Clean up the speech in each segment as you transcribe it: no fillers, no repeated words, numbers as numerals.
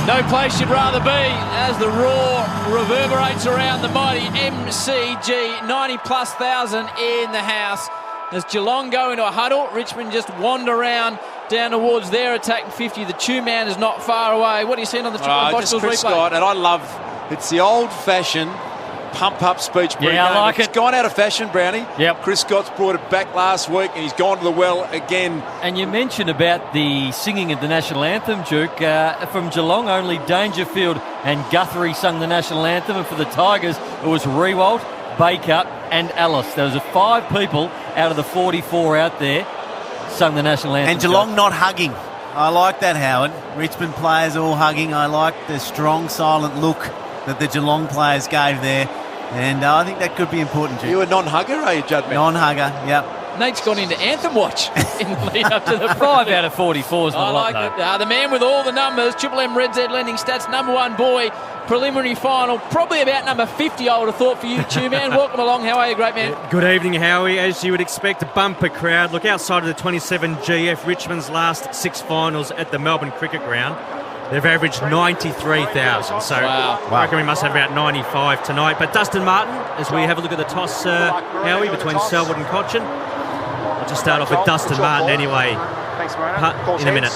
No place you'd rather be as the roar reverberates around the mighty MCG. 90+ thousand in the house. As Geelong go into a huddle, Richmond just wander around down towards their attacking 50. The two man is not far away. What are you seeing on the Triple M just Chris replay? Scott, and I love it's the old-fashioned pump-up speech. Yeah, I like it. It's gone out of fashion, Brownie. Yep. Chris Scott's brought it back last week, and he's gone to the well again. And you mentioned about the singing of the national anthem, Duke. From Geelong, only Dangerfield and Guthrie sung the national anthem, and for the Tigers, it was Rewalt, Baker and Ellis. There was 5 people out of the 44 out there sung the national anthem. And Geelong not hugging. I like that, Howard. Richmond players all hugging. I like the strong, silent look that the Geelong players gave there. And I think that could be important, too. You a non-hugger, are you, Judd? Non-hugger, yep. Nate's gone into anthem watch in the lead up to the 5 out of 44 is not a lot, like though. it. The man with all the numbers, Triple M Red Z Lending Stats, #1 boy, preliminary final, probably about number 50, I would have thought, for you, two man. Welcome along. How are you, great man? Good evening, Howie. As you would expect, a bumper crowd. Look, outside of the 27 GF, Richmond's last 6 finals at the Melbourne Cricket Ground, they've averaged 93,000. So Wow. I reckon we must have about 95 tonight. But Dustin Martin, as we have a look at the toss, Howie, between Selwood and Cochin. I'll just start off with Dustin Martin anyway. Thanks, Marina. Putt in a minute.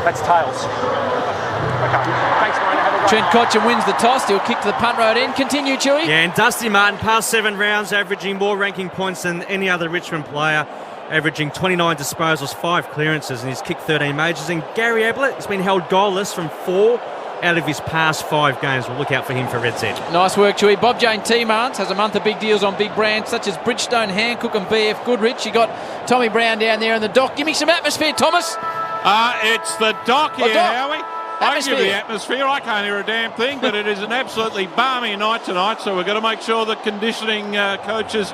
That's tails. Okay. Thanks, Marina. Have a great Trent Cotchin wins the toss. He'll kick to the punt road end. Continue, Chewy. Yeah, and Dusty Martin, past 7 rounds, averaging more ranking points than any other Richmond player, averaging 29 disposals, 5 clearances, and he's kicked 13 majors. And Gary Ablett has been held goalless from 4 out of his past 5 games. We'll look out for him for Red Z. Nice work, Chewy. Bob Jane T-Mans has a month of big deals on big brands such as Bridgestone, Hancock and BF Goodrich. You got Tommy Brown down there in the dock. Give me some atmosphere, Thomas. It's the dock here, dock? Howie. I give the atmosphere. I can't hear a damn thing, but it is an absolutely balmy night tonight, so we've got to make sure the conditioning coaches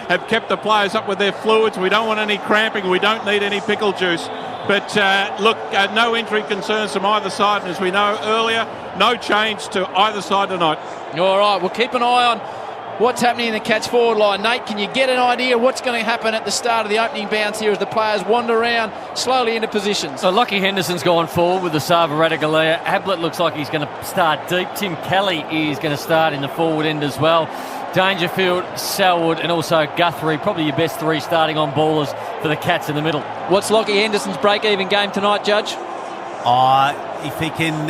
have kept the players up with their fluids. We don't want any cramping. We don't need any pickle juice. But look, no injury concerns from either side, and as we know earlier, no change to either side tonight. All right, we'll keep an eye on what's happening in the catch forward line. Nate, can you get an idea what's going to happen at the start of the opening bounce here as the players wander around slowly into positions? So Lockie Henderson's gone forward with the Sava Radigalea. Ablett looks like he's going to start deep. Tim Kelly is going to start in the forward end as well. Dangerfield, Selwood and also Guthrie, probably your best 3 starting on ballers for the Cats in the middle. What's Lockie Henderson's break-even game tonight, Judge? If he can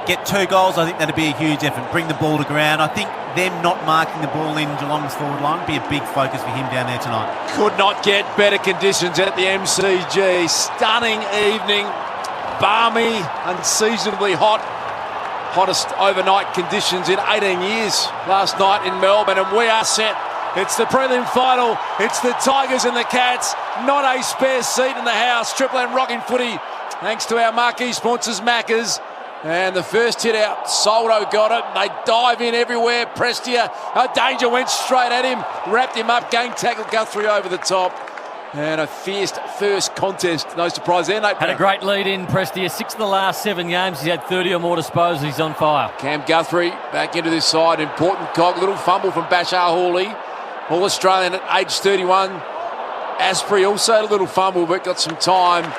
get 2 goals, I think that'd be a huge effort. Bring the ball to ground. I think them not marking the ball in Geelong's forward line would be a big focus for him down there tonight. Could not get better conditions at the MCG. Stunning evening. Balmy, unseasonably hot. Hottest overnight conditions in 18 years last night in Melbourne, and we are set. It's the prelim final. It's the Tigers and the Cats. Not a spare seat in the house. Triple M rocking footy, thanks to our marquee sponsors, Maccas. And the first hit out, Soldo got it. They dive in everywhere. Prestia, Danger went straight at him, wrapped him up, gang tackle Guthrie over the top. And a fierce first contest. No surprise there, Nate. Had a great lead in Prestia. 6 of the last 7 games. He's had 30 or more disposals. He's on fire. Cam Guthrie back into this side. Important cog. Little fumble from Bashar Hawley. All Australian at age 31. Asprey also a little fumble, but got some time.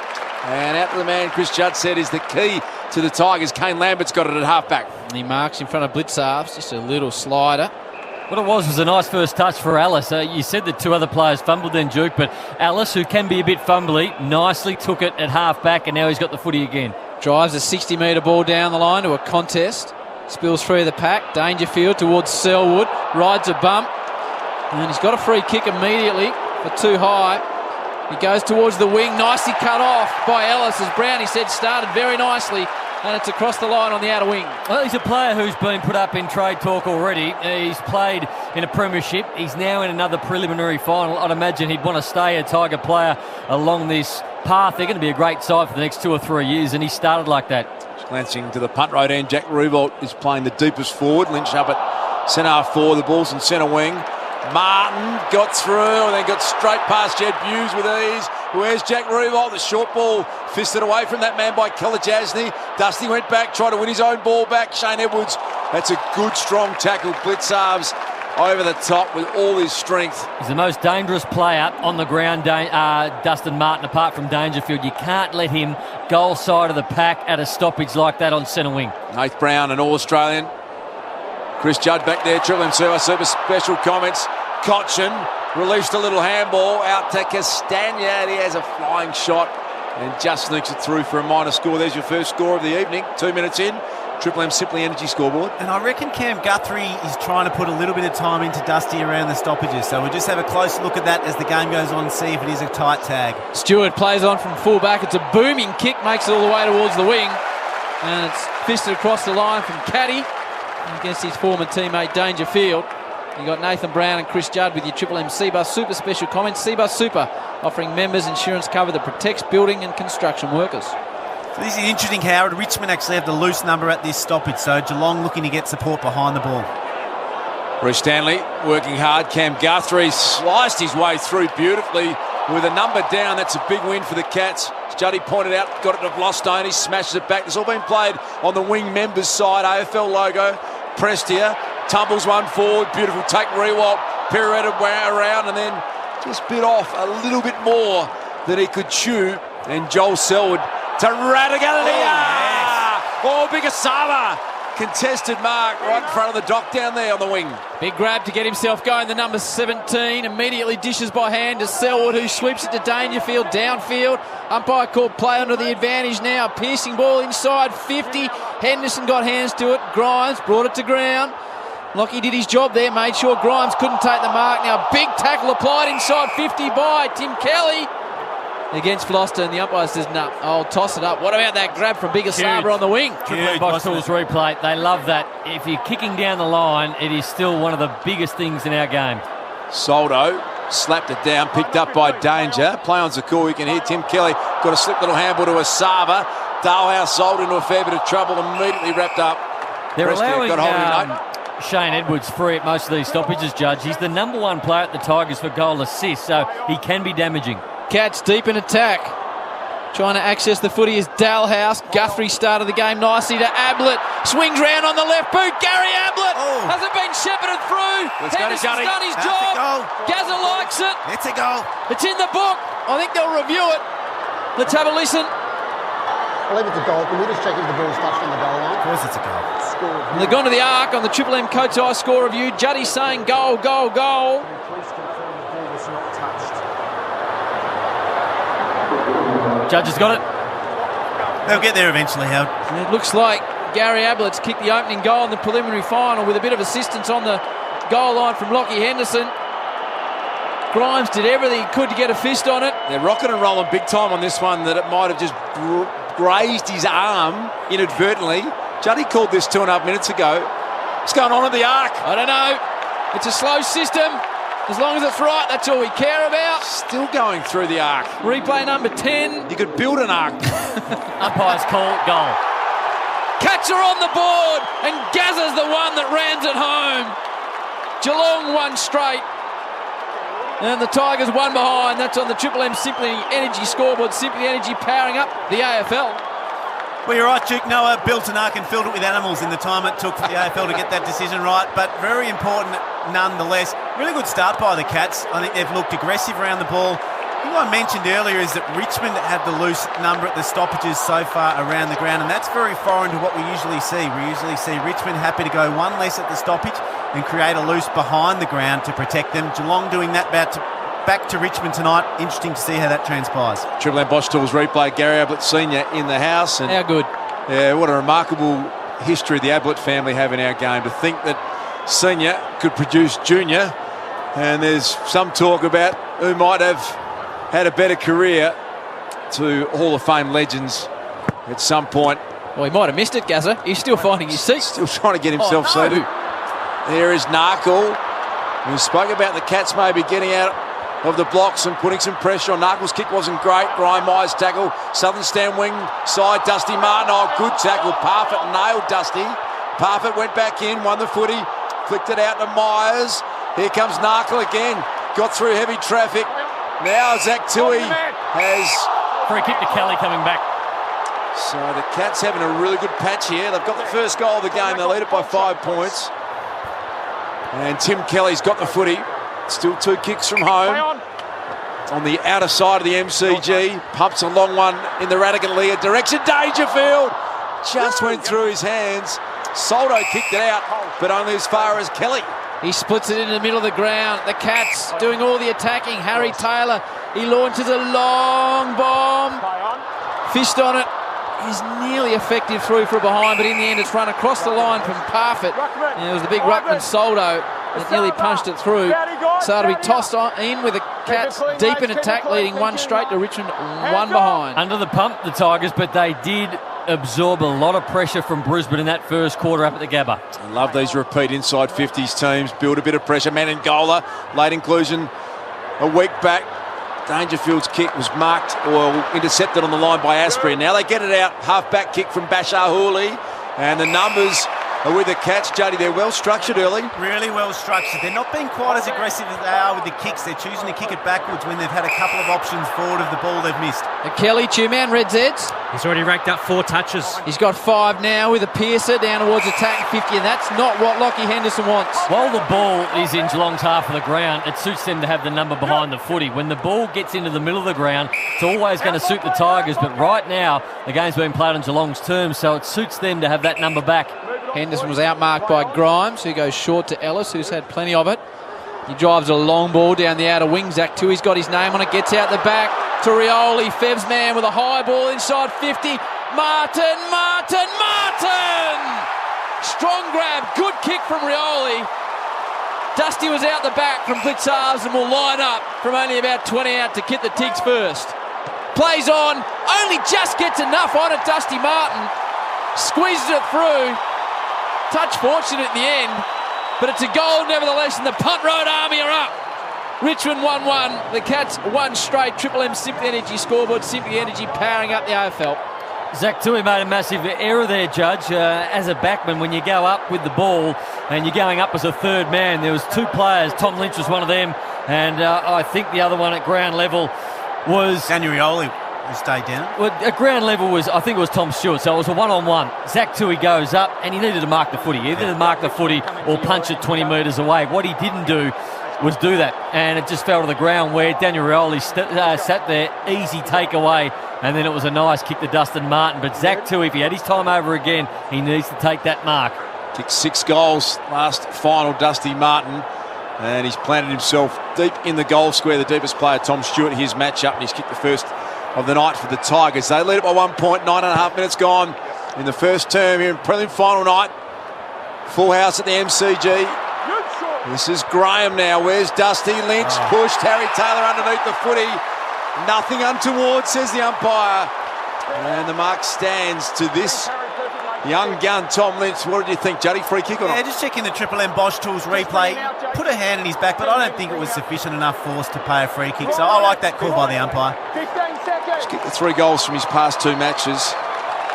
And out to the man Chris Judd said is the key to the Tigers. Kane Lambert's got it at halfback. And he marks in front of Blitzarves. Just a little slider. What it was a nice first touch for Alice. You said that 2 other players fumbled then, Duke, but Alice, who can be a bit fumbly, nicely took it at half-back, and now he's got the footy again. Drives a 60-metre ball down the line to a contest. Spills through the pack. Dangerfield towards Selwood. Rides a bump. And he's got a free kick immediately for too high. He goes towards the wing. Nicely cut off by Ellis, as Brownie said, started very nicely. And it's across the line on the outer wing. Well, he's a player who's been put up in trade talk already. He's played in a premiership. He's now in another preliminary final. I'd imagine he'd want to stay a Tiger player along this path. They're going to be a great side for the next 2 or 3 years, and he started like that. Just glancing to the punt road end, Jack Rewalt is playing the deepest forward. Lynch up at centre half forward, the ball's in centre wing. Martin got through and then got straight past Jed Hughes with ease. Where's Jack Rewalt? The short ball fisted away from that man by Kalajasny. Dusty went back, tried to win his own ball back. Shane Edwards, that's a good strong tackle. Blitzarves over the top with all his strength. He's the most dangerous player on the ground, Dustin Martin, apart from Dangerfield. You can't let him goal side of the pack at a stoppage like that on centre wing. Nath Brown, an All-Australian. Chris Judd back there, Triple M Super special comments. Cochin released a little handball out to Castagna, and he has a flying shot and just sneaks it through for a minor score. There's your first score of the evening, 2 minutes in. Triple M Simply Energy scoreboard. And I reckon Cam Guthrie is trying to put a little bit of time into Dusty around the stoppages. So we'll just have a close look at that as the game goes on and see if it is a tight tag. Stewart plays on from full back. It's a booming kick, makes it all the way towards the wing. And it's fisted across the line from Caddy against his former teammate Dangerfield. You got Nathan Brown and Chris Judd with your Triple M Seabus Super special comments. Seabus Super offering members insurance cover that protects building and construction workers. So this is interesting, Howard. Richmond actually have the loose number at this stoppage, so Geelong looking to get support behind the ball. Bruce Stanley working hard. Cam Guthrie sliced his way through beautifully with a number down. That's a big win for the Cats. As Juddy pointed out, got it to Vlostone. He smashes it back. It's all been played on the wing members side. AFL logo pressed here. Tumbles one forward. Beautiful take, Rewalt. Pirouetted around and then just bit off a little bit more than he could chew. And Joel Selwood to Radagalia. Oh, big Asava. Contested mark right in front of the dock down there on the wing. Big grab to get himself going. The number 17 immediately dishes by hand to Selwood, who sweeps it to Dangerfield downfield. Umpire called play under the advantage now. Piercing ball inside 50. Henderson got hands to it. Grimes brought it to ground. Lockie did his job there, made sure Grimes couldn't take the mark. Now big tackle applied inside 50 by Tim Kelly against Floster, and the umpire says, no, I'll toss it up. What about that grab from Bigger Sabre on the wing? Triple box tools replay. They love that. If you're kicking down the line, it is still one of the biggest things in our game. Soldo slapped it down, picked up by Danger. Play on Zakor, you can hear Tim Kelly. Got a slip little handball to Asava. Dalehouse sold into a fair bit of trouble, immediately wrapped up. They're allowing got hold of Shane Edwards free at most of these stoppages, Judge. He's the number one player at the Tigers for goal assist, so he can be damaging. Cats deep in attack. Trying to access the footy is Dalhouse. Guthrie started the game nicely to Ablett. Swings round on the left boot. Gary Ablett hasn't been shepherded through. Henderson's done his job. Gazza likes it. It's a goal. It's in the book. I think they'll review it. Let's have a listen. I believe it's a goal. Can we just check if the ball's touched on the goal line? Of course it's a goal. And they've gone to the arc on the Triple M Coach Eye score review. Juddy saying goal, goal, goal. Please confirm the ball was not touched. Judge has got it. They'll get there eventually, Howard. And it looks like Gary Ablett's kicked the opening goal in the preliminary final with a bit of assistance on the goal line from Lockie Henderson. Grimes did everything he could to get a fist on it. They're rocking and rolling big time on this one, that it might have just grazed his arm inadvertently. Juddy called this 2.5 minutes ago. What's going on at the arc? I don't know. It's a slow system. As long as it's right, that's all we care about. Still going through the arc. Replay number 10. You could build an arc. Umpires call goal. Cats are on the board, and Gazza's the one that rams it home. Geelong won straight. And the Tigers one behind. That's on the Triple M Simply Energy scoreboard. Simply Energy powering up the AFL. Well, you're right, Duke. Noah built an arc and filled it with animals in the time it took for the AFL to get that decision right, but very important nonetheless. Really good start by the Cats. I think they've looked aggressive around the ball. What I mentioned earlier is that Richmond had the loose number at the stoppages so far around the ground, and that's very foreign to what we usually see. We usually see Richmond happy to go one less at the stoppage and create a loose behind the ground to protect them. Geelong doing that back to Richmond tonight. Interesting to see how that transpires. Triple M Bosch Tools replay. Gary Ablett Sr. in the house. And how good. Yeah, what a remarkable history the Ablett family have in our game. To think that Senior could produce Junior, and there's some talk about who might have had a better career to Hall of Fame legends at some point. Well, he might have missed it, Gazza. He's still finding his seat. Still trying to get himself seated. There is Narkle. We spoke about the Cats maybe getting out of the blocks and putting some pressure on. Narkle's kick wasn't great. Brian Myers tackle. Southern stand wing side. Dusty Martin. Oh, good tackle. Parfitt nailed Dusty. Parfitt went back in, won the footy, flicked it out to Myers. Here comes Narkle again. Got through heavy traffic. Now Zach Tui has... Free kick to Kelly coming back. So the Cats having a really good patch here. They've got the first goal of the game. They lead it by 5 points. And Tim Kelly's got the footy. Still 2 kicks from home. On the outer side of the MCG. Pumps a long one in the Radigan-Leah direction. Dangerfield just went through his hands. Soldo kicked it out, but only as far as Kelly. He splits it in the middle of the ground. The Cats doing all the attacking. Harry Taylor, he launches a long bomb. Fist on it. He's nearly effective through for a behind, but in the end it's run across the line from Parfitt. And it was the big ruckman Soldo that nearly punched it through. So it'll be tossed in with the Cats deep in attack, leading 1 straight to Richmond, 1 behind. Under the pump, the Tigers, but they did absorb a lot of pressure from Brisbane in that first quarter up at the Gabba. I love these repeat inside 50s teams. Build a bit of pressure. Manangola, late inclusion a week back. Dangerfield's kick was marked or intercepted on the line by Asprey. Now they get it out. Half-back kick from Bashar Hooley. And the numbers are with the Cats. Juddy, they're well structured early. Really well structured. They're not being quite as aggressive as they are with the kicks. They're choosing to kick it backwards when they've had a couple of options forward of the ball they've missed. Kelly, two-man, Reds Eds. He's already racked up 4 touches. He's got 5 now with a piercer down towards attack 50, and that's not what Lockie Henderson wants. While the ball is in Geelong's half of the ground, it suits them to have the number behind the footy. When the ball gets into the middle of the ground, it's always going to suit the Tigers, but right now the game's being played on Geelong's terms, so it suits them to have that number back. Henderson was outmarked by Grimes, who goes short to Ellis, who's had plenty of it. He drives a long ball down the outer wing. Zach Tui's got his name on it, gets out the back to Rioli. Fev's man with a high ball inside 50. Martin! Strong grab, good kick from Rioli. Dusty was out the back from blitz halves and will line up from only about 20 out to get the Tigs first. Plays on, only just gets enough on it, Dusty Martin. Squeezes it through. Touch fortunate at the end, but it's a goal nevertheless, and the Punt Road Army are up. Richmond 1-1. The Cats 1 straight. Triple M Simply Energy scoreboard. Simply Energy powering up the AFL. Zach Tui made a massive error there, Judge. As a backman, when you go up with the ball and you're going up as a third man, there was 2 players. Tom Lynch was one of them, and I think the other one at ground level was Daniel Rioli stayed down. Well, at ground level I think it was Tom Stewart, so it was a one-on-one. Zach Tui goes up and he needed to mark the footy. He needed to mark the footy or punch it 20 metres away. What he didn't do was do that, and it just fell to the ground where Daniel Rioli sat there, easy takeaway, and then it was a nice kick to Dustin Martin. But Zach Tui, if he had his time over again, he needs to take that mark. Kicked 6 goals last final, Dusty Martin, and he's planted himself deep in the goal square. The deepest player, Tom Stewart, his matchup, and he's kicked the first of the night for the Tigers. They lead it by 1 point, 9.5 minutes gone in the first term here in prelim final night. Full house at the MCG. This is Graham now. Where's Dusty? Lynch pushed. Harry Taylor underneath the footy. Nothing untoward, says the umpire. And the mark stands to this young gun, Tom Lynch. What did you think, Juddy? Free kick or not? Yeah, just checking the Triple M Bosch Tools replay. Put a hand in his back, but I don't think it was sufficient enough force to pay a free kick. So I like that call by the umpire. He's kicked the 3 goals from his past 2 matches.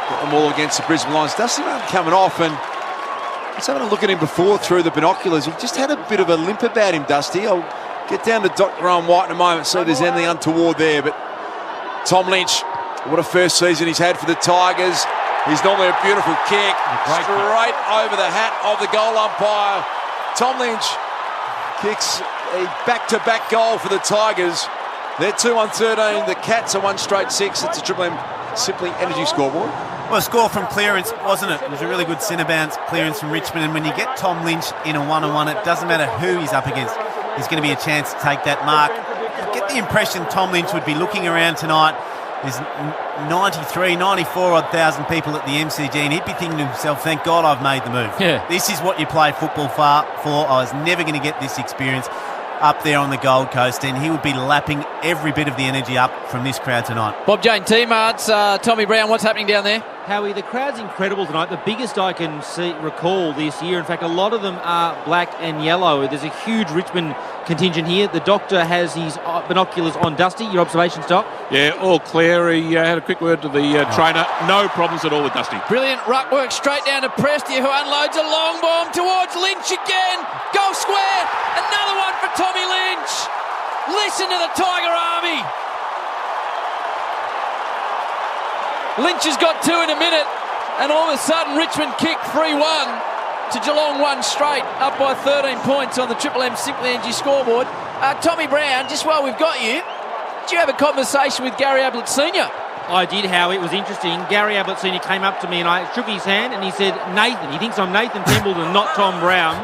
Got them all against the Brisbane Lions. Dusty Martin coming off, and I was having a look at him before through the binoculars. He just had a bit of a limp about him, Dusty. I'll get down to Dr. Owen White in a moment, see if there's anything untoward there. But Tom Lynch, what a first season he's had for the Tigers. He's normally a beautiful kick, straight over the hat of the goal umpire. Tom Lynch kicks a back-to-back goal for the Tigers. They're 2-1-13. The Cats are 1 straight 6. It's a Triple M Simply Energy scoreboard. Well, a score from clearance, wasn't it? It was a really good centre bounce clearance from Richmond. And when you get Tom Lynch in a one-on-one, it doesn't matter who he's up against. There's going to be a chance to take that mark. I get the impression Tom Lynch would be looking around tonight. There's 94 thousand people at the MCG, and he'd be thinking to himself, thank God I've made the move. Yeah. This is what you play football for. I was never going to get this experience up there on the Gold Coast, and he would be lapping every bit of the energy up from this crowd tonight. Bob Jane T-Marts, Tommy Brown, what's happening down there? Howie, the crowd's incredible tonight. The biggest I can recall this year. In fact, a lot of them are black and yellow. There's a huge Richmond contingent here. The doctor has his binoculars on. Dusty, your observations, Doc? Yeah, all clear. He had a quick word to the trainer. No problems at all with Dusty. Brilliant ruck work straight down to Prestia, who unloads a long bomb towards Lynch again. Goal square. Another one for Tommy Lynch. Listen to the Tiger Army. Lynch has got 2 in a minute, and all of a sudden Richmond kick 3-1. to Geelong 1 straight, up by 13 points on the Triple M Simply Energy scoreboard. Tommy Brown, just while we've got you, did you have a conversation with Gary Ablett Sr.? I did, Howie. It was interesting. Gary Ablett Sr. came up to me and I shook his hand and he said, Nathan. He thinks I'm Nathan Templeton, not Tom Brown.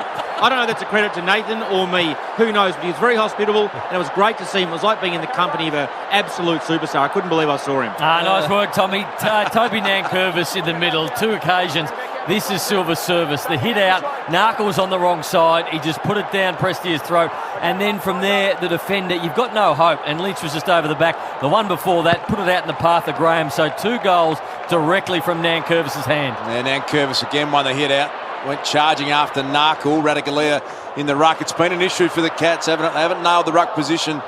I don't know if that's a credit to Nathan or me. Who knows? But he was very hospitable and it was great to see him. It was like being in the company of an absolute superstar. I couldn't believe I saw him. Nice work, Tommy. Toby Nankervis in the middle, 2 occasions. This is silver service. The hit out, Narka was on the wrong side. He just put it down, pressed to his throat. And then from there, the defender, you've got no hope. And Lynch was just over the back. The one before that, put it out in the path of Graham. So 2 goals directly from Nankervis' hand. And Nankervis again won the hit out. Went charging after Narkle. Radicalea in the ruck. It's been an issue for the Cats. They haven't nailed the ruck position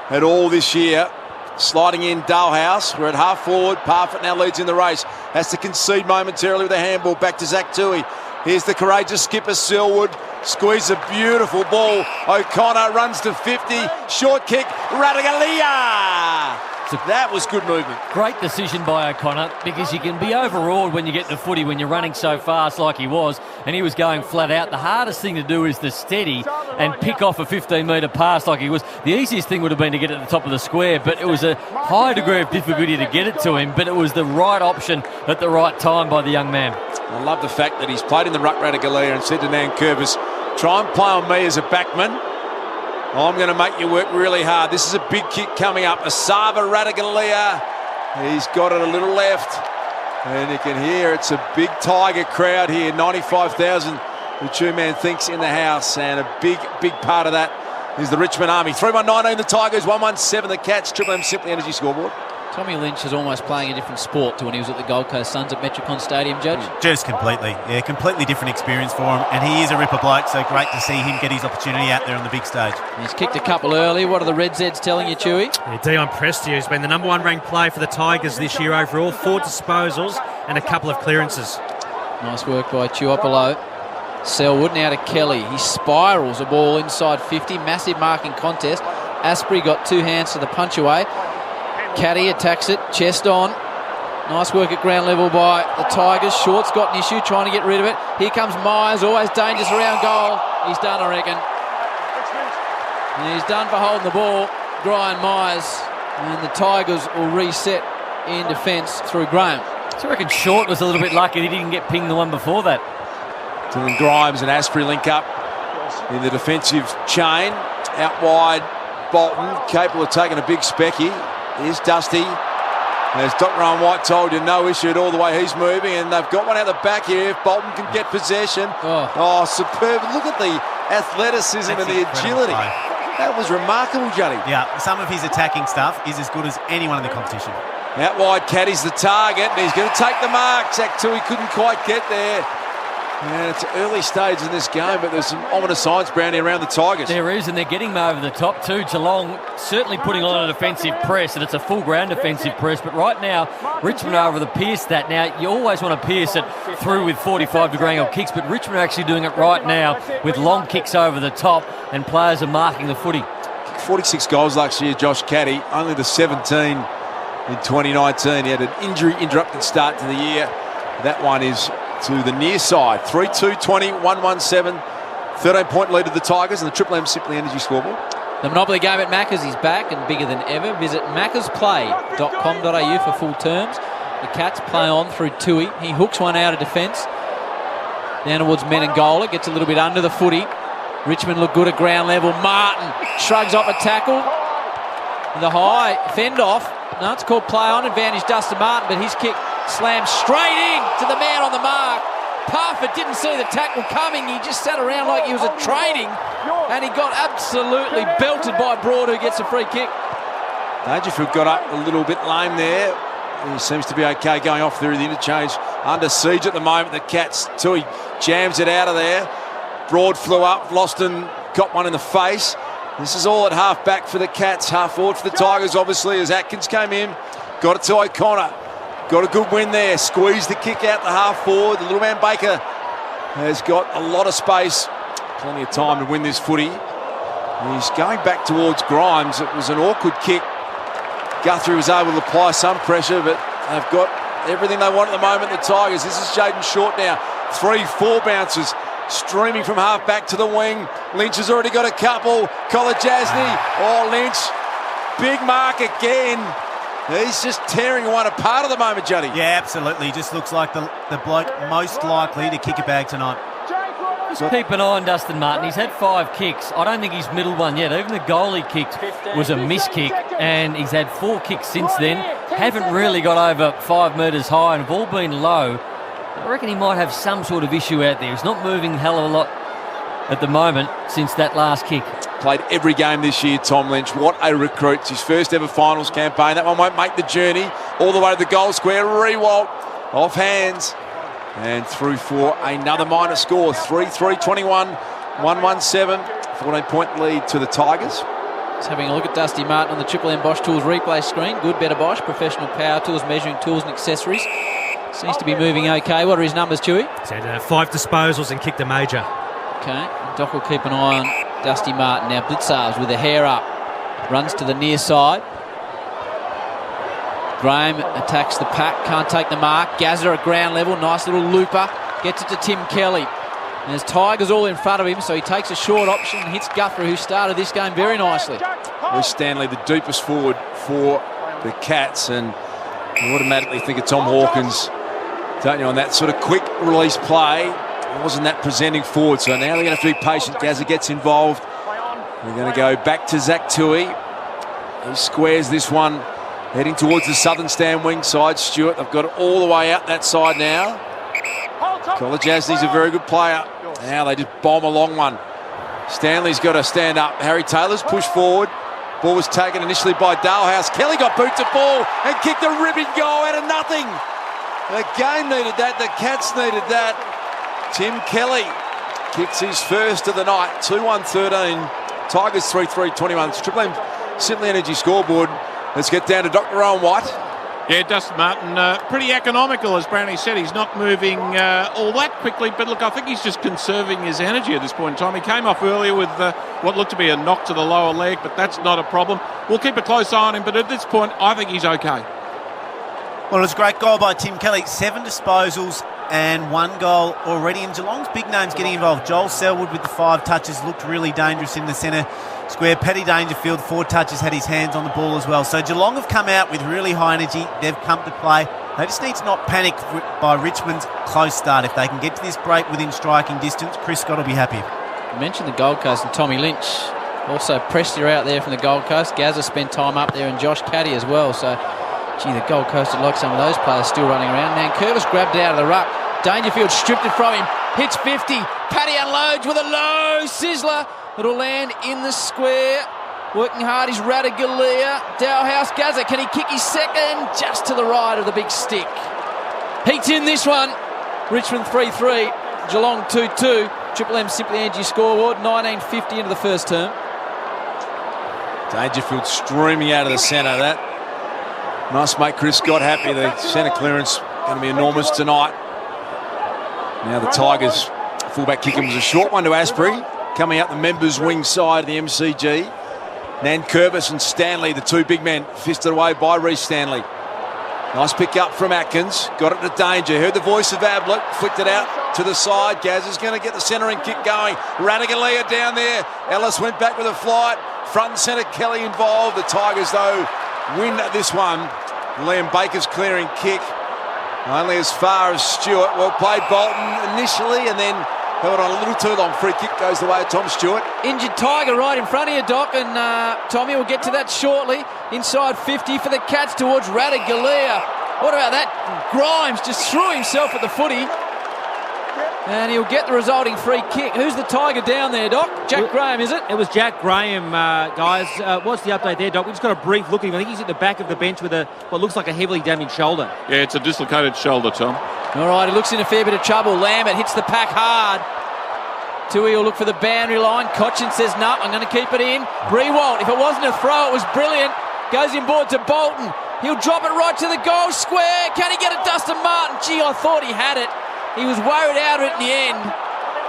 at all this year. Sliding in Dalhouse. We're at half forward. Parfitt now leads in the race. Has to concede momentarily with a handball. Back to Zach Toohey. Here's the courageous skipper Selwood. Squeeze a beautiful ball. O'Connor runs to 50. Short kick. Radicalea. That was good movement. Great decision by O'Connor because you can be overawed when you get the footy when you're running so fast like he was, and he was going flat out. The hardest thing to do is to steady and pick off a 15-metre pass like he was. The easiest thing would have been to get at the top of the square, but it was a high degree of difficulty to get it to him, but it was the right option at the right time by the young man. I love the fact that he's played in the ruck Radicalea and said to Nankervis, try and play on me as a backman. I'm going to make you work really hard. This is a big kick coming up. Asava Radicalea. He's got it a little left. And you can hear it's a big Tiger crowd here. 95,000, the two-man thinks, in the house. And a big part of that is the Richmond Army. 3-1-19 the Tigers, 1-1-7 the Cats. Triple M Simply Energy scoreboard. Tommy Lynch is almost playing a different sport to when he was at the Gold Coast Suns at Metricon Stadium, Judge. Just completely. Yeah, completely different experience for him. And he is a ripper bloke, so great to see him get his opportunity out there on the big stage. He's kicked a couple early. What are the Red Zeds telling you, Chewy? Yeah, Dion Prestia has been the number 1 ranked player for the Tigers this year overall. 4 disposals and a couple of clearances. Nice work by Tuopolo. Selwood now to Kelly. He spirals a ball inside 50. Massive marking contest. Asprey got 2 hands to the punch away. Caddy attacks it, chest on. Nice work at ground level by the Tigers. Short's got an issue, trying to get rid of it. Here comes Myers, always dangerous around goal. He's done, I reckon. And he's done for holding the ball, Brian Myers. And the Tigers will reset in defence through Graham. So I reckon Short was a little bit lucky he didn't get pinged the one before that. Dylan Grimes and Asprey link up in the defensive chain. Out wide, Bolton, capable of taking a big specky. Here's Dusty. As Dr. Owen White told you, no issue at all the way he's moving, and they've got one out the back here if Bolton can get possession. Oh, superb. Look at the athleticism and the agility. That was remarkable, Juddy. Yeah, some of his attacking stuff is as good as anyone in the competition. Out wide, Caddy's the target, and he's going to take the mark. Zach Toohey couldn't quite get there. And it's early stage in this game, but there's some ominous signs, Brownie, around the Tigers. There is, and they're getting them over the top too. Geelong certainly putting on a defensive press, and it's a full ground defensive press. But right now, Richmond are over the pierce that. Now, you always want to pierce it through with 45-degree angle kicks, but Richmond are actually doing it right now with long kicks over the top, and players are marking the footy. 46 goals last year, Josh Caddy, only the 17 in 2019. He had an injury-interrupted start to the year. That one is to the near side. 3-2-20, 1-1-7. 13-point lead of the Tigers and the Triple M Simply Energy scoreboard. The Monopoly game at Macca's is back and bigger than ever. Visit maccasplay.com.au for full terms. The Cats play on through Toohey. He hooks one out of defence. Down towards Menengola. Gets a little bit under the footy. Richmond look good at ground level. Martin shrugs off a tackle. The high fend off. No, it's called play on. Advantage Dustin Martin, but his kick slammed straight in to the man on the mark. Parfitt didn't see the tackle coming. He just sat around like he was at training, and he got absolutely belted by Broad, who gets a free kick. Dangerfield got up a little bit lame there. He seems to be okay going off through the interchange. Under siege at the moment, the Cats. Toohey jams it out of there. Broad flew up. Loston got one in the face. This is all at half back for the Cats. Half forward for the Tigers, obviously, as Atkins came in. Got it to O'Connor. Got a good win there. Squeezed the kick out the half forward. The little man Baker has got a lot of space. Plenty of time to win this footy. He's going back towards Grimes. It was an awkward kick. Guthrie was able to apply some pressure, but they've got everything they want at the moment, the Tigers. This is Jaden Short now. 3-4 bounces streaming from half back to the wing. Lynch has already got a couple. Kolajasny. Oh, Lynch. Big mark again. He's just tearing one apart at the moment, Juddy. Yeah, absolutely. He just looks like the bloke most likely to kick a bag tonight. Just keep an eye on Dustin Martin. He's had 5 kicks. I don't think he's middled one yet. Even the goal he kicked was a miss kick, and he's had 4 kicks since then. Haven't really got over 5 metres high and have all been low. I reckon he might have some sort of issue out there. He's not moving a hell of a lot at the moment since that last kick. Played every game this year, Tom Lynch. What a recruit. It's his first ever finals campaign. That one won't make the journey all the way to the goal square. Rewalt off hands and through for another minor score. 3-3-21, 1-1-7. 14-point lead to the Tigers. Just having a look at Dusty Martin on the Triple M Bosch Tools replay screen. Good, better Bosch, professional power tools, measuring tools and accessories. Seems to be moving okay. What are his numbers, Chewy? He's had 5 disposals and kicked a major. Okay, Doc will keep an eye on Dusty Martin. Now Blitzarves with the hair up. Runs to the near side. Graham attacks the pack, can't take the mark. Gazza at ground level, nice little looper. Gets it to Tim Kelly. And there's Tigers all in front of him, so he takes a short option and hits Guthrie, who started this game very nicely. Reece Stanley, the deepest forward for the Cats, and you automatically think of Tom Hawkins, don't you, on that sort of quick release play. It wasn't that presenting forward, so now they're going to have to be patient. Gazza gets involved. They're going to go back to Zach Tui. He squares this one, heading towards the southern stand wing side. Stewart, they've got it all the way out that side now. Kolajasny's a very good player. Now they just bomb a long one. Stanley's got to stand up. Harry Taylor's pushed forward. Ball was taken initially by Dalhouse. Kelly got boots at ball and kicked a ribbon goal out of nothing. The game needed that. The Cats needed that. Tim Kelly kicks his first of the night. 2-1-13. Tigers 3-3-21. It's Triple M Simply Energy scoreboard. Let's get down to Dr. Owen White. Yeah, Dustin Martin, pretty economical, as Brownie said. He's not moving all that quickly, but look, I think he's just conserving his energy at this point in time. He came off earlier with what looked to be a knock to the lower leg, but that's not a problem. We'll keep a close eye on him, but at this point, I think he's okay. Well, it was a great goal by Tim Kelly. 7 disposals and 1 goal already. And Geelong's big names getting involved. Joel Selwood with the 5 touches looked really dangerous in the centre square. Paddy Dangerfield, 4 touches, had his hands on the ball as well. So Geelong have come out with really high energy. They've come to play. They just need to not panic by Richmond's close start. If they can get to this break within striking distance, Chris Scott will be happy. You mentioned the Gold Coast and Tommy Lynch. Also Prestia out there from the Gold Coast. Gazza spent time up there and Josh Caddy as well. So, gee, the Gold Coast would like some of those players still running around. Man, Curtis grabbed it out of the ruck. Dangerfield stripped it from him. Hits 50. Paddy unloads with a low sizzler. It'll land in the square. Working hard is Radaglia. Dalhouse, Gazza, can he kick his second? Just to the right of the big stick. Heats in this one. Richmond 3-3. Geelong 2-2. Triple M Simply Energy scoreboard. 1950 into the first term. Dangerfield streaming out of the centre. That must make Chris Scott happy. The centre clearance going to be enormous tonight. Now the Tigers fullback kicking was a short one to Asprey. Coming out the members' wing side of the MCG. Nankervis and Stanley, the 2 big men, fisted away by Reece Stanley. Nice pick up from Atkins. Got it to Danger. Heard the voice of Ablett. Flicked it out to the side. Gaz is going to get the centering kick going. Radaglia down there. Ellis went back with a flight. Front and centre, Kelly involved. The Tigers, though, win this one. Liam Baker's clearing kick. Only as far as Stewart. Well played Bolton initially and then held on a little too long. Free kick goes the way of Tom Stewart. Injured Tiger right in front of you, Doc, and Tommy will get to that shortly. Inside 50 for the Cats towards Radaglia. What about that? Grimes just threw himself at the footy. And he'll get the resulting free kick. Who's the Tiger down there, Doc? Jack Graham, is it? It was Jack Graham, guys. What's the update there, Doc? We just got a brief look at him. I think he's at the back of the bench with what looks like a heavily damaged shoulder. Yeah, it's a dislocated shoulder, Tom. All right, he looks in a fair bit of trouble. Lambert hits the pack hard. Tui will look for the boundary line. Cochin says, no, I'm going to keep it in. Rewalt, if it wasn't a throw, it was brilliant. Goes inboard to Bolton. He'll drop it right to the goal square. Can he get it, Dustin Martin? Gee, I thought he had it. He was worried out of it in the end.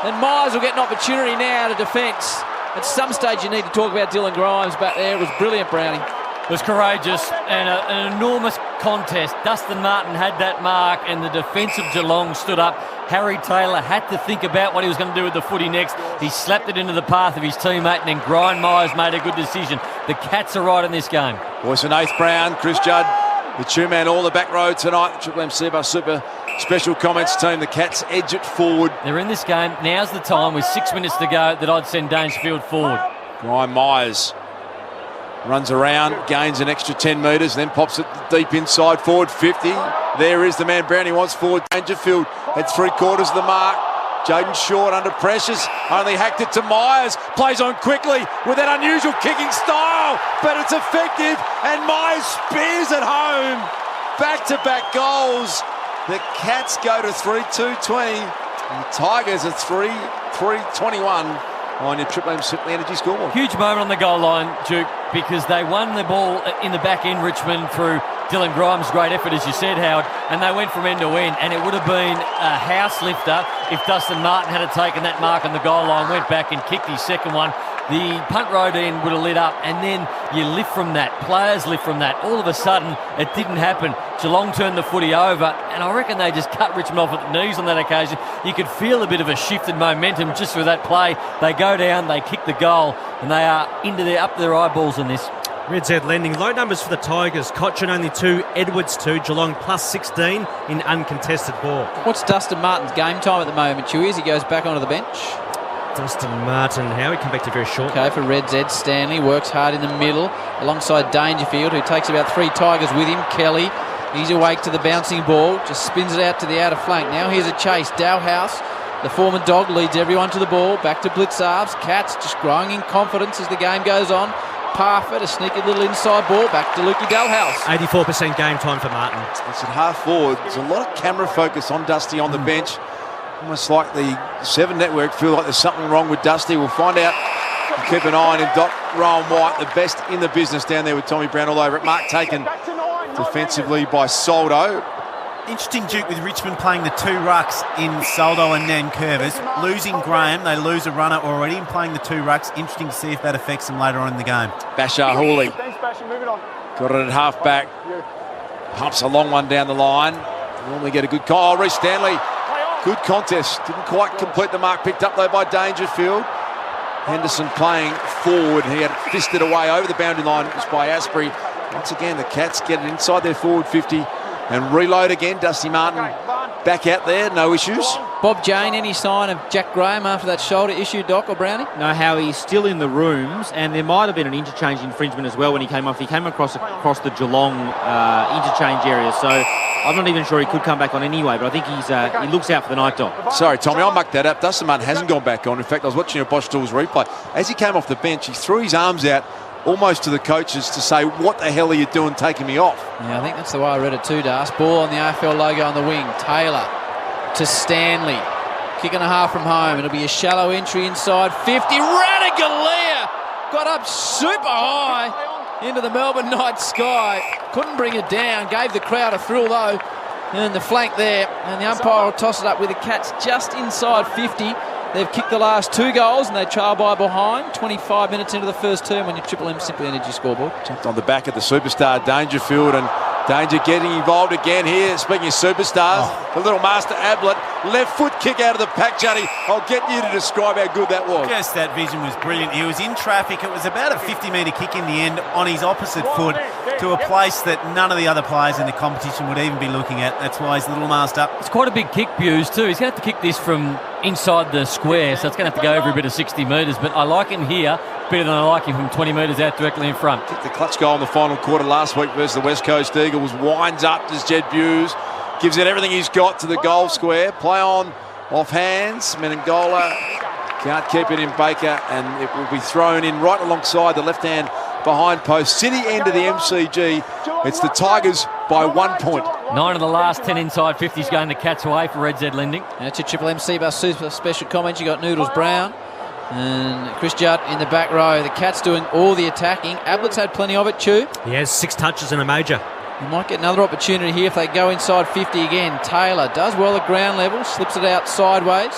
And Myers will get an opportunity now to defence. At some stage, you need to talk about Dylan Grimes back there. It was brilliant, Brownie. was courageous and an enormous contest. Dustin Martin had that mark and the defence of Geelong stood up. Harry Taylor had to think about what he was going to do with the footy next. He slapped it into the path of his teammate, and then Brian Myers made a good decision. The Cats are right in this game. Voice for Nath Brown, Chris Judd, the two-man all the back row tonight. Triple M Super special comments team. The Cats edge it forward. They're in this game. Now's the time with 6 minutes to go that I'd send Dangerfield forward. Brian Myers runs around, gains an extra 10 metres, then pops it deep inside forward 50. There is the man Brown he wants forward. Dangerfield at 3/4 of the mark. Jaden Short under pressures, only hacked it to Myers. Plays on quickly with that unusual kicking style, but it's effective, and Myers spears it home. Back-to-back goals. The Cats go to 3-2-20, and the Tigers are 3-3-21. On your Triple M Simply Energy scoreboard. Huge moment on the goal line, Duke, because they won the ball in the back end, Richmond, through Dylan Grimes' great effort, as you said, Howard, and they went from end to end, and it would have been a house lifter if Dustin Martin had taken that mark on the goal line, went back and kicked his second one. The punt road end would have lit up, and then you lift from that. Players lift from that. All of a sudden, it didn't happen. Geelong turned the footy over, and I reckon they just cut Richmond off at the knees on that occasion. You could feel a bit of a shift in momentum just through that play. They go down, they kick the goal, and they are up to their eyeballs in this. Red Z lending. Low numbers for the Tigers. Cochrane only 2, Edwards 2, Geelong plus 16 in uncontested ball. What's Dustin Martin's game time at the moment, Chewy, as he goes back onto the bench? Dustin Martin, how he come back to very short. Okay, for Red Z, Stanley works hard in the middle alongside Dangerfield, who takes about 3 Tigers with him. Kelly, he's awake to the bouncing ball, just spins it out to the outer flank. Now here's a chase. Dowhouse, the former dog, leads everyone to the ball. Back to Blitzarves. Cats just growing in confidence as the game goes on. Parfitt, a sneaky little inside ball. Back to Lukey Dalhouse. 84% game time for Martin. It's at half forward. There's a lot of camera focus on Dusty on the bench. Almost like the 7 Network feel like there's something wrong with Dusty. We'll find out. We'll keep an eye on him. Doc Rowan White, the best in the business down there with Tommy Brown all over it. Mark taken defensively by Soldo. Interesting, Duke, with Richmond playing the 2 rucks in Soldo and Nankervis. Losing Graham, they lose a runner already, and playing the 2 rucks. Interesting to see if that affects them later on in the game. Bashar Hooley got it at half back. Pumps a long one down the line. Normally get a good call. Oh, Reece Stanley, good contest. Didn't quite complete the mark. Picked up though by Dangerfield. Henderson playing forward. He had it fisted away over the boundary line. It was by Asprey. Once again, the Cats get it inside their forward 50 and reload again. Dusty Martin back out there, no issues. Bob Jane, any sign of Jack Graham after that shoulder issue, Doc or Brownie? No, how he's still in the rooms, and there might have been an interchange infringement as well when he came off. He came across the Geelong interchange area, so I'm not even sure he could come back on anyway, but I think he looks out for the night, Doc. Sorry, Tommy, I mucked that up. Dustin Martin hasn't gone back on. In fact, I was watching a Bosch Tools replay. As he came off the bench, he threw his arms out almost to the coaches to say, what the hell are you doing taking me off? Yeah, I think that's the way I read it too, Das. Ball on the AFL logo on the wing. Taylor to Stanley. Kick and a half from home. It'll be a shallow entry inside 50. Radigalia got up super high into the Melbourne night sky. Couldn't bring it down. Gave the crowd a thrill though. And the flank there. And the umpire will toss it up with the Cats just inside 50. They've kicked the last 2 goals and they trail by behind. 25 minutes into the first term on your Triple M Simply Energy scoreboard. Jumped on the back of the superstar Dangerfield, and Danger getting involved again here. Speaking of superstars, the little master Ablett, left foot kick out of the pack, Juddy. I'll get you to describe how good that was. Yes, that vision was brilliant. He was in traffic. It was about a 50-metre kick in the end on his opposite foot to a place that none of the other players in the competition would even be looking at. That's why he's the little master. It's quite a big kick, Buse, too. He's going to have to kick this from inside the square, so it's going to have to go over a bit of 60 metres, but I like him here better than I like him from 20 metres out directly in front. Kicked the clutch goal in the final quarter last week versus the West Coast Eagles. Winds up as Jed Buse gives it everything he's got to the goal square. Play on off hands. Menengola can't keep it in Baker, and it will be thrown in right alongside the left-hand behind post. City end of the MCG. It's the Tigers by 1 point. 9 of the last 10 inside 50s going the Cats away for Red Z lending. That's your Triple M Seabus Super special comments. You got Noodles Brown and Chris Judd in the back row. The Cats doing all the attacking. Ablett's had plenty of it, Chew. He has 6 touches and a major. You might get another opportunity here if they go inside 50 again. Taylor does well at ground level, slips it out sideways.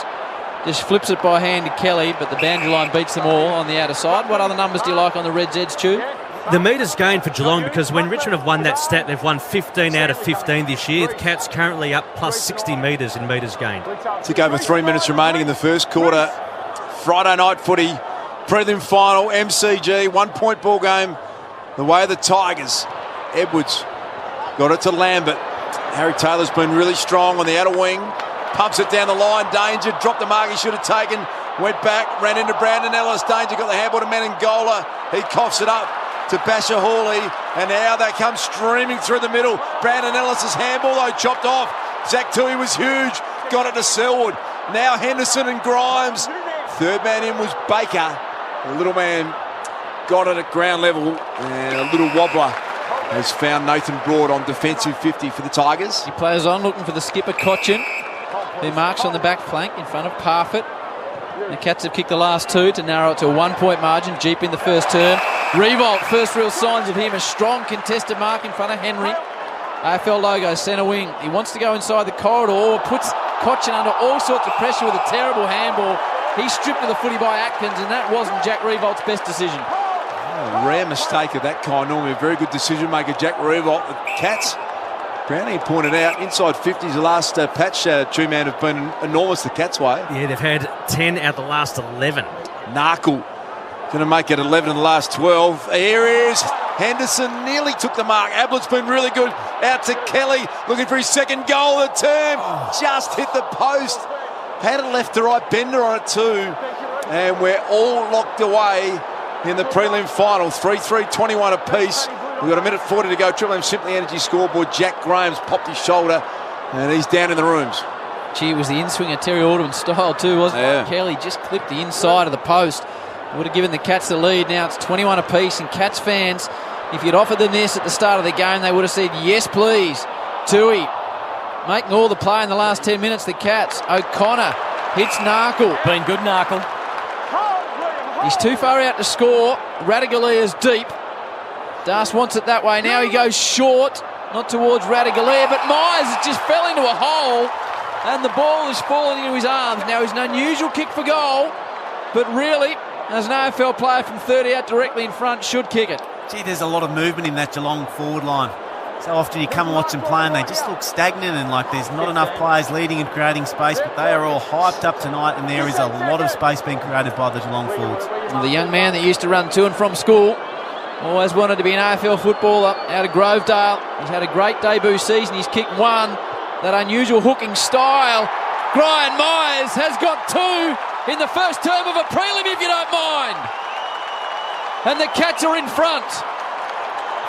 Just flips it by hand to Kelly, but the boundary line beats them all on the outer side. What other numbers do you like on the Red Zeds, Chew? The metres gained for Geelong, because when Richmond have won that stat, they've won 15 out of 15 this year. The Cats currently up plus 60 metres in metres gained. Took over 3 minutes remaining in the first quarter. Friday night footy, prelim final, MCG, 1 point ball game. The way of the Tigers. Edwards got it to Lambert. Harry Taylor's been really strong on the outer wing. Pumps it down the line. Danger dropped the mark he should have taken. Went back, ran into Brandon Ellis. Danger got the handball to Menangola. He coughs it up to Basher Hawley. And now they come streaming through the middle. Brandon Ellis's handball, though, chopped off. Zach Tui was huge. Got it to Selwood. Now Henderson and Grimes. Third man in was Baker. The little man got it at ground level. And a little wobbler has found Nathan Broad on defensive 50 for the Tigers. He plays on, looking for the skipper, Cochin, who marks on the back flank in front of Parfitt. The Cats have kicked the last 2 to narrow it to a 1 point margin. Jeep in the first term. Revolt, first real signs of him. A strong contested mark in front of Henry. AFL logo, centre wing. He wants to go inside the corridor, puts Cochin under all sorts of pressure with a terrible handball. He's stripped of the footy by Atkins, and that wasn't Jack Revolt's best decision. A rare mistake of that kind. Normally a very good decision maker, Jack Revolt. The Cats, Brownie pointed out, inside 50s the last patch two-man have been enormous the Cats' way. Yeah, they've had 10 out of the last 11. Narkle going to make it 11 in the last 12. Here is Henderson, nearly took the mark. Ablett's been really good. Out to Kelly, looking for his second goal of the term. Just hit the post. Had a left to right bender on it too. And we're all locked away in the prelim final. 3-3, 21 apiece. We've got a minute 40 to go. Triple M Simply Energy scoreboard. Jack Graham's popped his shoulder and he's down in the rooms. Gee, it was the in-swinger Terry Alderman style too, wasn't Yeah. it? Kelly just clipped the inside of the post. Would have given the Cats the lead. Now it's 21 apiece, and Cats fans, if you'd offered them this at the start of the game, they would have said, yes, please. Tui making all the play in the last 10 minutes, the Cats. O'Connor hits Narkle. Been good, Narkle. He's too far out to score. Radagalia's deep. Das wants it that way. Now he goes short, not towards Radagalia, but Myers just fell into a hole, and the ball is falling into his arms. Now he's an unusual kick for goal, but really, as an AFL player from 30 out directly in front, should kick it. Gee, there's a lot of movement in that Geelong forward line. So often you come and watch them play and they just look stagnant and like there's not enough players leading and creating space, but they are all hyped up tonight and there is a lot of space being created by the Geelong forwards. Well, the young man that used to run to and from school, always wanted to be an AFL footballer out of Grovedale. He's had a great debut season. He's kicked one. That unusual hooking style. Brian Myers has got 2 in the first term of a prelim, if you don't mind. And the Cats are in front.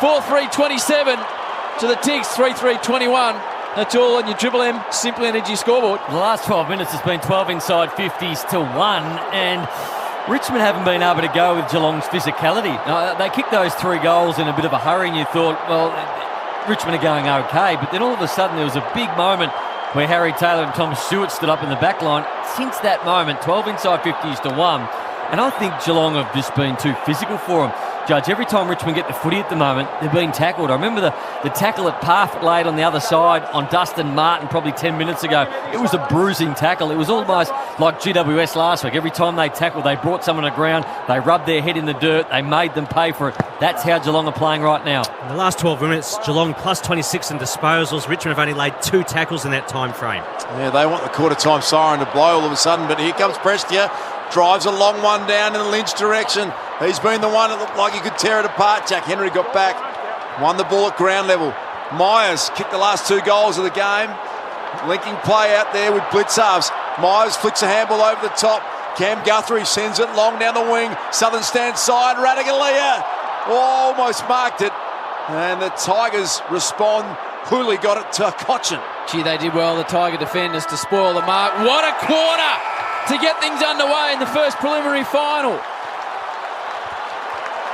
4-3-27 to the Tigs, 3-3-21. That's all on your Triple M Simply Energy scoreboard. The last 12 minutes has been 12 inside 50s to 1, and Richmond haven't been able to go with Geelong's physicality. They kicked those 3 goals in a bit of a hurry, and you thought, well, Richmond are going okay, but then all of a sudden there was a big moment where Harry Taylor and Tom Stewart stood up in the back line. Since that moment, 12 inside 50s to 1, and I think Geelong have just been too physical for them. Judge, every time Richmond get the footy at the moment, they're being tackled. I remember the tackle that Parfitt laid on the other side on Dustin Martin probably 10 minutes ago. It was a bruising tackle. It was almost like GWS last week. Every time they tackled, they brought someone to the ground, they rubbed their head in the dirt, they made them pay for it. That's how Geelong are playing right now. In the last 12 minutes, Geelong plus 26 in disposals. Richmond have only laid 2 tackles in that time frame. Yeah, they want the quarter-time siren to blow all of a sudden, but here comes Prestia. Drives a long one down in the Lynch direction. He's been the one that looked like he could tear it apart. Jack Henry got back, won the ball at ground level. Myers kicked the last 2 goals of the game. Linking play out there with Blitzarves. Myers flicks a handball over the top. Cam Guthrie sends it long down the wing. Southern stand side. Radagalia almost marked it. And the Tigers respond. Hooley got it to Cochin. Gee, they did well, the Tiger defenders, to spoil the mark. What a quarter to get things underway in the first preliminary final.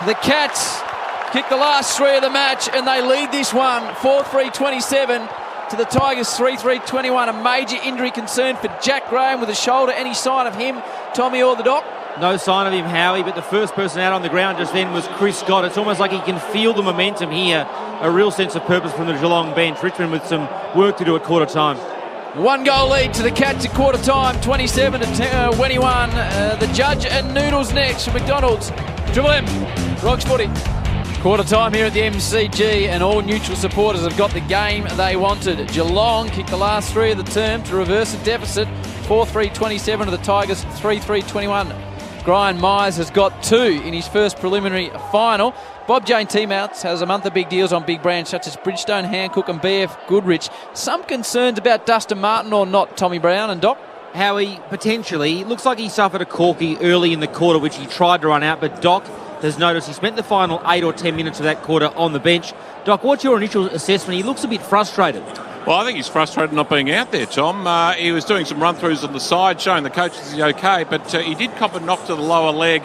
The Cats kick the last 3 of the match and they lead this one 4-3-27 to the Tigers 3-3-21. A major injury concern for Jack Graham with a shoulder. Any sign of him, Tommy or the Doc? No sign of him, Howie, but the first person out on the ground just then was Chris Scott. It's almost like he can feel the momentum here. A real sense of purpose from the Geelong bench. Richmond with some work to do at quarter time. 1 goal lead to the Cats at quarter time, 27-21. The Judge and Noodles next from McDonald's. Triple M, Rocks Footy. Quarter time here at the MCG, and all neutral supporters have got the game they wanted. Geelong kicked the last 3 of the term to reverse a deficit, 4-3-27 to the Tigers, 3-3-21. Brian Myers has got 2 in his first preliminary final. Bob Jane Teamouts has a month of big deals on big brands such as Bridgestone, Hancock and BF Goodrich. Some concerns about Dustin Martin or not, Tommy Brown and Doc? Howie, potentially. Looks like he suffered a corky early in the quarter, which he tried to run out, but Doc has noticed he spent the final 8 or 10 minutes of that quarter on the bench. Doc, what's your initial assessment? He looks a bit frustrated. Well, I think he's frustrated not being out there, Tom. He was doing some run-throughs on the side, showing the coaches he's okay, but he did cop a knock to the lower leg,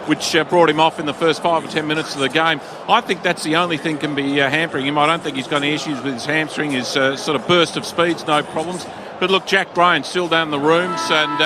which brought him off in the first 5 or 10 minutes of the game. I think that's the only thing can be hampering him. I don't think he's got any issues with his hamstring, his sort of burst of speed's no problems. But look, Jack Graham's still down in the rooms and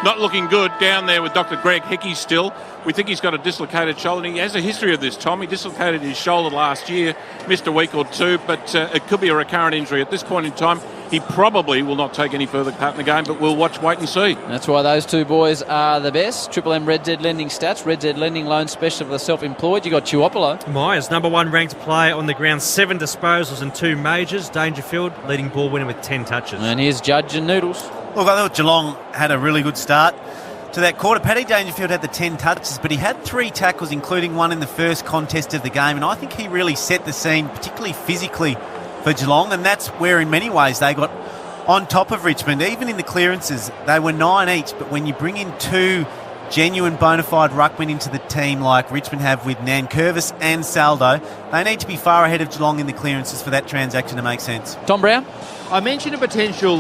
not looking good down there with Dr. Greg Hickey still. We think he's got a dislocated shoulder. And he has a history of this, Tom. He dislocated his shoulder last year, missed a week or 2, but it could be a recurrent injury. At this point in time, he probably will not take any further part in the game, but we'll wait and see. That's why those 2 boys are the best. Triple M Red Z Lending Stats, Red Z Lending Loan Special for the self-employed. You got Tuopolo. Myers, number 1 ranked player on the ground, 7 disposals and 2 majors. Dangerfield, leading ball winner with 10 touches. And here's Judge and Noodles. Look, I thought Geelong had a really good start to that quarter. Paddy Dangerfield had the 10 touches, but he had 3 tackles, including 1 in the first contest of the game, and I think he really set the scene, particularly physically, for Geelong, and that's where in many ways they got on top of Richmond. Even in the clearances, they were 9 each, but when you bring in 2 genuine bona fide ruckmen into the team like Richmond have with Nankervis and Saldo, they need to be far ahead of Geelong in the clearances for that transaction to make sense. Tom Brown? I mentioned a potential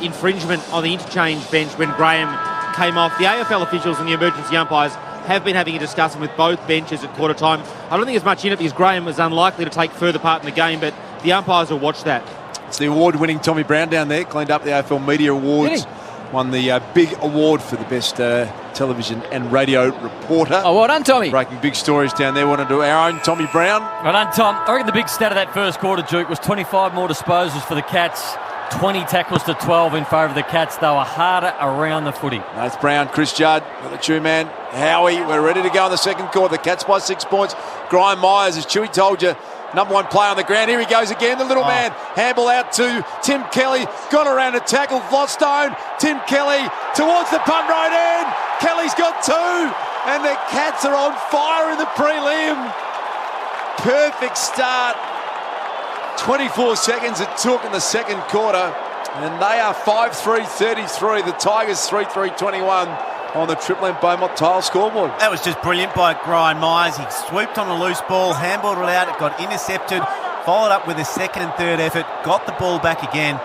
infringement on the interchange bench when Graham came off. The AFL officials and the emergency umpires have been having a discussion with both benches at quarter time. I don't think there's much in it because Graham was unlikely to take further part in the game, but the umpires will watch that. It's the award-winning Tommy Brown down there, cleaned up the AFL Media Awards. Won the big award for the best television and radio reporter. Oh, well done, Tommy. Breaking big stories down there. Want to do our own Tommy Brown. Well done, Tom. I reckon the big stat of that first quarter, Duke, was 25 more disposals for the Cats, 20 tackles to 12 in favour of the Cats. They were harder around the footy. That's Brown, Chris Judd, the two-man. Howie, we're ready to go in the second quarter. The Cats by 6 points. Brian Myers, as Chewy told you, number 1 player on the ground. Here he goes again, the little man. Handball out to Tim Kelly. Got around a tackle. Flostone. Tim Kelly towards the punt right end. Kelly's got 2. And the Cats are on fire in the prelim. Perfect start. 24 seconds it took in the second quarter. And they are 5-3-33. The Tigers 3-3-21. On the Triple M Beaumont tile scoreboard. That was just brilliant by Brian Myers. He swooped on a loose ball, handballed it out, it got intercepted, followed up with a second and third effort, got the ball back again.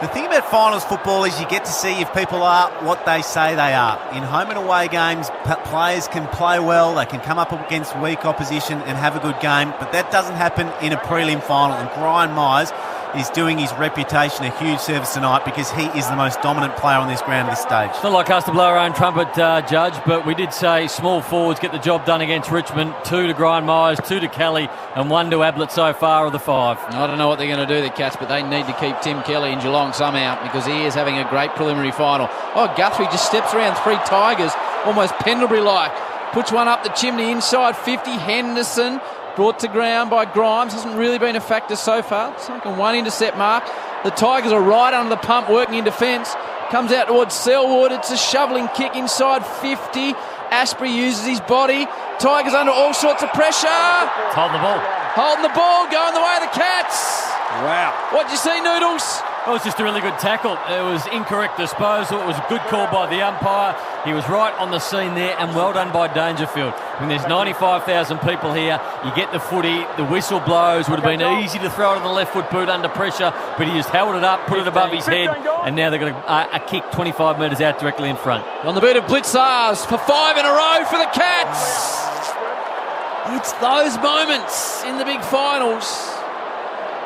The thing about finals football is you get to see if people are what they say they are. In home and away games, players can play well, they can come up against weak opposition and have a good game, but that doesn't happen in a prelim final, and Brian Myers is doing his reputation a huge service tonight because he is the most dominant player on this ground at this stage. It's not like us to blow our own trumpet, Judge, but we did say small forwards get the job done against Richmond. 2 to Brian Myers, 2 to Kelly, and 1 to Ablett so far of the 5. I don't know what they're going to do, the Cats, but they need to keep Tim Kelly in Geelong somehow because he is having a great preliminary final. Oh, Guthrie just steps around 3 Tigers, almost Pendlebury-like. Puts one up the chimney inside 50. Henderson brought to ground by Grimes. Hasn't really been a factor so far. Taken 1 intercept mark. The Tigers are right under the pump working in defence. Comes out towards Selwood. It's a shoveling kick inside 50. Asprey uses his body. Tigers under all sorts of pressure. Holding the ball. Holding the ball, going the way of the Cats. Wow. What'd you see, Noodles? It was just a really good tackle. It was incorrect disposal. It was a good call by the umpire. He was right on the scene there, and well done by Dangerfield. When there's 95,000 people here, you get the footy, the whistle blows. Would have been easy to throw it on the left foot boot under pressure, but he just held it up, put it above his head, and now they've got a kick 25 metres out directly in front. On the boot of Blitzars for 5 in a row for the Cats. It's those moments in the big finals.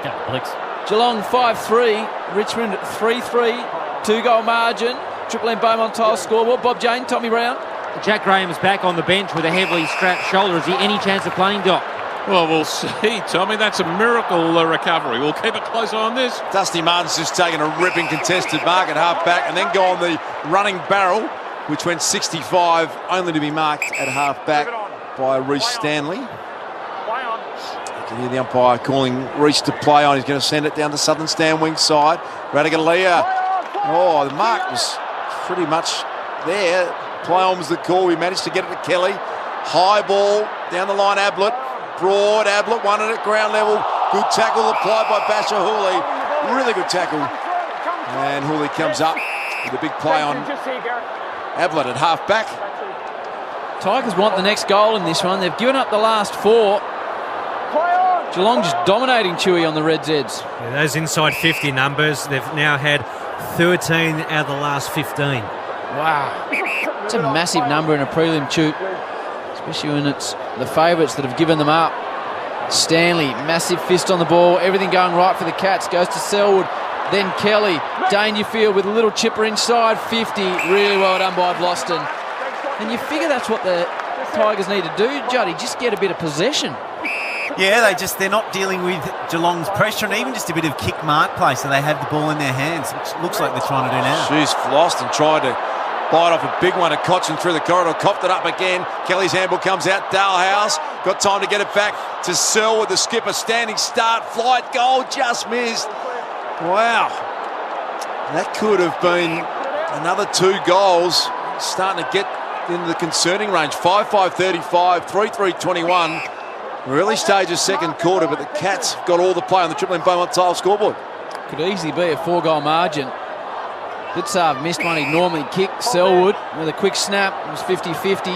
Go, Blix. Geelong 5-3, Richmond 3-3, 2-goal margin. Triple M Beaumont tile scoreboard. Bob Jane, Tommy Brown. Jack Graham is back on the bench with a heavily strapped shoulder. Is he any chance of playing, Doc? Well, we'll see, Tommy. That's a miracle recovery. We'll keep a close eye on this. Dusty Martin's just taken a ripping contested mark at half-back and then go on the running barrel, which went 65, only to be marked at half-back by Reece Stanley. You hear the umpire calling Reese to play on. He's going to send it down the southern stand wing side. Radigalia. Oh, the mark was pretty much there. Play on was the call. We managed to get it to Kelly. High ball down the line. Ablett. Broad. Ablett won it at ground level. Good tackle applied by Basher Hooley. Really good tackle. And Hooley comes up with a big play on Ablett at half back. Tigers want the next goal in this one. They've given up the last 4. Geelong just dominating Chewy on the Reds' heads. Yeah, those inside 50 numbers, they've now had 13 out of the last 15. Wow. It's a massive number in a prelim, Chew. Especially when it's the favourites that have given them up. Stanley, massive fist on the ball. Everything going right for the Cats. Goes to Selwood. Then Kelly. Dangerfield with a little chipper inside 50. Really well done by Boston. And you figure that's what the Tigers need to do, Juddy. Just get a bit of possession. Yeah, they're not dealing with Geelong's pressure and even just a bit of kick mark play, so they have the ball in their hands, which looks like they're trying to do now. She's lost and tried to bite off a big one at Cochin through the corridor, coughed it up again. Kelly's handball comes out. Dalhouse got time to get it back to Selwood, the skipper. Standing start, flight goal, just missed. Wow. That could have been another 2 goals. Starting to get into the concerning range. 5-5-35, 3-3-21. Early stages second quarter, but the Cats got all the play on the Triple M Beaumont tile scoreboard. Could easily be a 4-goal margin. Blitzarve missed one he'd normally kick. Selwood with a quick snap. It was 50-50.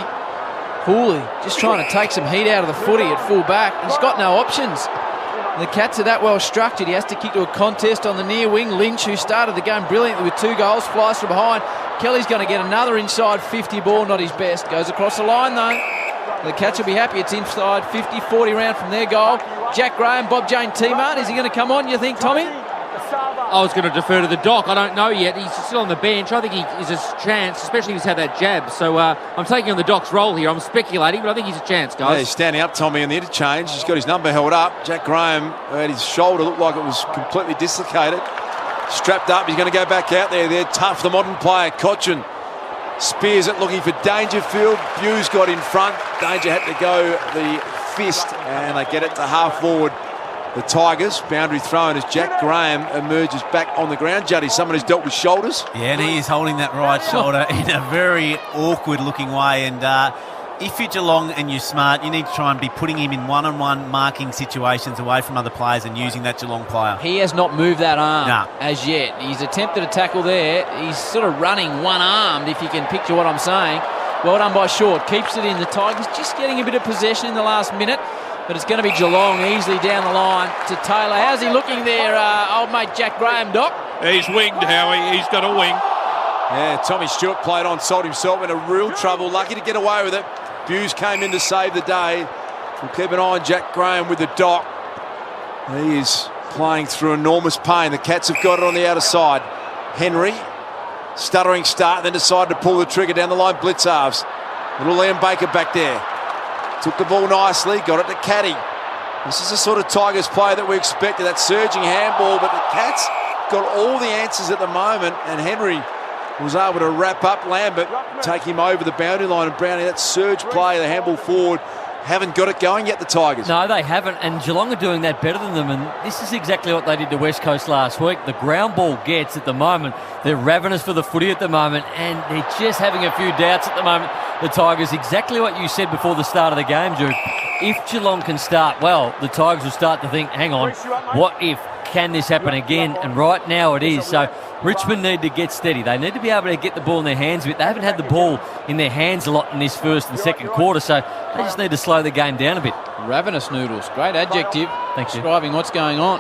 Hooley just trying to take some heat out of the footy at full back. He's got no options. The Cats are that well structured. He has to kick to a contest on the near wing. Lynch, who started the game brilliantly with 2 goals, flies from behind. Kelly's going to get another inside 50 ball, not his best. Goes across the line though. The Cats will be happy. It's inside 50-40 round from their goal. Jack Graham, Bob Jane T-Mart. Is he going to come on, you think, Tommy? I was going to defer to the doc. I don't know yet. He's still on the bench. I think he is a chance, especially if he's had that jab. So I'm taking on the doc's role here. I'm speculating, but I think he's a chance, guys. Yeah, he's standing up, Tommy, in the interchange. He's got his number held up. Jack Graham had his shoulder looked like it was completely dislocated. Strapped up. He's going to go back out there. They're tough, the modern player. Cochin spears it, looking for Dangerfield. Hughes got in front. Danger had to go the fist, and they get it to half forward. The Tigers, boundary thrown as Jack Graham emerges back on the ground. Juddy, someone who's dealt with shoulders. Yeah, and he is holding that right shoulder in a very awkward looking way. And if you're Geelong and you're smart, you need to try and be putting him in one-on-one marking situations away from other players and using that Geelong player. He has not moved that arm as yet. He's attempted a tackle there. He's sort of running one-armed, if you can picture what I'm saying. Well done by Short. Keeps it in. The Tigers just getting a bit of possession in the last minute. But it's going to be Geelong easily down the line to Taylor. How's he looking there, old mate Jack Graham, Doc? He's winged, Howie. He's got a wing. Yeah, Tommy Stewart played on, sold himself into real trouble. Lucky to get away with it. Hughes came in to save the day. We'll keep an eye on Jack Graham with the Doc. He is playing through enormous pain. The Cats have got it on the outer side. Henry, stuttering start, then decided to pull the trigger down the line. Blitzarves. Little Liam Baker back there. Took the ball nicely, got it to Caddy. This is the sort of Tigers play that we expected, that surging handball, but the Cats got all the answers at the moment, and Henry was able to wrap up Lambert, take him over the boundary line, and Brownie, that surge play, the handball forward, haven't got it going yet, the Tigers. No, they haven't, and Geelong are doing that better than them, and this is exactly what they did to West Coast last week. The ground ball gets at the moment. They're ravenous for the footy at the moment, and they're just having a few doubts at the moment. The Tigers, exactly what you said before the start of the game, Duke. If Geelong can start well, the Tigers will start to think, hang on, what if? Can this happen again? And right now it is. So Richmond need to get steady. They need to be able to get the ball in their hands a bit. They haven't had the ball in their hands a lot in this first and second quarter, so they just need to slow the game down a bit. Ravenous noodles. Great adjective. Thanks, describing what's going on.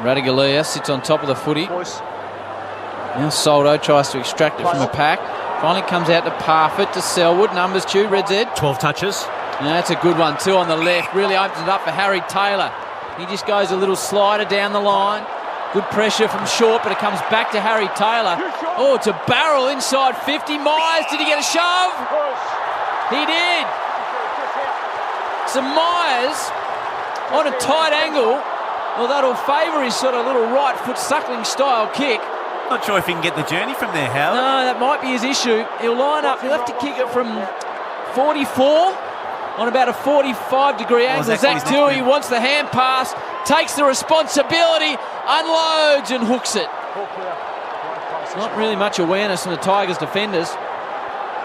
Radigalia sits on top of the footy. Now Soldo tries to extract it from a pack. Finally comes out to Parfitt, to Selwood. Numbers 2, Red's Ed. 12 touches. Yeah, that's a good one too on the left. Really opens it up for Harry Taylor. He just goes a little slider down the line. Good pressure from Short, but it comes back to Harry Taylor. Oh, it's a barrel inside 50. Myers, did he get a shove? He did. So Myers on a tight angle. Well, that'll favour his sort of little right foot suckling style kick. Not sure if he can get the journey from there, Howard. No, that might be his issue. He'll line up. He'll have to kick it from 44. on about a 45-degree angle. Zach Tui wants the hand pass, takes the responsibility, unloads and hooks it. Not really much awareness from the Tigers defenders.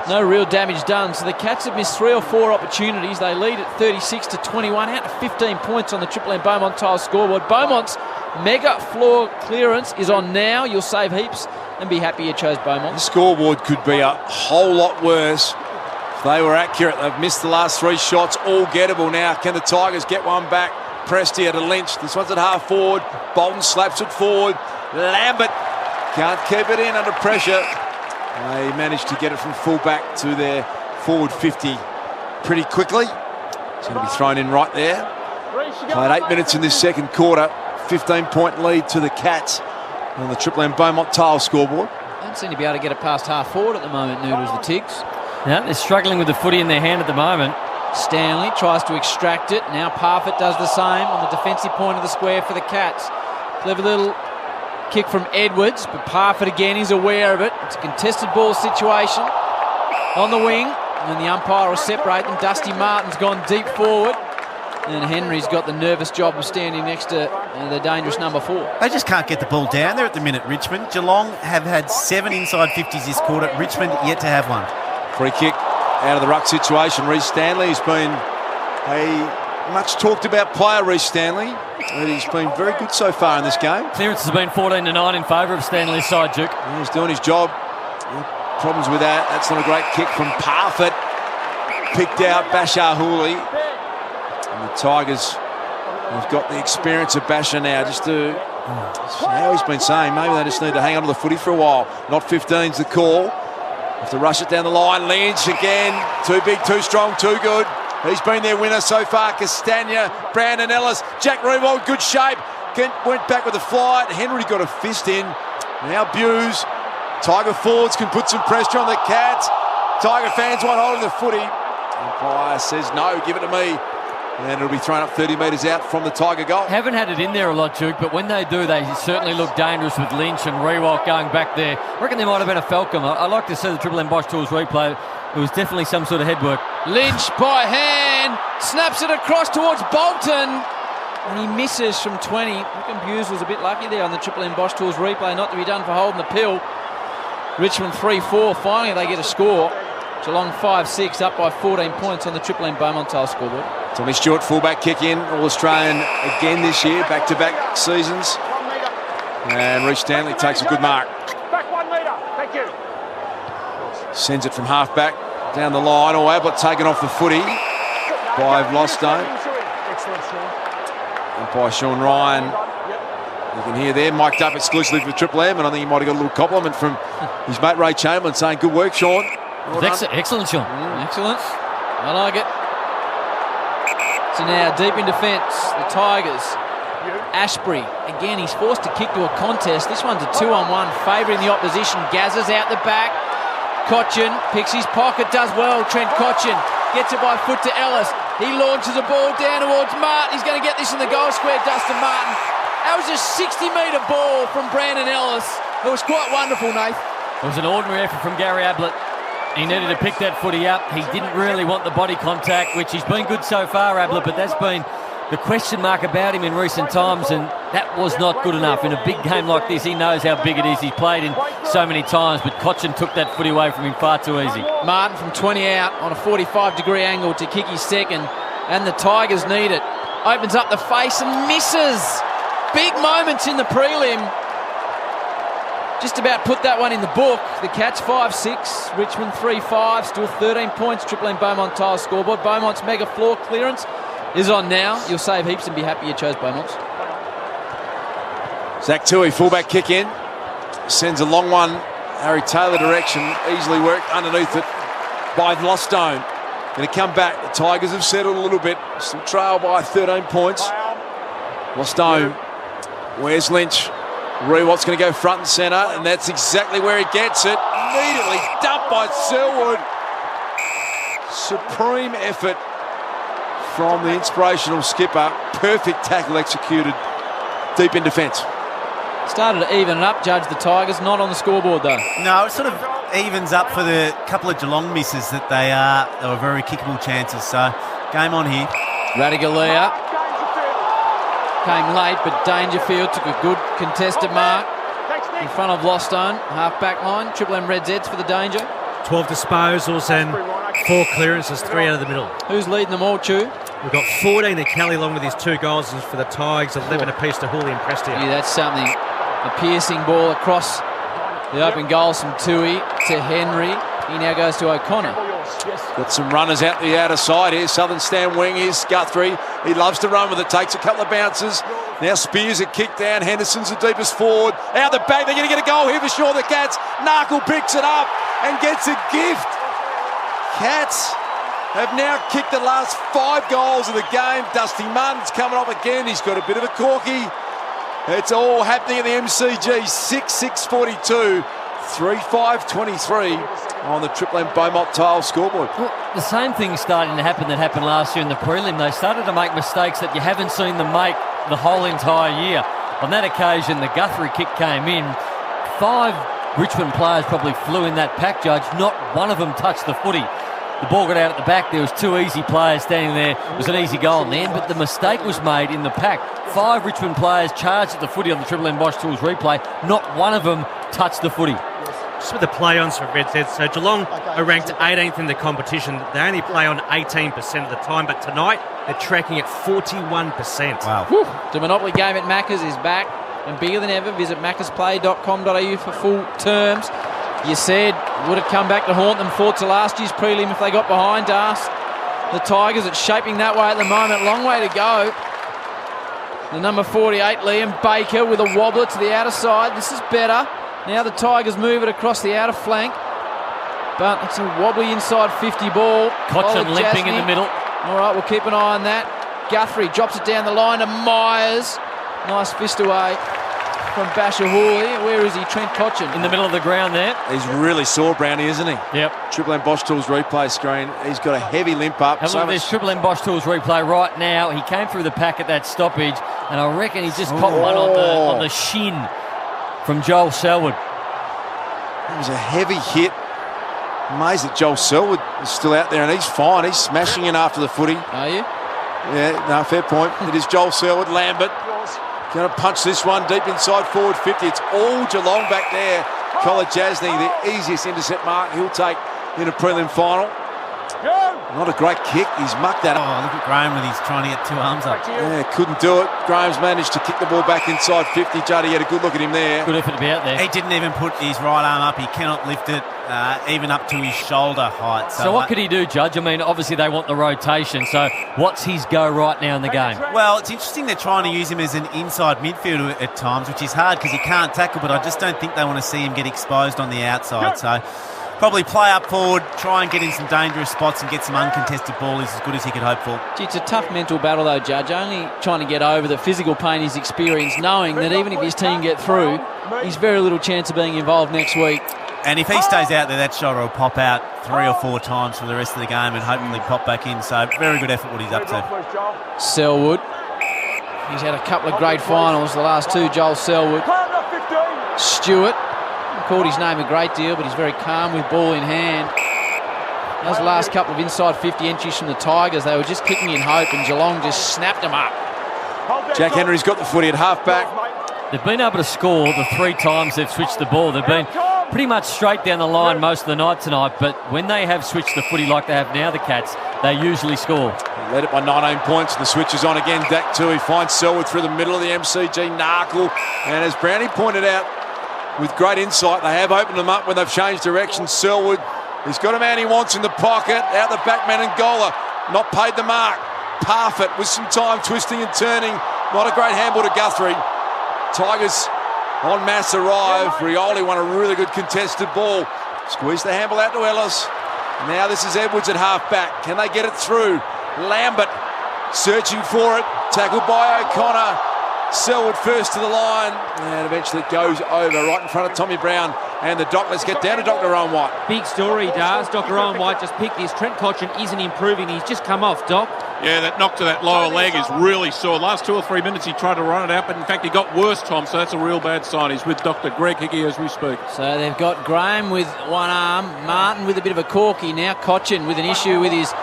No real damage done. So the Cats have missed 3 or 4 opportunities. They lead at 36-21, out to 15 points on the Triple M Beaumont Tiles scoreboard. Beaumont's mega floor clearance is on now. You'll save heaps and be happy you chose Beaumont. The scoreboard could be a whole lot worse if they were accurate. They've missed the last 3 shots, all gettable now. Can the Tigers get one back? Prestia to Lynch. This one's at half forward. Bolton slaps it forward. Lambert can't keep it in under pressure. They managed to get it from full-back to their forward 50 pretty quickly. It's going to be thrown in right there. Played 8 minutes in this second quarter. 15-point lead to the Cats on the Triple M Beaumont Tile scoreboard. Don't seem to be able to get it past half forward at the moment, Noodles, the Tigs. Yeah, they're struggling with the footy in their hand at the moment. Stanley tries to extract it. Now Parfitt does the same on the defensive point of the square for the Cats. Clever little kick from Edwards, but Parfitt again is aware of it. It's a contested ball situation on the wing, and the umpire will separate them. Dusty Martin's gone deep forward, and Henry's got the nervous job of standing next to the dangerous number 4. They just can't get the ball down there at the minute, Richmond. Geelong have had 7 inside 50s this quarter. Richmond yet to have one. Free kick out of the ruck situation. Reece Stanley has been a much talked about player, Reece Stanley. And he's been very good so far in this game. Clearance has been 14-9 in favour of Stanley's side, Duke. He's doing his job. No problems with that. That's not a great kick from Parfitt. Picked out Bashar Hooley. And the Tigers have got the experience of Bashar now. Just to, how he's been saying, maybe they just need to hang on to the footy for a while. Not 15's the call. Have to rush it down the line. Lynch again. Too big, too strong, too good. He's been their winner so far. Castagna, Brandon Ellis, Jack Rewald, good shape. Went back with a flight. Henry got a fist in. Now Buse. Tiger forwards can put some pressure on the Cats. Tiger fans want hold of the footy. Umpire says no, give it to me. And it'll be thrown up 30 metres out from the Tiger goal. Haven't had it in there a lot, Duke, but when they do, they certainly look dangerous with Lynch and Rewalt going back there. I reckon there might have been a Falcon. I like to see the Triple M Bosch Tools replay. It was definitely some sort of headwork. Lynch by hand, snaps it across towards Bolton, and he misses from 20. Rickon Buse was a bit lucky there on the Triple M Bosch Tools replay, not to be done for holding the pill. Richmond 3-4, finally they get a score. Geelong 5-6, up by 14 points on the Triple M Beaumont Tile scoreboard. Tommy Stewart, fullback kick in, All-Australian again this year, back-to-back seasons. And Reece Stanley takes a good mark. Back 1 metre, thank you. Sends it from half-back down the line. Oh, Ablett taken off the footy by Vlostone. And by Sean Ryan. You can hear there, mic'd up exclusively for Triple M, and I think he might have got a little compliment from his mate Ray Chamberlain saying, good work, Sean. Well excellent, Sean. Excellent. I like it. So now, deep in defence, the Tigers. Ashbury, again, he's forced to kick to a contest. This one's a 2-on-1, favouring the opposition. Gazzers out the back. Cochin picks his pocket, does well. Trent Cochin gets it by foot to Ellis. He launches a ball down towards Martin. He's going to get this in the goal square, Dustin Martin. That was a 60-metre ball from Brandon Ellis. It was quite wonderful, Nath. It was an ordinary effort from Gary Ablett. He needed to pick that footy up. He didn't really want the body contact, which he's been good so far, Ablett, but that's been the question mark about him in recent times, and that was not good enough. In a big game like this, he knows how big it is. He's played in so many times, but Cochin took that footy away from him far too easy. Martin from 20 out on a 45-degree angle to kick his second, and the Tigers need it. Opens up the face and misses. Big moments in the prelim. Just about put that one in the book. The Cats 5-6, Richmond 3-5, still 13 points. Triple M Beaumont Tile scoreboard. Beaumont's mega floor clearance is on now. You'll save heaps and be happy you chose Beaumont's. Zach Tui, fullback kick in. Sends a long one. Harry Taylor direction. Easily worked underneath it by Vlostone. Going to come back. The Tigers have settled a little bit. Still trail by 13 points. Vlostone. Where's Lynch? Rewalt's going to go front and centre, and that's exactly where he gets it. Immediately dumped by Selwood. Supreme effort from the inspirational skipper. Perfect tackle executed deep in defence. Started to even it up, Judge. The Tigers not on the scoreboard though. No, it sort of evens up for the couple of Geelong misses that they were very kickable chances. So Game on here. Radigalia came late, but Dangerfield took a good contested mark in front of Lostone, half-back line. Triple M Reds Eds for the Danger. 12 disposals and 4 clearances, 3 out of the middle. Who's leading them all, Chew? We've got 14 to Kelly Long with his 2 goals, and for the Tigers, 11 apiece to Hooley and Prestia. Yeah, that's something. A piercing ball across the open goals from Tui to Henry. He now goes to O'Connor. Got some runners out the outer side here. Southern stand wing is Guthrie. He loves to run with it. Takes a couple of bounces. Now Spears a kick down. Henderson's the deepest forward. Out the back. They're going to get a goal here for sure. The Cats. Narkle picks it up and gets a gift. Cats have now kicked the last 5 goals of the game. Dusty Martin's coming off again. He's got a bit of a corky. It's all happening at the MCG. 6-6-42. 3-5-23 on the Triple M Beaumont Tile scoreboard. Well, the same thing's starting to happen that happened last year in the prelim. They started to make mistakes that you haven't seen them make the whole entire year. On that occasion, the Guthrie kick came in. 5 Richmond players probably flew in that pack, Judge. Not one of them touched the footy. The ball got out at the back. There was 2 easy players standing there. It was an easy goal in the end, but the mistake was made in the pack. 5 Richmond players charged at the footy on the Triple M Bosch Tools replay. Not one of them touched the footy. Just with the play-ons for Reds Eds, so Geelong are ranked 18th in the competition. They only play on 18% of the time, but tonight they're tracking at 41%. Wow. Whew. The Monopoly game at Macca's is back and bigger than ever. Visit maccasplay.com.au for full terms. You said would it come back to haunt them for to last year's prelim if they got behind us. The Tigers, it's shaping that way at the moment. Long way to go. The number 48, Liam Baker, with a wobbler to the outer side. This is better. Now the Tigers move it across the outer flank. But it's a wobbly inside 50 ball. Cochin limping in the middle. All right, we'll keep an eye on that. Guthrie drops it down the line to Myers. Nice fist away from Basher Hooley. Where is he? Trent Cochin. In the middle of the ground there. He's really sore, Brownie, isn't he? Yep. Triple M Bosch Tools replay screen. He's got a heavy limp up. Have a look at this Triple M Bosch Tools replay right now. He came through the pack at that stoppage, and I reckon he just caught one on the shin from Joel Selwood. It was a heavy hit. Amazed that Joel Selwood is still out there, and he's fine. He's smashing in after the footy. Are you? Yeah, no, fair point. It is Joel Selwood. Lambert going to punch this one deep inside forward 50. It's all Geelong back there. Collar Jasny, the easiest intercept mark he'll take in a prelim final. Not a great kick. He's mucked that up. Oh, look at Graham with his trying to get 2 arms up. Yeah, couldn't do it. Graham's managed to kick the ball back inside 50. Juddy had a good look at him there. Good effort to be out there. He didn't even put his right arm up. He cannot lift it even up to his shoulder height. So what could he do, Judge? I mean, obviously they want the rotation. So what's his go right now in the game? Well, it's interesting they're trying to use him as an inside midfielder at times, which is hard because he can't tackle, but I just don't think they want to see him get exposed on the outside. So probably play up forward, try and get in some dangerous spots and get some uncontested ball is as good as he could hope for. Gee, it's a tough mental battle though, Judge. Only trying to get over the physical pain he's experienced, knowing that even if his team get through, he's very little chance of being involved next week. And if he stays out there, that shoulder will pop out 3 or 4 times for the rest of the game and hopefully pop back in. So very good effort what he's up to. Selwood. He's had a couple of great finals, the last 2, Joel Selwood. Stewart. Called his name a great deal, but he's very calm with ball in hand. Those last couple of inside 50 entries from the Tigers, they were just kicking in hope, and Geelong just snapped them up. Jack Henry's got the footy at half-back. They've been able to score the 3 times they've switched the ball. They've been pretty much straight down the line most of the night tonight, but when they have switched the footy like they have now, the Cats, they usually score. Led it by 19 points. The switch is on again. Dak Tui finds Selwood through the middle of the MCG. Narkle. And as Brownie pointed out, with great insight, they have opened them up when they've changed direction. Selwood, he's got a man he wants in the pocket. Out the back, Menangola, not paid the mark. Parfitt with some time twisting and turning. Not a great handball to Guthrie. Tigers en masse arrive. Rioli won a really good contested ball. Squeezed the handball out to Ellis. Now this is Edwards at half-back. Can they get it through? Lambert searching for it. Tackled by O'Connor. Selwood first to the line, and eventually it goes over right in front of Tommy Brown and the Doc. Let's get down to Dr. Owen White. Big story, Dars. Dr. Owen White just picked this. Trent Cochin isn't improving. He's just come off, Doc. Yeah, that knock to that lower leg is really sore. Last 2 or 3 minutes he tried to run it out, but in fact he got worse, Tom, so that's a real bad sign. He's with Dr. Greg Hickey as we speak. So they've got Graham with one arm, Martin with a bit of a corky, now Cochin with an issue with his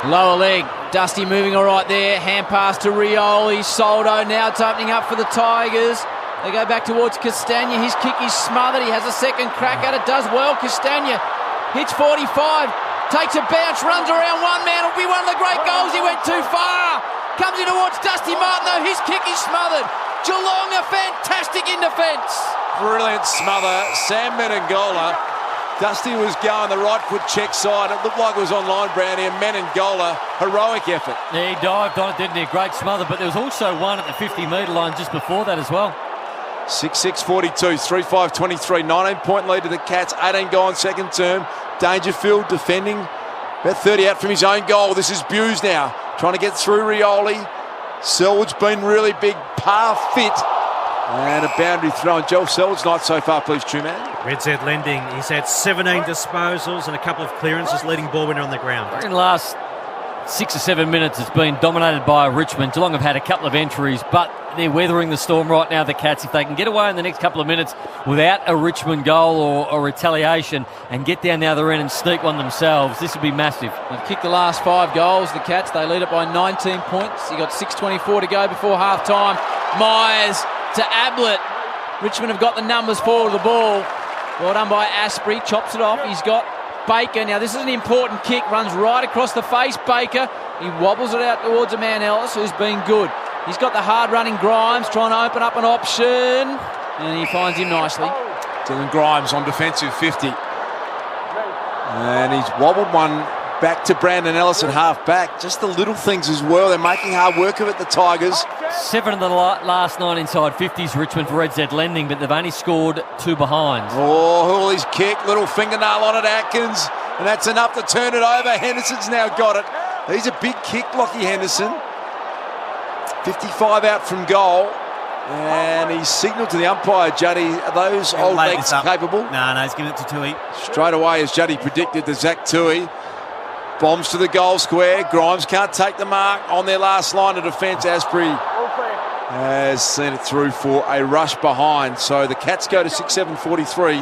Lower leg. Dusty moving all right there. Hand pass to Rioli. Soldo. Now it's opening up for the Tigers. They go back towards Castagna. His kick is smothered. He has a second crack at it. Does well. Castagna hits 45. Takes a bounce. Runs around one man. It'll be one of the great goals. He went too far. Comes in towards Dusty Martin though. His kick is smothered. Geelong are fantastic in defence. Brilliant smother. Sam Menengola. Dusty was going the right foot check side. It looked like it was on line, Brownie, and Menengola, heroic effort. Yeah, he dived on it, didn't he? A great smother, but there was also one at the 50-metre line just before that as well. 6-6-42, 3-5-23, 19-point lead to the Cats, 18 gone second term. Dangerfield defending about 30 out from his own goal. This is Buse now, trying to get through Rioli. Selwood's been really big, par fit. And a boundary throw. And Joel Selwood's night so far, please, true man. Red Z Lending, he's had 17 disposals and a couple of clearances, leading ball winner on the ground. In the last 6 or 7 minutes, it's been dominated by Richmond. Geelong have had a couple of entries, but they're weathering the storm right now, the Cats. If they can get away in the next couple of minutes without a Richmond goal or retaliation and get down the other end and sneak one themselves, this would be massive. They've kicked the last 5 goals, the Cats. They lead it by 19 points. You got 6:24 to go before half-time. Myers to Ablett. Richmond have got the numbers for the ball. Well done by Asprey. Chops it off. He's got Baker. Now, this is an important kick. Runs right across the face, Baker. He wobbles it out towards a man Ellis, who's been good. He's got the hard-running Grimes trying to open up an option. And he finds him nicely. Dylan Grimes on defensive 50. And he's wobbled one back to Brandon Ellis at half-back. Just the little things as well. They're making hard work of it, the Tigers. 7 of the last 9 inside 50s, Richmond for Red Z Lending, but they've only scored 2 behind. Oh, Hooley's kick, little fingernail on it, Atkins, and that's enough to turn it over. Henderson's now got it. He's a big kick, Lockie Henderson. 55 out from goal, and he's signalled to the umpire, Juddy. Are those old legs capable? No, he's giving it to Tui. Straight away, as Juddy predicted, the Zach Tui. Bombs to the goal square. Grimes can't take the mark on their last line of defence. Asprey has seen it through for a rush behind. So the Cats go to 6-7-43.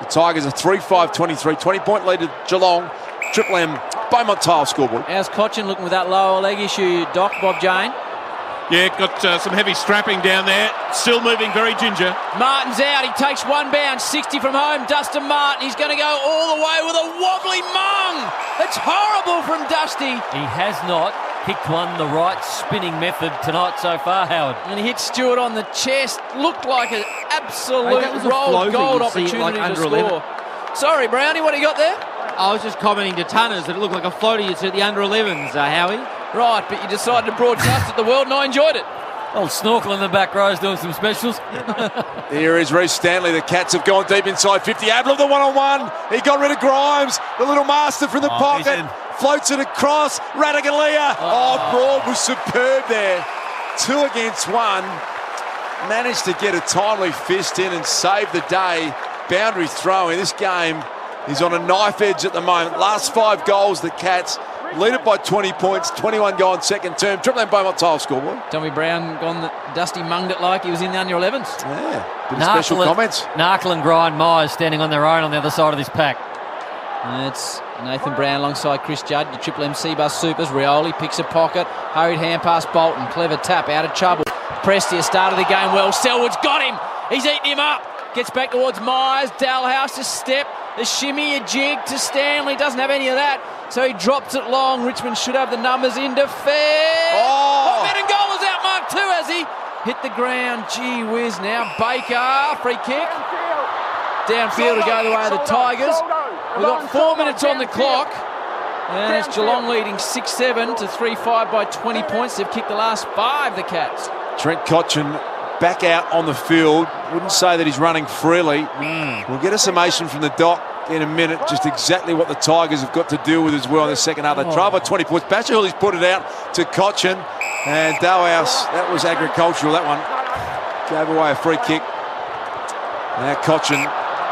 The Tigers are 3-5-23. 20-point lead to Geelong. Triple M, Beaumont Tile scoreboard. How's Cochin looking with that lower leg issue, Doc, Bob Jane? Yeah, got some heavy strapping down there. Still moving very ginger. Martin's out. He takes one bounce. 60 from home. Dustin Martin. He's going to go all the way with a wobbly mung. It's horrible from Dusty. He has not kicked one the right spinning method tonight so far, Howard. And he hit Stewart on the chest. Looked like an absolute rolled gold opportunity to score. Sorry, Brownie, what do you got there? I was just commenting to Tunners that it looked like a floater you at the under-11s, Howie. Right, but you decided to broadcast it to the world and I enjoyed it. Old Snorkel in the back row is doing some specials. Here is Reece Stanley. The Cats have gone deep inside 50. Adler, the one-on-one. He got rid of Grimes. The little master from the pocket. Floats it across. Ratagalia. Broad was superb there. 2 against 1. Managed to get a timely fist in and save the day. Boundary throw in. This game is on a knife edge at the moment. Last 5 goals, the Cats lead it by 20 points, 21 gone second term. Triple M Beaumont Tile scoreboard. Tommy Brown gone Dusty munged it like he was in the under-11s. Yeah, bit of special comments. Narkle and Grind Myers standing on their own on the other side of this pack. And it's Nathan Brown alongside Chris Judd, the Triple M C-Bus Supers. Rioli picks a pocket, hurried hand past Bolton. Clever tap out of trouble. Prestia started the game well. Selwood's got him. He's eating him up. Gets back towards Myers. Dalhouse a step. A shimmy, a jig to Stanley. Doesn't have any of that. So he drops it long. Richmond should have the numbers in defence. Menengola's out marked too, has he? Hit the ground. Gee whiz now. Baker. Free kick. Downfield to go the way of the Tigers. We've got 4 minutes on the clock. And it's Geelong leading 6-7 to 3-5 by 20 points. They've kicked the last 5, the Cats. Trent Cotchin back out on the field. Wouldn't say that he's running freely. We'll get a summation from the doc in a minute, just exactly what the Tigers have got to deal with as well in the second half. They try by 20 points. Bashahuli's put it out to Cotchin, and Dalhouse, that was agricultural, that one. Gave away a free kick. Now Cotchin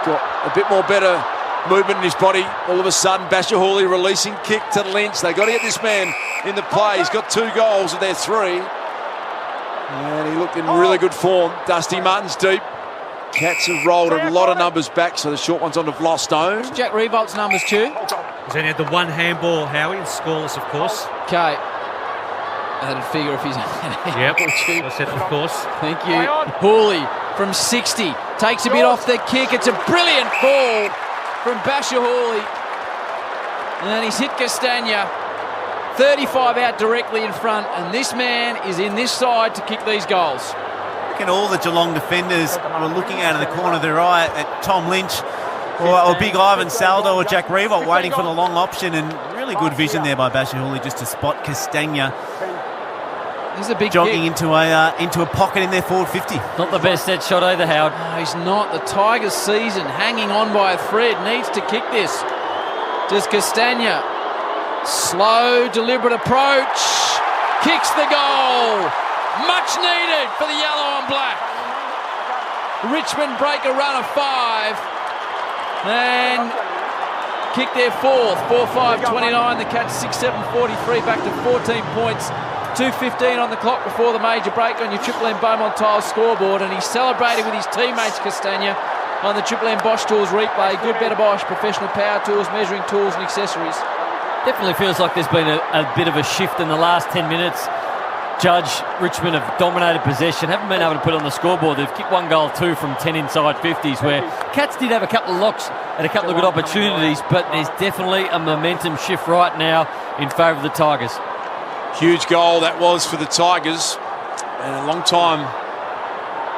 got a bit more better movement in his body. All of a sudden, Bashahuli releasing kick to Lynch. They got to get this man in the play. He's got 2 goals of their 3. And he looked in really good form. Dusty Martin's deep. Cats have rolled a lot of numbers back, so the short one's on to Vlostone. Jack Revolt's numbers too. He's only had the one handball, Howie, and scoreless, of course. Okay. That'd figure if he's Yep, I said of course. Thank you. Hooley from 60 takes a bit off the kick. It's a brilliant ball from Basher Hooley. And he's hit Castagna. 35 out directly in front, and this man is in this side to kick these goals. And all the Geelong defenders were looking out of the corner of their eye at Tom Lynch or Big Ivan Saldo or Jack Revolt waiting for the long option, and really good vision there by Basher Hooley just to spot Castagna. This is a big jogging kick. into a pocket in their forward 50. Not the best set shot either, Howard. No, he's not. The Tigers' season hanging on by a thread. Needs to kick this. Does Castagna. Slow, deliberate approach. Kicks the goal. Much needed for the yellow and black. Richmond break a run of 5. And kick their fourth. 4-5-29. The Cats 6-7-43 back to 14 points. 2:15 on the clock before the major break on your Triple M Beaumont Tiles scoreboard, and he's celebrating with his teammates Castagna on the Triple M Bosch Tools replay. Good, better Bosch, professional power tools, measuring tools and accessories. Definitely feels like there's been a bit of a shift in the last 10 minutes. Judge, Richmond have dominated possession, haven't been able to put it on the scoreboard. They've kicked 1 goal, 2 from 10 inside 50s, where Cats did have a couple of locks and a couple of good opportunities, but there's definitely a momentum shift right now in favour of the Tigers. Huge goal that was for the Tigers, and a long time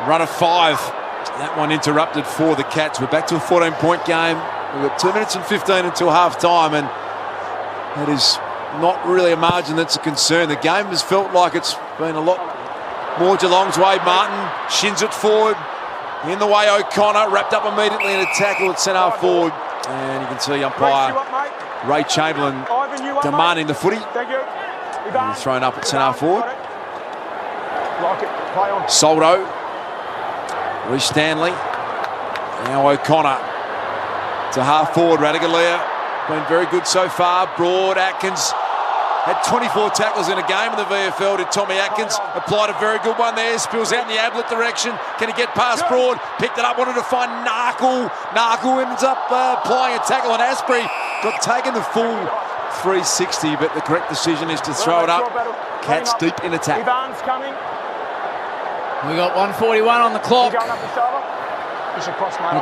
run of 5. That one interrupted for the Cats. We're back to a 14-point game. We've got 2 minutes and 15 until half-time, and that is not really a margin that's a concern. The game has felt like it's been a lot more Geelong's way. Martin shins it forward. In the way, O'Connor wrapped up immediately in a tackle at centre forward, and you can see umpire Ray Chamberlain demanding the footy. And he's thrown up at centre forward. Soldo. Reece Stanley. Now O'Connor to half forward. Radaglia been very good so far. Broad. Atkins had 24 tackles in a game in the VFL. Did Tommy Atkins. Applied a very good one there. Spills out in the Ablett direction. Can he get past Broad? Picked it up. Wanted to find Narkle. Narkle ends up applying a tackle on Asprey. Got taken the full 360, but the correct decision is to throw it up. Cats deep in attack. We got 1:41 on the clock. The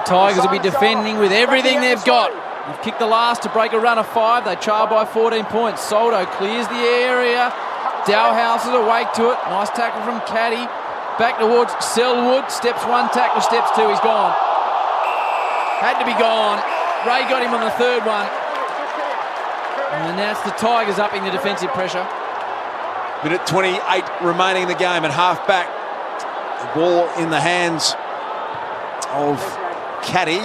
Tigers will be defending with everything they've got. They've kicked the last to break a run of 5. They trail by 14 points. Soldo clears the area. Dowhouse is awake to it. Nice tackle from Caddy. Back towards Selwood. Steps 1, tackle steps 2. He's gone. Had to be gone. Ray got him on the third one. And that's the Tigers upping the defensive pressure. Minute 28 remaining in the game at half back. The ball in the hands of Caddy.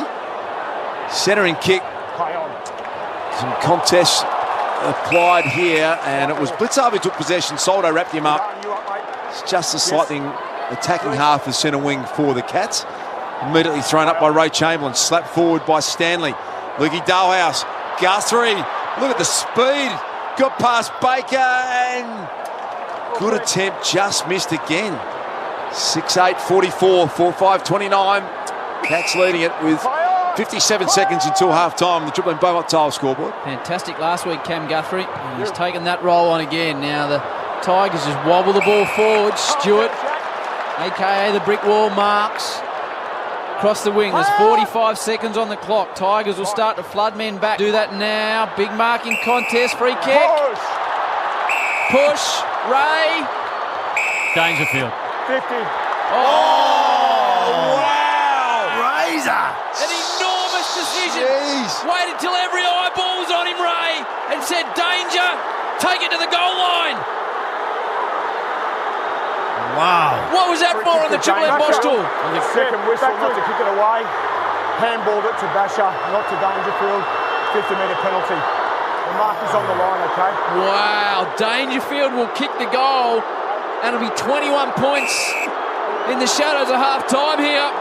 Centering kick. Some contests applied here, and it was Blitzarv who took possession. Soldo wrapped him up. It's just a slightly attacking half of centre wing for the Cats. Immediately thrown up by Ray Chamberlain. Slapped forward by Stanley. Lukey Dalhouse. Guthrie. Look at the speed. Got past Baker, and good attempt, just missed again. 6-8-44, 4-5-29. Cats leading it with 57 seconds until half-time. The Triple M Beaumont Tiles scoreboard. Fantastic last week, Cam Guthrie. And he's taken that role on again. Now the Tigers just wobble the ball forward. Stewart, a.k.a. the brick wall, marks. Across the wing, there's 45 seconds on the clock. Tigers will start to flood men back. Do that now. Big marking contest, free kick. Push, Ray. Dangerfield. 50. Oh, wow! Razor! An enormous decision. Jeez. Waited till every eyeball was on him, Ray, and said, danger, take it to the goal line. Wow. What was that for on the Triple M Bosch tool? The second whistle not to kick it away. Handballed it to Basher, not to Dangerfield. 50-metre penalty. The mark is on the line, okay? Wow, Dangerfield will kick the goal, and it'll be 21 points in the shadows of half-time here.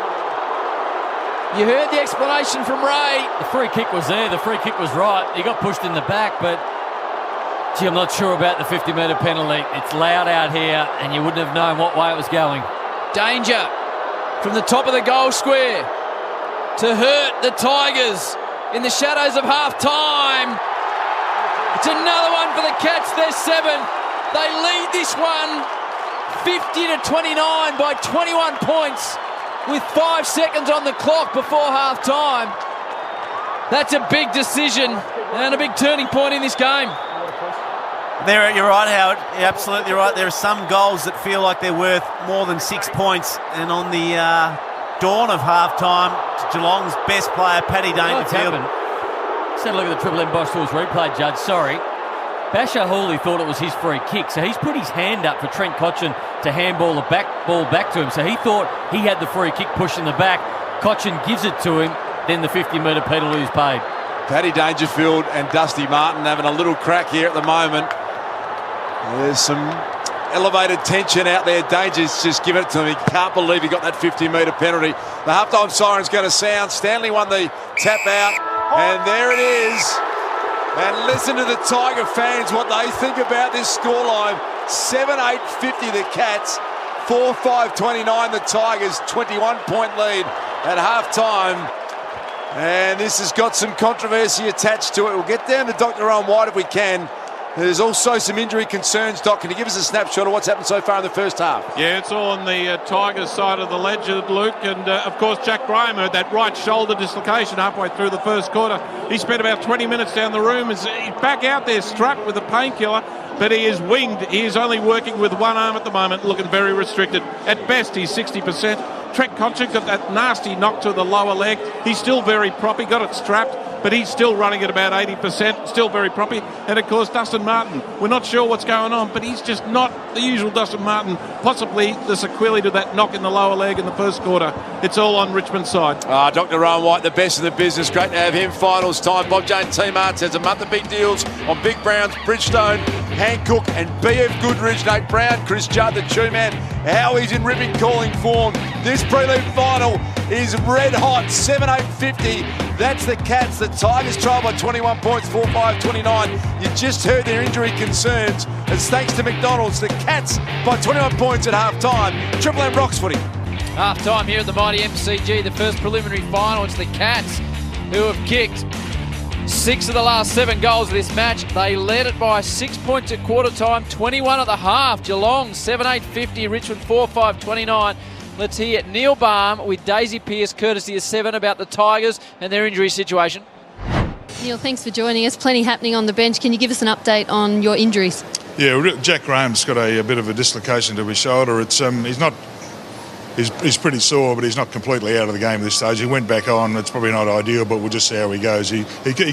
You heard the explanation from Ray. The free kick was there. The free kick was right. He got pushed in the back, but gee, I'm not sure about the 50-metre penalty. It's loud out here, and you wouldn't have known what way it was going. Danger. from the top of the goal square to hurt the Tigers in the shadows of half-time. It's another one for the Cats. They're 7. They lead this one 50-29 by 21 points with 5 seconds on the clock before half-time. That's a big decision and a big turning point in this game. You're right, Howard. You're absolutely right. There are some goals that feel like they're worth more than 6 points. And on the dawn of half-time, Geelong's best player, Paddy Dangerfield. Just had a look at the Triple M Boss Tools replay, Judge. Sorry. Basher Hawley thought it was his free kick, so he's put his hand up for Trent Cotchin to handball the ball back to him. So he thought he had the free kick push in the back. Cotchin gives it to him, then the 50-metre penalty is paid. Paddy Dangerfield and Dusty Martin having a little crack here at the moment. There's some elevated tension out there. Danger's just given it to him. He can't believe he got that 50-metre penalty. The halftime siren's going to sound. Stanley won the tap out, and there it is. And listen to the Tiger fans, what they think about this scoreline. 7-8-50 the Cats, 4-5-29 the Tigers, 21-point lead at halftime. And this has got some controversy attached to it. We'll get down to Dr. Owen White if we can. There's also some injury concerns. Doc, can you give us a snapshot of what's happened so far in the first half? Yeah, it's all on the Tigers side of the ledger, Luke. And, of course, Jack Graham had that right shoulder dislocation halfway through the first quarter. He spent about 20 minutes down the room. He's back out there strapped with a painkiller, but he is winged. He is only working with one arm at the moment, looking very restricted. At best, he's 60%. Trent Cotchin got that nasty knock to the lower leg. He's still very proppy, got it strapped, but he's still running at about 80%, still very proppy. And, of course, Dustin Martin, we're not sure what's going on, but he's just not the usual Dustin Martin, possibly the sequelae to that knock in the lower leg in the first quarter. It's all on Richmond's side. Dr. Owen White, the best in the business. Great to have him. Finals time. Bob Jane Team Arts has a month of big deals on Big Browns, Bridgestone, Hancock and BF Goodrich. Nate Brown, Chris Judd, the Chew Man. How he's in ripping calling form. This prelim final is red hot, 7-8-50. That's the Cats. The Tigers trail by 21 points, 4-5-29. You just heard their injury concerns. It's thanks to McDonald's. The Cats by 21 points at half-time. Triple M Rocks footy. Half-time here at the mighty MCG, the first preliminary final. It's the Cats who have kicked 6 of the last 7 goals of this match. They led it by 6 points at quarter time, 21 at the half. Geelong 7-8-50, Richmond 4-5-29. Let's hear Neil Baum with Daisy Pearce, courtesy of 7, about the Tigers and their injury situation. Neil, thanks for joining us. Plenty happening on the bench. Can you give us an update on your injuries? Yeah, Jack Graham's got a bit of a dislocation to his shoulder. It's he's pretty sore, but he's not completely out of the game at this stage. He went back on. It's probably not ideal, but we'll just see how he goes. He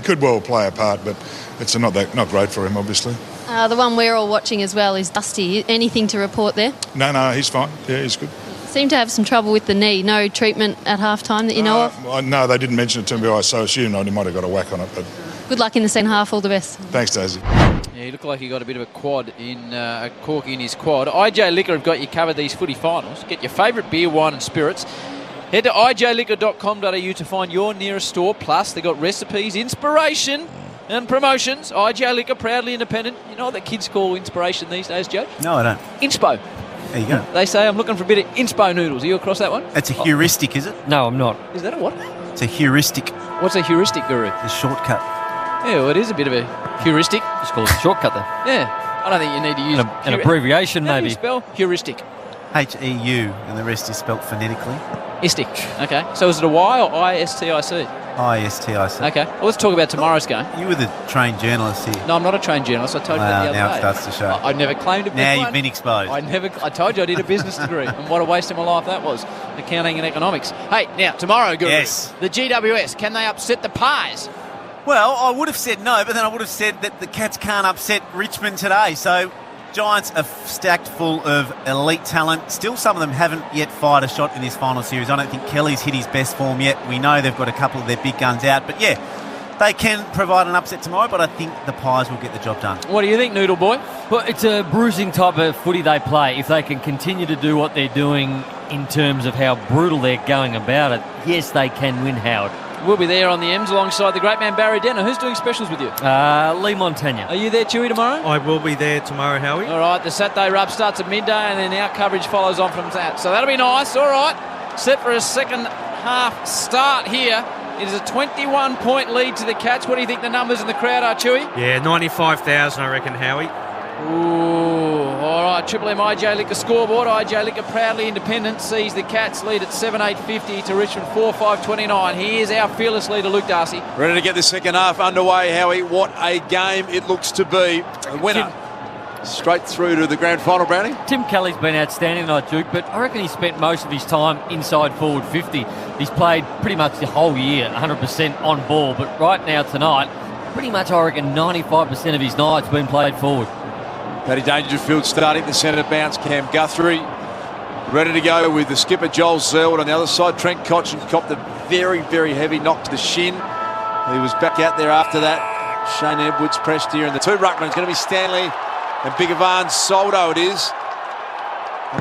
could well play a part, but it's not great for him, obviously. The one we're all watching as well is Dusty. Anything to report there? No, he's fine. Yeah, he's good. Seem to have some trouble with the knee. No treatment at half-time that you know of? No, they didn't mention it to me, so I assumed he might have got a whack on it. But good luck in the second half. All the best. Thanks, Daisy. Yeah, he looked like he got a bit of a cork in his quad. IJ Liquor have got you covered these footy finals. Get your favourite beer, wine and spirits. Head to ijliquor.com.au to find your nearest store. Plus, they've got recipes, inspiration and promotions. IJ Liquor, proudly independent. You know what the kids call inspiration these days, Judge? No, I don't. Inspo. There you go. They say I'm looking for a bit of inspo noodles. Are you across that one? It's a heuristic, is it? No, I'm not. Is that a what? It's a heuristic. What's a heuristic, Guru? It's a shortcut. Yeah, well, it is a bit of a heuristic. Just call it a shortcut then. Yeah. I don't think you need to use... An abbreviation, How do maybe. you spell heuristic? H-E-U, and the rest is spelt phonetically. Istic. Okay. So is it a Y or I-S-T-I-C? I-S-T-I-C. Okay. Well, let's talk about tomorrow's game. You were the trained journalist here. No, I'm not a trained journalist. I told you that the other now day. it starts to show. I never claimed to be Now one. you've been exposed. I told you I did a business degree, and what a waste of my life that was. Accounting and economics. Hey, now, tomorrow, Guru. Yes. The GWS, can they upset the Pies? Well, I would have said no, but then I would have said that the Cats can't upset Richmond today. So Giants are stacked full of elite talent. Still, some of them haven't yet fired a shot in this final series. I don't think Kelly's hit his best form yet. We know they've got a couple of their big guns out. But, yeah, they can provide an upset tomorrow, but I think the Pies will get the job done. What do you think, Noodle Boy? Well, it's a bruising type of footy they play. If they can continue to do what they're doing in terms of how brutal they're going about it, yes, they can win, Howard. We'll be there on the M's alongside the great man Barry Denner. Who's doing specials with you? Lee Montagna. Are you there, Chewy, tomorrow? I will be there tomorrow, Howie. All right, the Saturday rub starts at midday and then our coverage follows on from that. So that'll be nice. All right. set for a second half start here. It is a 21-point lead to the Cats. What do you think the numbers in the crowd are, Chewy? Yeah, 95,000, I reckon, Howie. Ooh, all right. Triple M IJ Liquor scoreboard. IJ Liquor proudly independent sees the Cats lead at 7-8-50 to Richmond 4-5-29. Here's our fearless leader, Luke Darcy. Ready to get the second half underway, Howie. What a game it looks to be. The winner straight through to the grand final, Brownie. Tim Kelly's been outstanding tonight, Duke, but I reckon he spent most of his time inside forward 50. He's played pretty much the whole year, 100% on ball, but right now tonight, pretty much I reckon 95% of his night's been played forward. Paddy Dangerfield starting the centre bounce. Cam Guthrie ready to go with the skipper Joel Selwood on the other side. Trent Cotchin copped a very, very heavy knock to the shin. He was back out there after that. Shane Edwards pressed here, and the two ruckmen is going to be Stanley and Big Ivan Soldo. It is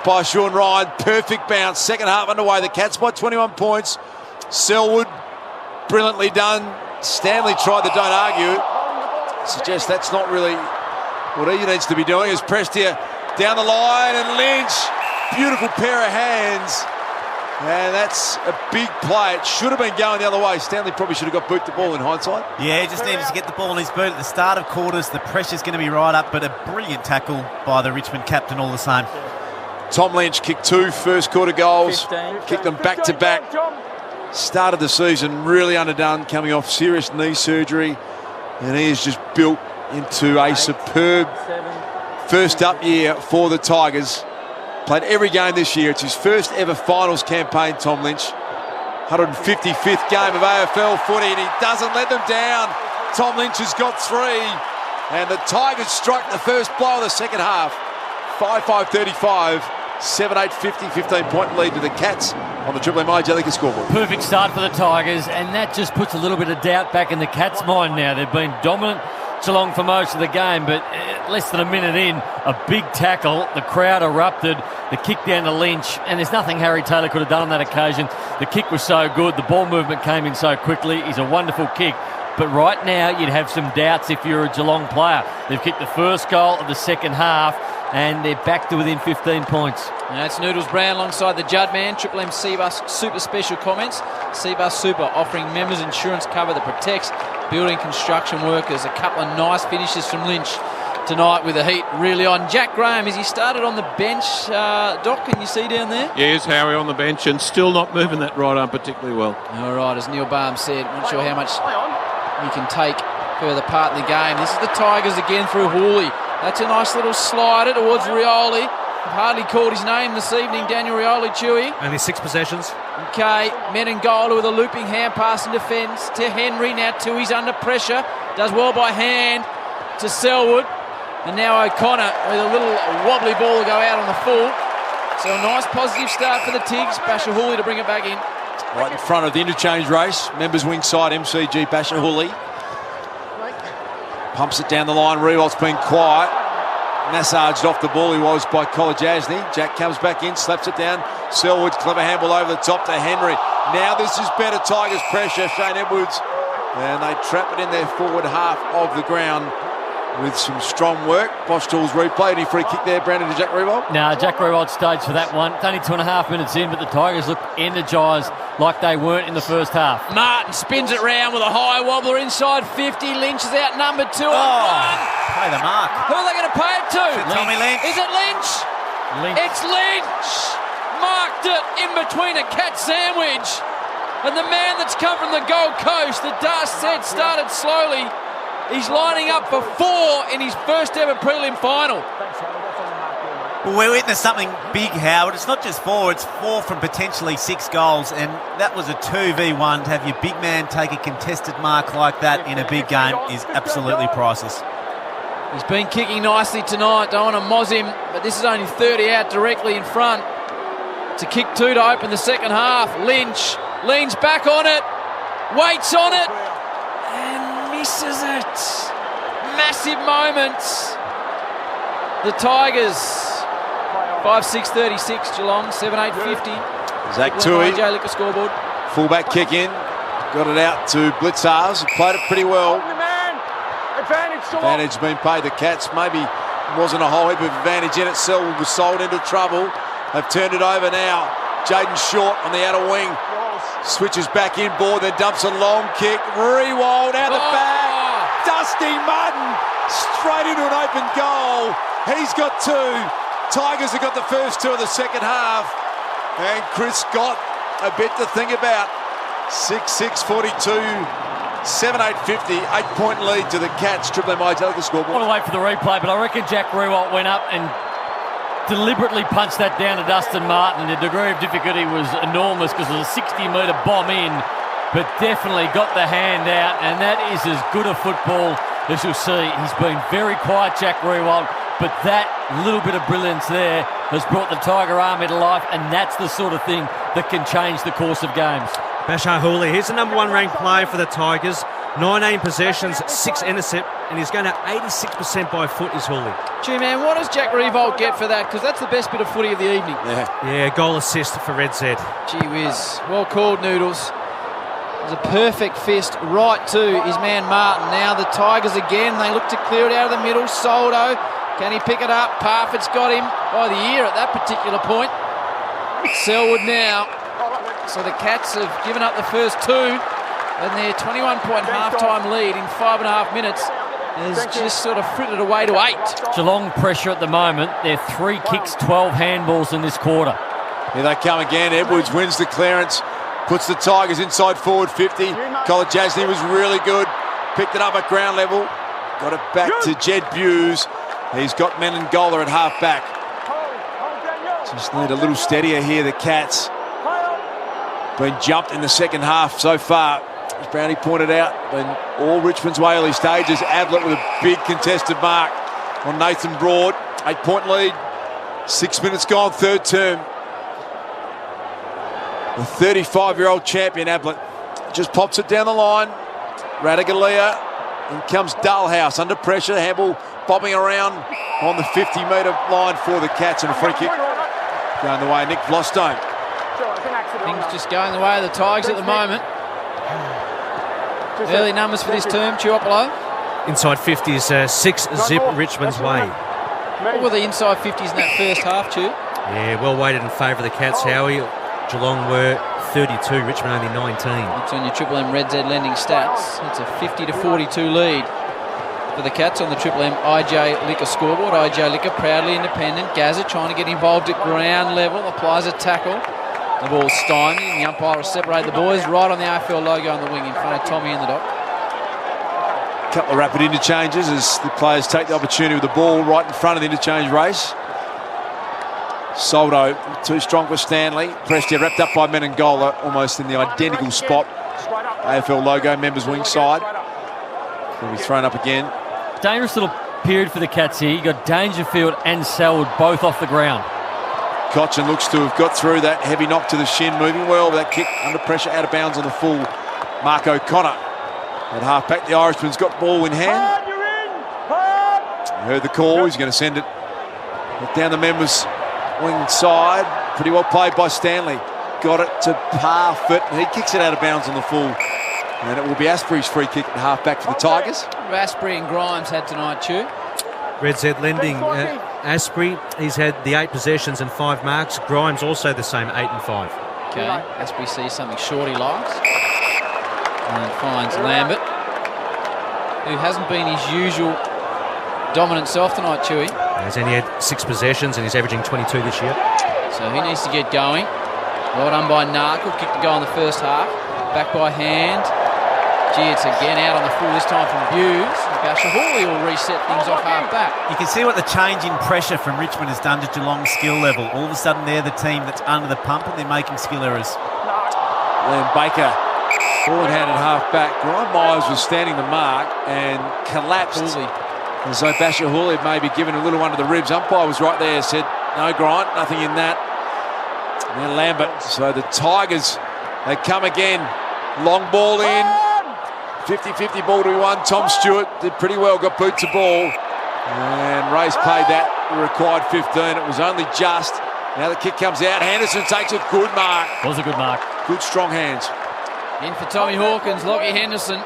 by Sean Ryan. Perfect bounce. Second half underway. The Cats by 21 points. Selwood brilliantly done. Stanley tried the don't argue. Suggest that's not really what he needs to be doing. Is pressed here down the line, and Lynch, beautiful pair of hands, and that's a big play. It should have been going the other way. Stanley probably should have got boot the ball in hindsight. Yeah, he just needed to get the ball in his boot at the start of quarters. The pressure's going to be right up, but a brilliant tackle by the Richmond captain all the same. Tom Lynch kicked 2 first quarter goals, kicked them back to back. Started the season really underdone, coming off serious knee surgery, and he is just built into a superb first up year for the Tigers. Played every game this year. It's his first ever finals campaign, Tom Lynch. 155th game of AFL footy, and he doesn't let them down. Tom Lynch has got 3, and the Tigers struck the first blow of the second half. 5-5-35, 7-8-50, 15-point lead to the Cats on the Triple M IJ Liquor scoreboard. Perfect start for the Tigers, and that just puts a little bit of doubt back in the Cats' mind now. They've been dominant Geelong for most of the game, but less than a minute in, a big tackle, the crowd erupted, the kick down to Lynch, and there's nothing Harry Taylor could have done on that occasion. The kick was so good, the ball movement came in so quickly. He's a wonderful kick, but right now you'd have some doubts if you're a Geelong player. They've kicked the first goal of the second half, and they're back to within 15 points. And that's Noodles Brown alongside the Judd man. Triple M Cbus Super special comments. Cbus Super offering members insurance cover that protects building construction workers. A couple of nice finishes from Lynch tonight with the heat really on. Jack Graham, is he started on the bench? Doc, can you see down there? Yes, Harry on the bench and still not moving that right arm particularly well. All right, as Neil Barham said, not sure how much he can take further part in the game. This is the Tigers again through Hawley. That's a nice little slider towards Rioli. Hardly called his name this evening, Daniel Rioli, Chewy. Only 6 possessions. Okay, Menengola with a looping hand pass in defence to Henry. Now Tui's under pressure. Does well by hand to Selwood. And now O'Connor with a little wobbly ball to go out on the full. So a nice positive start for the Tigs. Basher Hawley to bring it back in. Right in front of the interchange race. Members wing side, MCG Basher Hawley. Pumps it down the line. Riewolt's been quiet. Massaged off the ball he was by College Asney. Jack comes back in, slaps it down. Selwood's clever handball over the top to Henry. Now this is better Tigers pressure. Shane Edwards. And they trap it in their forward half of the ground with some strong work. Bosch Tools replay. Any free kick there, Brandon, to Jack Riewoldt? No, Jack Riewoldt stayed for that one. It's only 2.5 minutes in, but the Tigers look energised like they weren't in the first half. Martin spins it round with a high wobbler inside 50. Lynch is out number 2 on 1. Pay the mark. Who are they going to pay it to? Tommy Lynch. Is it Lynch? It's Lynch. Marked it in between a cat sandwich. And the man that's come from the Gold Coast, the dust said started slowly. He's lining up for 4 in his first ever prelim final. Well, we're witnessing something big, Howard. It's not just 4, it's 4 from potentially 6 goals, and that was a 2v1. To have your big man take a contested mark like that in a big game is absolutely priceless. He's been kicking nicely tonight. Don't want to moz him, but this is only 30 out directly in front. To kick 2 to open the second half. Lynch leans back on it, waits on it, and misses it. Massive moments. The Tigers, 5-6-36, Geelong, 7-8-50. Zach Tui, IJ Liquor scoreboard. fullback kick in. Got it out to Blitzars, who played it pretty well. Advantage been paid. The Cats maybe wasn't a whole heap of advantage in it. Selwood was sold into trouble. They've turned it over now Jaden Short on the outer wing. Switches back inboard, then dumps a long kick. Rewald out the back. Dusty Martin straight into an open goal. He's got 2. Tigers have got the first 2 of the second half. And Chris got a bit to think about. 6-6-42. 7-8-50, 8-point lead to the Cats. Triple M take the scoreboard. I want to wait for the replay, but I reckon Jack Rewalt went up and deliberately punched that down to Dustin Martin. The degree of difficulty was enormous because it was a 60-metre bomb in, but definitely got the hand out, and that is as good a football as you'll see. He's been very quiet, Jack Rewalt, but that little bit of brilliance there has brought the Tiger Army to life, and that's the sort of thing that can change the course of games. Bashar Hooley, he's the number 1 ranked player for the Tigers. 19 possessions, 6 intercept, and he's going to 86% by foot is Hooley. Gee, man, what does Jack Rewalt get for that? Because that's the best bit of footy of the evening. Yeah, goal assist for Red Z. Gee whiz. Well called, Noodles. It was a perfect fist right to his man Martin. Now the Tigers again, they look to clear it out of the middle. Soldo, can he pick it up? Parfitt's got him by the ear at that particular point. Selwood now. So the Cats have given up the first 2, and their 21-point half-time lead in 5.5 minutes has just sort of frittered away to 8. Geelong pressure at the moment. They're 3 kicks, 12 handballs in this quarter. Here they come again. Edwards wins the clearance, puts the Tigers inside forward 50. Colin Jasny was really good. Picked it up at ground level. Got it back to Jed Buse. He's got Menengola at half-back. Just need a little steadier here, the Cats. Been jumped in the second half so far, as Brownie pointed out, been all Richmond's way early stages. Ablett with a big contested mark on Nathan Broad. 8-point lead, 6 minutes gone, third term. The 35-year-old champion, Ablett, just pops it down the line. Radagalia, in comes Dullhouse under pressure. Handball bobbing around on the 50-metre line for the Cats, and a free kick going the way of Nick Vlostone. Things just going the way of the Tigers at the moment. Early numbers for this term, Chiopolo. Inside 50s, 6-zip Richmond's way. What were the inside 50s in that first half, Chew? Yeah, well weighted in favour of the Cats, Howie. Geelong were 32, Richmond only 19. That's on your Triple M Red Z lending stats. It's a 50-42 lead for the Cats on the Triple M IJ Liquor scoreboard. IJ Liquor proudly independent. Gazza trying to get involved at ground level. Applies a tackle. The ball's stymied, and the umpire will separate the boys right on the AFL logo on the wing in front of Tommy and the Doc. A couple of rapid interchanges as the players take the opportunity with the ball right in front of the interchange race. Soldo too strong for Stanley. Prestia wrapped up by Menengola, almost in the identical spot. AFL logo, members wing side. Will be thrown up again. Dangerous little period for the Cats here. You got Dangerfield and Selwood both off the ground. Cochin looks to have got through that heavy knock to the shin, moving well with that kick under pressure, out of bounds on the full. Mark O'Connor at half-back. The Irishman's got ball in hand. Heard the call. He's going to send it down the members' wing side. Pretty well played by Stanley. Got it to Parfitt. He kicks it out of bounds on the full. And it will be Asprey's free kick at half-back for the Tigers. Asprey and Grimes had tonight, Chew. Red Z lending. Asprey, he's had the 8 possessions and 5 marks. Grimes also the same, 8 and 5. Okay, Asprey sees something short he likes. And finds Lambert, who hasn't been his usual dominant self tonight, Chewy. He's only had 6 possessions and he's averaging 22 this year. So he needs to get going. Well done by Narkle, kicked the goal in the first half. Back by hand. Gee, it's again out on the full, this time from Buse. Basher Hawley will reset things off half-back. You can see what the change in pressure from Richmond has done to Geelong's skill level. All of a sudden they're the team that's under the pump and they're making skill errors. Liam Baker, ball in hand at half-back. Brian Myers was standing the mark and collapsed. As though Basher Hawley had maybe given a little under the ribs. Umpire was right there, said, no, Grant, nothing in that. And then Lambert. So the Tigers, they come again. Long ball in. 50-50 ball to one. Tom Stewart did pretty well, got boot to ball. And Race paid that the required 15. It was only just. Now the kick comes out. Henderson takes a good mark. Was a good mark. Good strong hands. In for Tommy Hawkins, Lockie Henderson.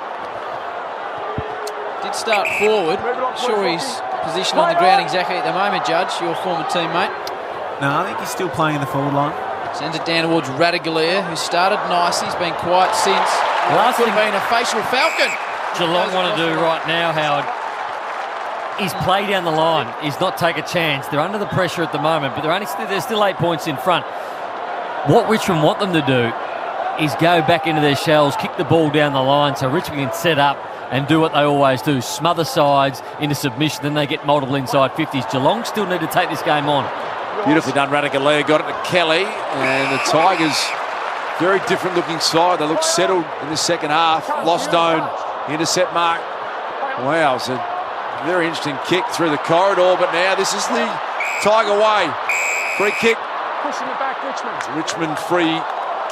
Did start forward. Sure he's positioned on the ground exactly at the moment, Judge, your former teammate. No, I think he's still playing in the forward line. Sends it down towards Radagalier, who started nicely. He's been quiet since. Last Could thing have been a facial falcon. Geelong want to do right now, Howard, is play down the line, is not take a chance. They're under the pressure at the moment, but they're still 8 points in front. What Richmond want them to do is go back into their shells, kick the ball down the line so Richmond can set up and do what they always do, smother sides into submission, then they get multiple inside 50s. Geelong still need to take this game on. Beautifully done, Radagalier. Got it to Kelly, and the Tigers, very different looking side. They look settled in the second half. Lost own, intercept mark. Wow, it's a very interesting kick through the corridor, but now this is the Tiger way. Free kick. Pushing it back, Richmond. Richmond free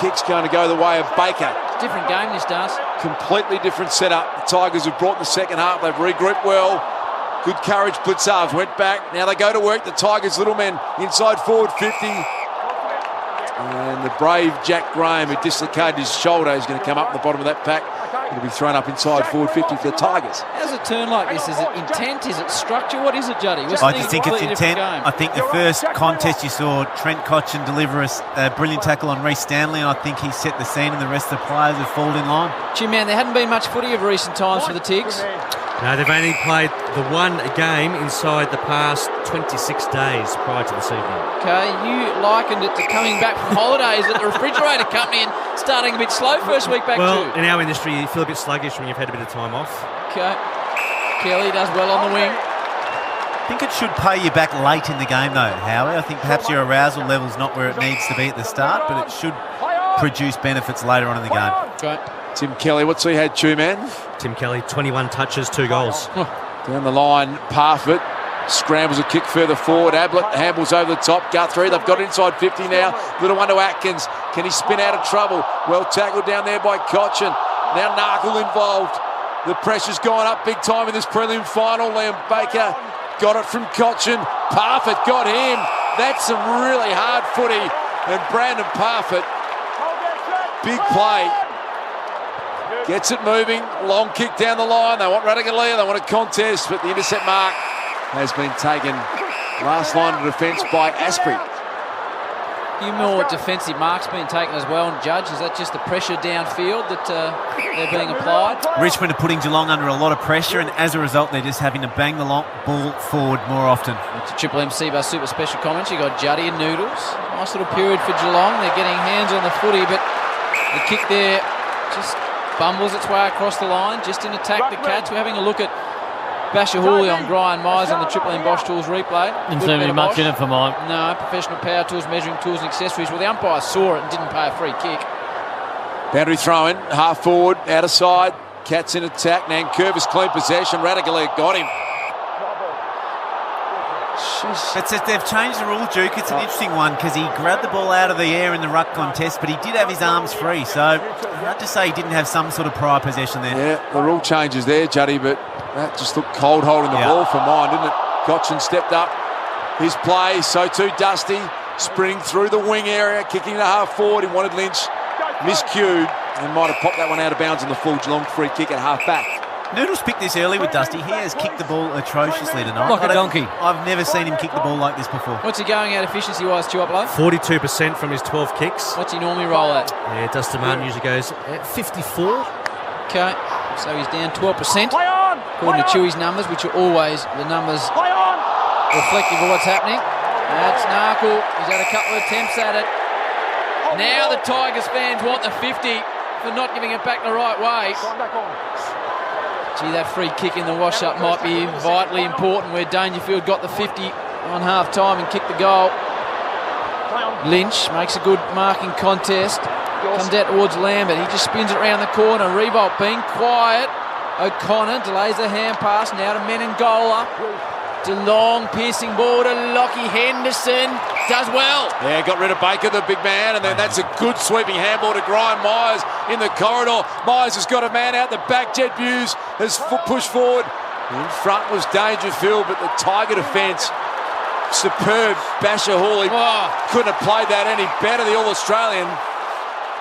kick's going to go the way of Baker. Different game this does. Completely different setup. The Tigers have brought the second half. They've regrouped well. Good courage. Blitzarves went back. Now they go to work. The Tigers' little men inside forward 50. And the brave Jack Graham, who dislocated his shoulder, is going to come up the bottom of that pack. It'll be thrown up inside forward 50 for the Tigers. How does it turn like this? Is it intent? Is it structure? What is it, Juddy? I just think it's intent. I think the first contest you saw Trent Cotchin deliver a brilliant tackle on Reece Stanley, and I think he set the scene and the rest of the players have fallen in line. Gee, man, there hadn't been much footy of recent times for the Tigs. No, they've only played the one game inside the past 26 days prior to this evening. Okay, you likened it to coming back from holidays at the refrigerator company and starting a bit slow first week back Well, too. in our industry, you feel a bit sluggish when you've had a bit of time off. Okay, Kelly does well on the wing. I think it should pay you back late in the game though, Howie. I think perhaps your arousal level's not where it needs to be at the start, but it should produce benefits later on in the game. Okay. Tim Kelly, what's he had, 2 men? Tim Kelly, 21 touches, 2 goals. Down the line, Parfitt scrambles a kick further forward. Ablett handles over the top. Guthrie, they've got inside 50 now. Little one to Atkins. Can he spin out of trouble? Well tackled down there by Cotchin. Now Narkle involved. The pressure's gone up big time in this prelim final. Liam Baker got it from Cotchin. Parfitt got him. That's some really hard footy. And Brandon Parfitt, big play. Gets it moving, long kick down the line. They want Radagalier, they want a contest, but the intercept mark has been taken. Last line of defence by Asprey. A few more defensive marks being taken as well. And Judge, is that just the pressure downfield that they're being applied? Richmond are putting Geelong under a lot of pressure, and as a result, they're just having to bang the ball forward more often. It's a Triple M Seabar Super Special comments. You got Juddy and Noodles. Nice little period for Geelong. They're getting hands on the footy, but the kick there just bumbles its way across the line, just in attack the Cats. We're having a look at Basher Hooley on Brian Myers on the Triple M Bosch Tools replay. Didn't seem to be much in it for mine. No, professional power tools, measuring tools and accessories. Well, the umpire saw it and didn't pay a free kick. Boundary throw in, half forward, out of side. Cats in attack. Nankervis clean possession. Radagalier got him. But they've changed the rule, Duke. It's an interesting one because he grabbed the ball out of the air in the ruck contest, but he did have his arms free. So hard to say he didn't have some sort of prior possession there. Yeah, the rule changes there, Juddy, but that just looked cold holding the ball for mine, didn't it? Cotchin stepped up his play, so too Dusty, sprinting through the wing area, kicking to half forward. He wanted Lynch, miscued, and might have popped that one out of bounds on the full Geelong free kick at half back. Noodles picked this early with Dusty. He has kicked the ball atrociously tonight. Like a donkey. I've never seen him kick the ball like this before. What's he going at efficiency-wise, Chuoplo? 42% from his 12 kicks. What's he normally roll at? Yeah, Dustin Martin usually goes at 54. Okay, so he's down 12%. According to Chewy's numbers, which are always the numbers reflective of what's happening. That's Narkle. He's had a couple of attempts at it. Now the Tigers fans want the 50 for not giving it back the right way. Gee, that free kick in the wash-up might be vitally important, where Dangerfield got the 50 on half-time and kicked the goal. Lynch makes a good marking contest. Comes out towards Lambert. He just spins it around the corner. Revolt being quiet. O'Connor delays the hand pass. Now to Menengola. DeLong piercing ball to Lockie Henderson. Does well. Yeah, got rid of Baker, the big man, and then that's a good sweeping handball to Brian Myers in the corridor. Myers has got a man out the back. Jed Hughes has pushed forward. In front was Dangerfield, but the Tiger defence, superb. Basher Hawley couldn't have played that any better, the All-Australian.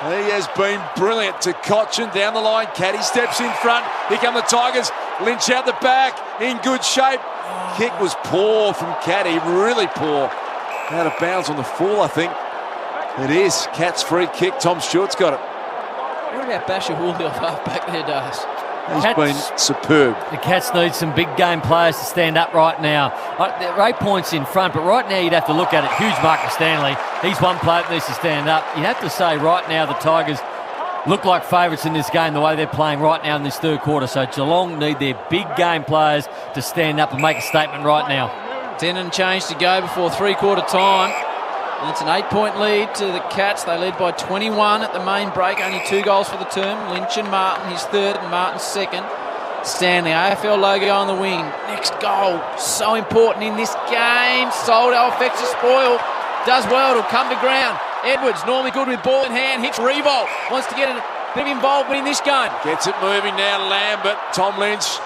He has been brilliant to Cotchin down the line. Caddy steps in front. Here come the Tigers. Lynch out the back, in good shape. Kick was poor from Caddy, really poor. Out of bounds on the full, I think. It is. Cats free kick. Tom Stewart's got it. What about Basher Hooley off half back there, Dars? He's been superb. The Cats need some big game players to stand up right now. They're 8 points in front, but right now you'd have to look at it. Huge Marcus Stanley. He's one player that needs to stand up. You'd have to say right now the Tigers look like favourites in this game the way they're playing right now in this third quarter. So Geelong need their big game players to stand up and make a statement right now. 10 and change to go before three-quarter time. And it's an 8-point lead to the Cats. They led by 21 at the main break. Only 2 goals for the term. Lynch and Martin, his third, and Martin's second. Stanley, AFL logo on the wing. Next goal, so important in this game. Soldo affects the spoil. Does well, it'll come to ground. Edwards, normally good with ball in hand, hits Revolt. Wants to get a bit of involvement in this game. Gets it moving now, Lambert. Tom Lynch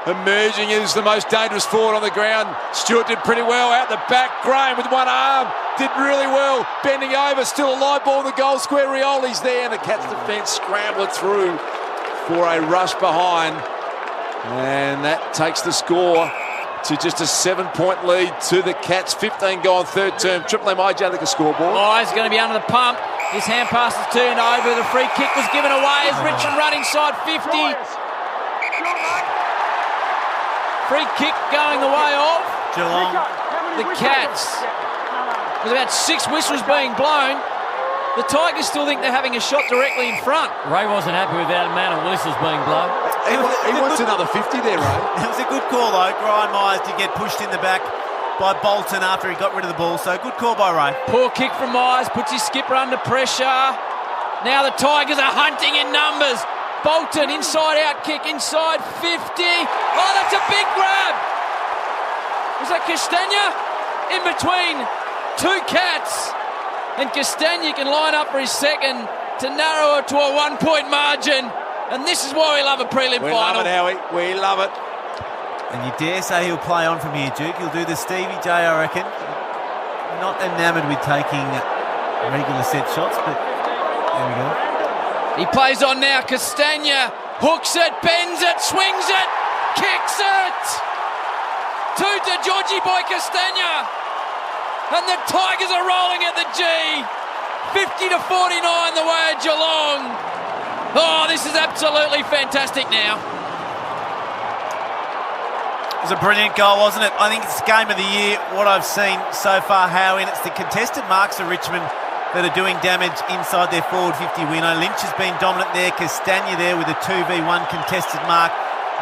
emerging as the most dangerous forward on the ground. Stewart did pretty well out the back. Graham with one arm did really well. Bending over, still a live ball in the goal square. Rioli's there, and the Cats defence scramble it through for a rush behind. And that takes the score to just a 7-point lead to the Cats. 15 gone third term. Triple M hijack a scoreboard. Oh, he's going to be under the pump. His hand pass is turned over. The free kick was given away as Richmond run inside 50. Free kick going the way of Geelong. the Cats. There's about 6 whistles being blown. The Tigers still think they're having a shot directly in front. Ray wasn't happy with that amount of whistles being blown. He wants another 50 there, Ray. It was a good call, though. Ryan Myers did get pushed in the back by Bolton after he got rid of the ball. So good call by Ray. Poor kick from Myers, puts his skipper under pressure. Now the Tigers are hunting in numbers. Bolton, inside-out kick, inside 50. Oh, that's a big grab. Was that Castagna? In between 2 Cats. And Castagna can line up for his second to narrow it to a 1-point margin. And this is why we love a prelim final. We love it, Howie. We love it. And you dare say he'll play on from here, Duke. He'll do the Stevie J, I reckon. Not enamoured with taking regular set shots, but there we go. He plays on now. Castagna hooks it, bends it, swings it, kicks it. 2 to Georgie Boy Castagna. And the Tigers are rolling at the G. 50 to 49 the way of Geelong. Oh, this is absolutely fantastic now. It was a brilliant goal, wasn't it? I think it's the game of the year, what I've seen so far, Howie, and it's the contested marks of Richmond that are doing damage inside their forward 50 window. Lynch has been dominant there. Castagna there with a 2v1 contested mark.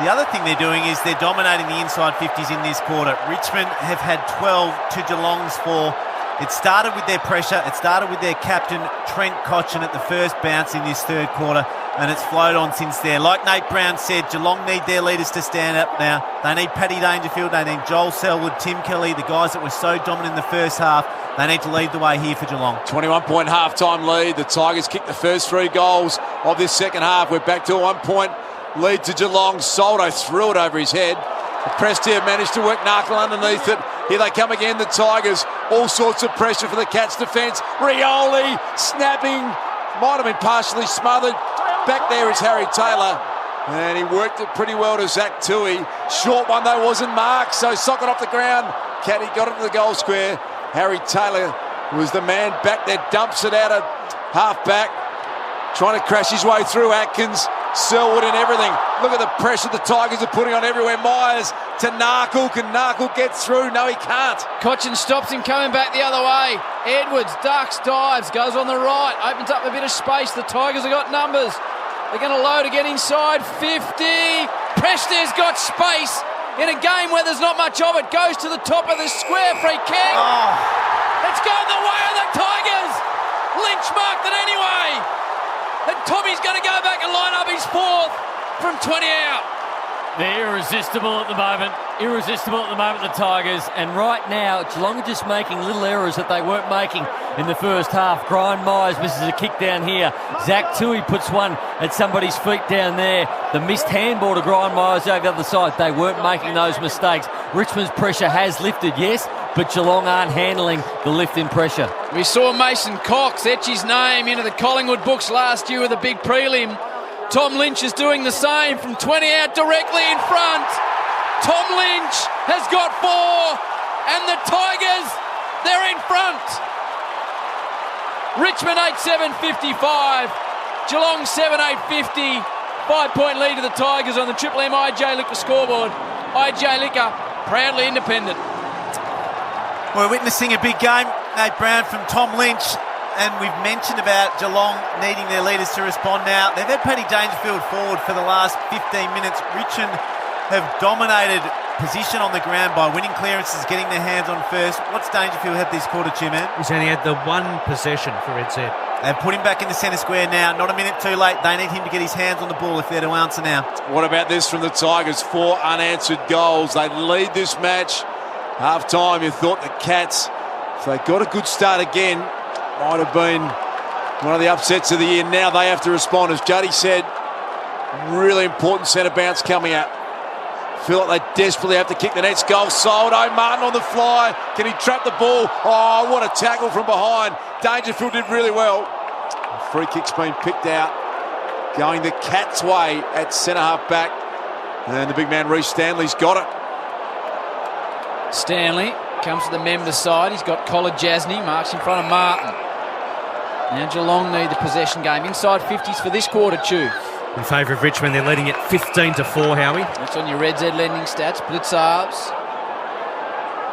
The other thing they're doing is they're dominating the inside 50s in this quarter. Richmond have had 12 to Geelong's 4. It started with their pressure. It started with their captain, Trent Cotchin, at the first bounce in this third quarter, and it's flowed on since there. Like Nate Brown said, Geelong need their leaders to stand up now. They need Paddy Dangerfield. They need Joel Selwood, Tim Kelly, the guys that were so dominant in the first half. They need to lead the way here for Geelong. 21-point half-time lead. The Tigers kicked the first 3 goals of this second half. We're back to a 1-point lead to Geelong. Soldo threw it over his head. The press here managed to work Narkle underneath it. Here they come again, the Tigers. All sorts of pressure for the Cats' defence. Rioli snapping. Might have been partially smothered. Back there is Harry Taylor. And he worked it pretty well to Zach Tui. Short one, though, wasn't marked. So sock it off the ground. Caddy got it to the goal square. Harry Taylor was the man back there. Dumps it out of half-back. Trying to crash his way through Atkins. Selwood and everything. Look at the pressure the Tigers are putting on everywhere. Myers to Narkle. Can Narkle get through? No, he can't. Cotchin stops him coming back the other way. Edwards ducks, dives, goes on the right, opens up a bit of space. The Tigers have got numbers. They're going to load again inside 50. Preshner's got space in a game where there's not much of it. Goes to the top of the square. Free kick. Oh. It's gone the way of the Tigers. Lynch marked it anyway. And Tommy's going to go back and line up his 4th from 20 out. They're irresistible at the moment. Irresistible at the moment, the Tigers. And right now, Geelong are just making little errors that they weren't making in the first half. Brian Myers misses a kick down here. Zach Tui puts one at somebody's feet down there. The missed handball to Brian Myers over the other side. They weren't making those mistakes. Richmond's pressure has lifted, yes, but Geelong aren't handling the lift in pressure. We saw Mason Cox etch his name into the Collingwood books last year with a big prelim. Tom Lynch is doing the same from 20 out directly in front. Tom Lynch has got 4, and the Tigers, they're in front. Richmond 8-7-55. Geelong 7-8-50. 5-point lead to the Tigers on the Triple M IJ Liquor scoreboard. IJ Liquor, proudly independent. We're witnessing a big game, Nate Brown, from Tom Lynch, and we've mentioned about Geelong needing their leaders to respond now. They've had Paddy Dangerfield forward for the last 15 minutes. Richmond have dominated position on the ground by winning clearances, getting their hands on first. What's Dangerfield had this quarter, Two-Man? He's only had the one possession for Red Zed. They've put him back in the centre square now. Not a minute too late. They need him to get his hands on the ball if they're to answer now. What about this from the Tigers? 4 unanswered goals. They lead this match. Half time, you thought the Cats, if they got a good start again, might have been one of the upsets of the year. Now they have to respond. As Juddy said, really important centre bounce coming out. Feel like they desperately have to kick the next goal. Soldo, Martin on the fly. Can he trap the ball? Oh, what a tackle from behind. Dangerfield did really well. Free kick's been picked out. Going the Cats' way at centre-half back. And the big man, Reece Stanley's got it. Stanley comes to the member side. He's got Collar Jasny, marks in front of Martin. Now Geelong need the possession game. Inside 50s for this quarter, Chew. In favour of Richmond, they're leading it 15-4, Howie. That's on your Red Z lending stats. Blitzarves.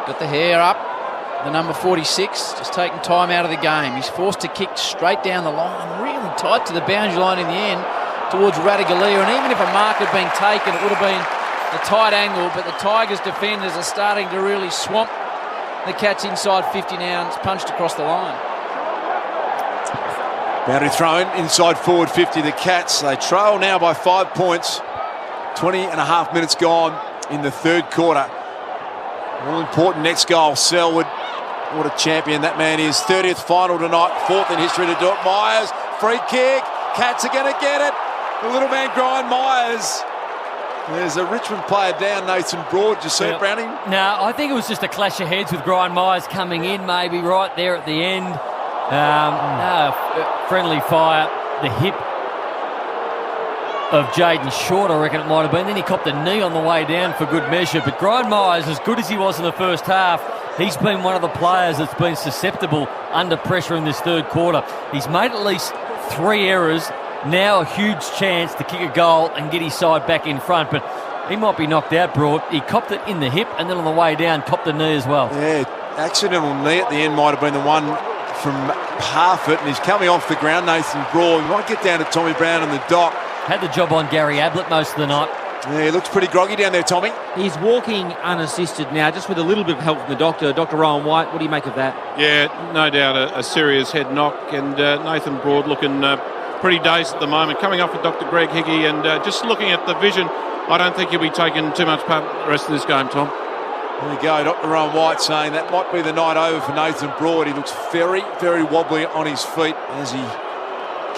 Got the hair up. The number 46, just taking time out of the game. He's forced to kick straight down the line, really tight to the boundary line in the end towards Ratugolea. And even if a mark had been taken, it would have been a tight angle, but the Tigers defenders are starting to really swamp the Cats inside 50 now, and it's punched across the line. Boundary thrown inside forward 50. The Cats, they trail now by 5 points. 20 and a half minutes gone in the third quarter. All important next goal. Selwood, what a champion that man is. 30th final tonight, 4th in history to do it. Myers, free kick. Cats are going to get it. The little man, Brian Myers. There's a Richmond player down, Nathan Broad. Did you see it, Browning? No, I think it was just a clash of heads with Brian Myers coming in, maybe right there at the end. Friendly fire, the hip of Jaden Short, I reckon it might have been. Then he copped a knee on the way down for good measure. But Brian Myers, as good as he was in the first half, he's been one of the players that's been susceptible under pressure in this third quarter. He's made at least 3 errors. Now a huge chance to kick a goal and get his side back in front, but he might be knocked out, Broad. He copped it in the hip and then on the way down copped the knee as well. Yeah, accidental knee at the end might have been the one from Harford, and he's coming off the ground, Nathan Broad. We might get down to Tommy Brown in the dock. Had the job on Gary Ablett most of the night. Yeah, he looks pretty groggy down there, Tommy. He's walking unassisted now, just with a little bit of help from the doctor. Dr. Rowan White, what do you make of that? Yeah, no doubt a serious head knock, and Nathan Broad looking pretty dazed at the moment. Coming off with Dr. Greg Hickey, and just looking at the vision, I don't think he'll be taking too much part in the rest of this game, Tom. There you go, Dr. Rowan White saying that might be the night over for Nathan Broad. He looks very, very wobbly on his feet as he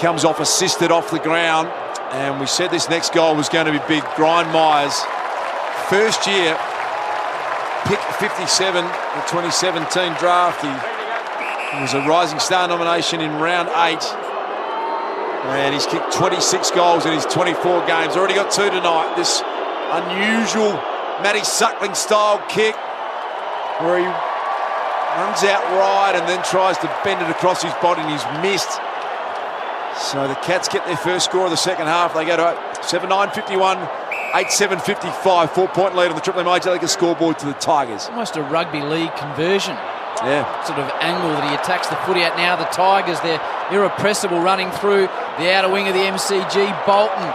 comes off assisted off the ground. And we said this next goal was going to be big. Brian Myers, first year, pick 57, the 2017 draft. He was a Rising Star nomination in round 8. And he's kicked 26 goals in his 24 games. Already got 2 tonight. This unusual Matty Suckling style kick where he runs out wide and then tries to bend it across his body, and he's missed. So the Cats get their first score of the second half. They go to 7-9-51, 8-7-55, 4-point lead on the Triple M Liga scoreboard to the Tigers. Almost a rugby league conversion. Yeah. Sort of angle that he attacks the footy at now. The Tigers, they're irrepressible running through the outer wing of the MCG. Bolton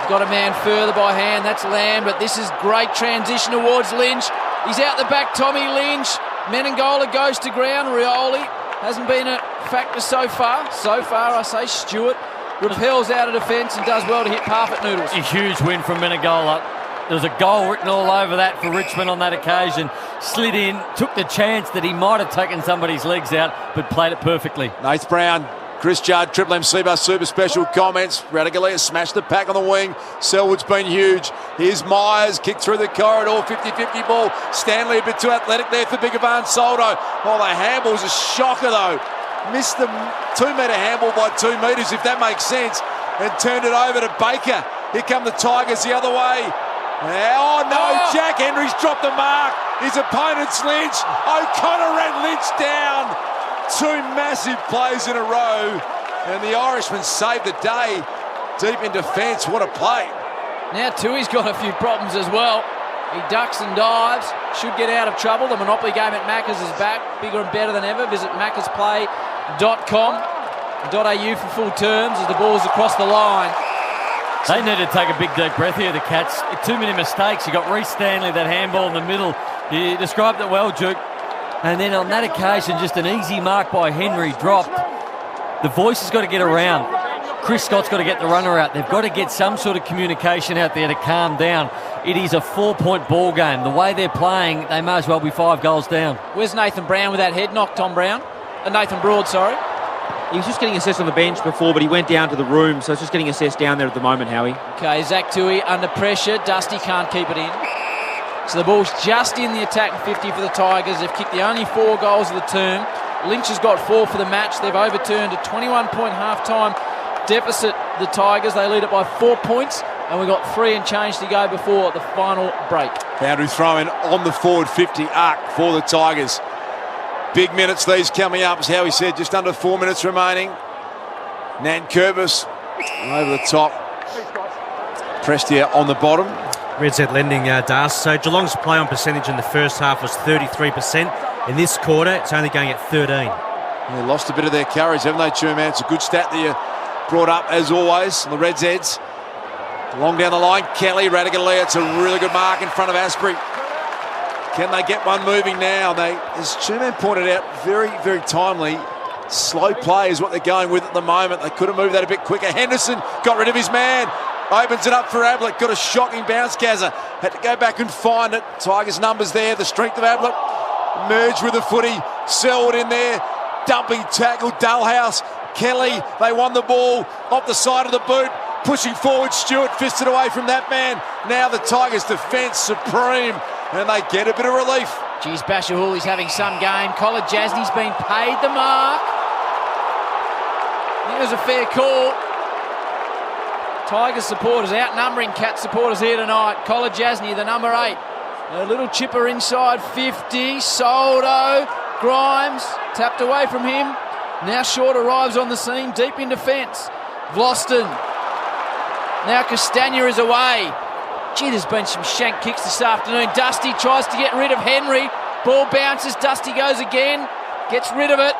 got a man further by hand. That's Lambert. This is great transition towards Lynch. He's out the back, Tommy Lynch. Menengola goes to ground. Rioli hasn't been a factor so far. So far, I say Stewart repels out of defence and does well to hit Parfitt Noodles. A huge win from Menengola. There was a goal written all over that for Richmond on that occasion. Slid in, took the chance that he might have taken somebody's legs out, but played it perfectly. Nath Brown, Chris Judd, Triple M C-Bus Super Special comments. Ratugolea smashed the pack on the wing. Selwood's been huge. Here's Myers, kick through the corridor, 50-50 ball. Stanley a bit too athletic there for Bigavan Soldo. Oh, the handball's a shocker though. Missed the 2-metre handball by 2 metres, if that makes sense, and turned it over to Baker. Here come the Tigers the other way. Oh no, Jack Henry's dropped the mark. His opponent's Lynch. O'Connor ran Lynch down. Two massive plays in a row, and the Irishman saved the day. Deep in defence, what a play. Now Tui's got a few problems as well. He ducks and dives, should get out of trouble. The Monopoly game at Macca's is back, bigger and better than ever. Visit maccasplay.com.au for full terms as the ball's across the line. They need to take a big deep breath here, the Cats. Too many mistakes. You got Reece Stanley, that handball in the middle. You described it well, Duke. And then on that occasion, just an easy mark by Henry dropped. The voice has got to get around. Chris Scott's got to get the runner out. They've got to get some sort of communication out there to calm down. It is a 4-point ball game. The way they're playing, they may as well be 5 goals down. Where's Nathan Brown with that head knock, Tom Brown? Nathan Broad, sorry. He was just getting assessed on the bench before, but he went down to the room, so it's just getting assessed down there at the moment, Howie. Okay, Zach Tui under pressure. Dusty can't keep it in. So the ball's just in the attack 50 for the Tigers. They've kicked the only 4 goals of the term. Lynch has got 4 for the match. They've overturned a 21-point half-time deficit, the Tigers. They lead it by 4 points, and we've got 3 and change to go before the final break. Boundary throw in on the forward 50 arc for the Tigers. Big minutes these coming up, as Howie said, just under 4 minutes remaining. Nankervis over the top. Prestia on the bottom. Red Z lending dust. So Geelong's play on percentage in the first half was 33%. In this quarter, it's only going at 13. They lost a bit of their courage, haven't they, Truman? It's a good stat that you brought up, as always, on the Red Zeds. Long down the line, Kelly, Radicalia. It's a really good mark in front of Asprey. Can they get one moving now? They, as Truman pointed out, very, very timely. Slow play is what they're going with at the moment. They could have moved that a bit quicker. Henderson got rid of his man. Opens it up for Ablett. Got a shocking bounce, Gazza. Had to go back and find it. Tigers' numbers there. The strength of Ablett. Merged with the footy. Selwood in there. Dumping tackle. Dullhouse. Kelly. They won the ball off the side of the boot. Pushing forward. Stewart fisted away from that man. Now the Tigers' defence supreme. And they get a bit of relief. Geez, Bashahuli's having some game. Colin Jasney's been paid the mark. It was a fair call. Tigers supporters outnumbering Cat supporters here tonight. Colin Jasney, the number 8. A little chipper inside 50. Soldo. Grimes tapped away from him. Now Short arrives on the scene, deep in defence. Vlosten. Now Castagna is away. Gee, there's been some shank kicks this afternoon. Dusty tries to get rid of Henry. Ball bounces. Dusty goes again. Gets rid of it.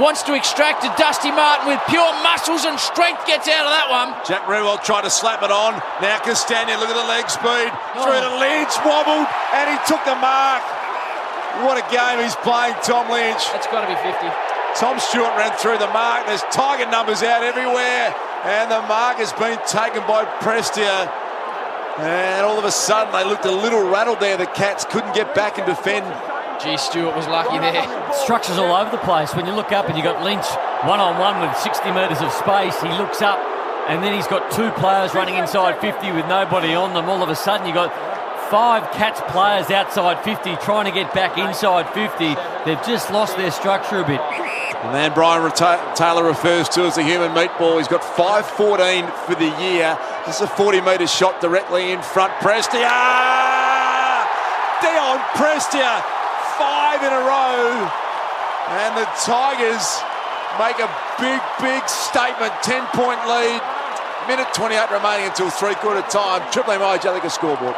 Wants to extract it. Dusty Martin with pure muscles and strength gets out of that one. Jack Rewell tried to slap it on. Now Castagna, look at the leg speed. Through to Lynch, wobbled, and he took the mark. What a game he's playing, Tom Lynch. That's got to be 50. Tom Stewart ran through the mark. There's Tiger numbers out everywhere. And the mark has been taken by Prestia. And all of a sudden, they looked a little rattled there. The Cats couldn't get back and defend. Gee, Stewart was lucky there. Structures all over the place. When you look up and you've got Lynch one-on-one with 60 metres of space, he looks up and then he's got 2 players running inside 50 with nobody on them. All of a sudden, you've got 5 Cats players outside 50 trying to get back inside 50. They've just lost their structure a bit. The man Brian Taylor refers to as the human meatball. He's got 5.14 for the year. This is a 40-metre shot directly in front. Prestia! Dion Prestia! 5 in a row. And the Tigers make a big, big statement. 10-point lead. Minute 28 remaining until three-quarter time. Triple M Jalika scoreboard.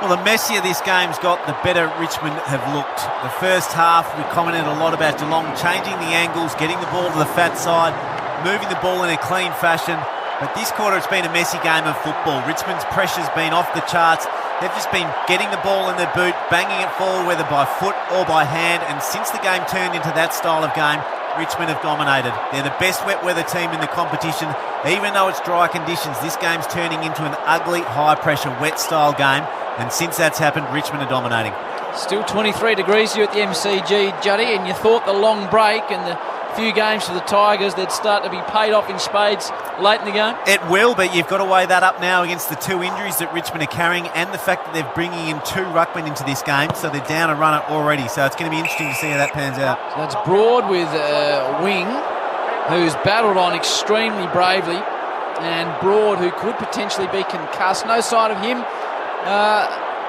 Well, the messier this game's got, the better Richmond have looked. The first half, we commented a lot about Geelong changing the angles, getting the ball to the fat side, moving the ball in a clean fashion. But this quarter, it's been a messy game of football. Richmond's pressure's been off the charts. They've just been getting the ball in their boot, banging it forward, whether by foot or by hand. And since the game turned into that style of game, Richmond have dominated. They're the best wet weather team in the competition. Even though it's dry conditions, this game's turning into an ugly, high-pressure, wet-style game. And since that's happened, Richmond are dominating. Still 23 degrees here at the MCG, Juddy, and you thought the long break and the few games for the Tigers, they'd start to be paid off in spades late in the game? It will, but you've got to weigh that up now against the 2 injuries that Richmond are carrying and the fact that they're bringing in 2 ruckmen into this game, so they're down a runner already. So it's going to be interesting to see how that pans out. So that's Broad with Wing, who's battled on extremely bravely, and Broad, who could potentially be concussed. No sign of him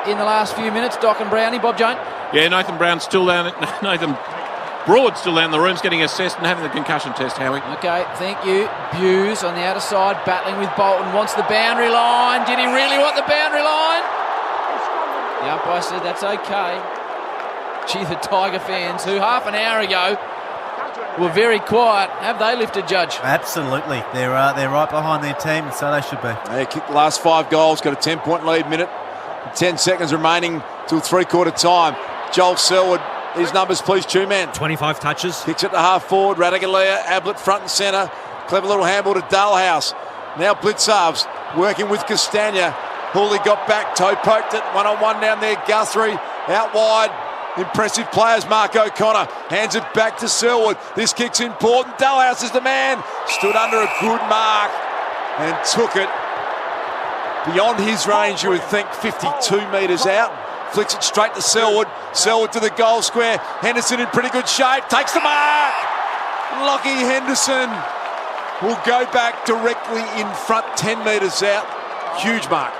in the last few minutes. Doc and Brownie. Bob Jones. Yeah, Nathan Brown's still down. Nathan Broad still down the room's getting assessed and having the concussion test, Howie. Okay, thank you. Buse on the outer side, battling with Bolton, wants the boundary line. Did he really want the boundary line? The umpire said that's okay. Gee, the Tiger fans, who half an hour ago were very quiet, have they lifted, Judge? Absolutely. They're right behind their team, and so they should be. They kicked the last 5 goals, got a 10-point lead, minute, 10 seconds remaining till three-quarter time. Joel Selwood, his numbers please, two-man. 25 touches. Kicks it to half-forward, Radaglia, Ablett front and centre. Clever little handball to Dalhouse. Now Blitzarves working with Castagna. Hooley got back, toe poked it, one-on-one down there, Guthrie, out wide. Impressive players, Mark O'Connor hands it back to Selwood. This kick's important. Dalhouse is the man. Stood under a good mark and took it beyond his range, you would think, 52 metres out. Flicks it straight to Selwood. Selwood to the goal square. Henderson in pretty good shape. Takes the mark. Lockie Henderson will go back directly in front, 10 metres out. Huge mark.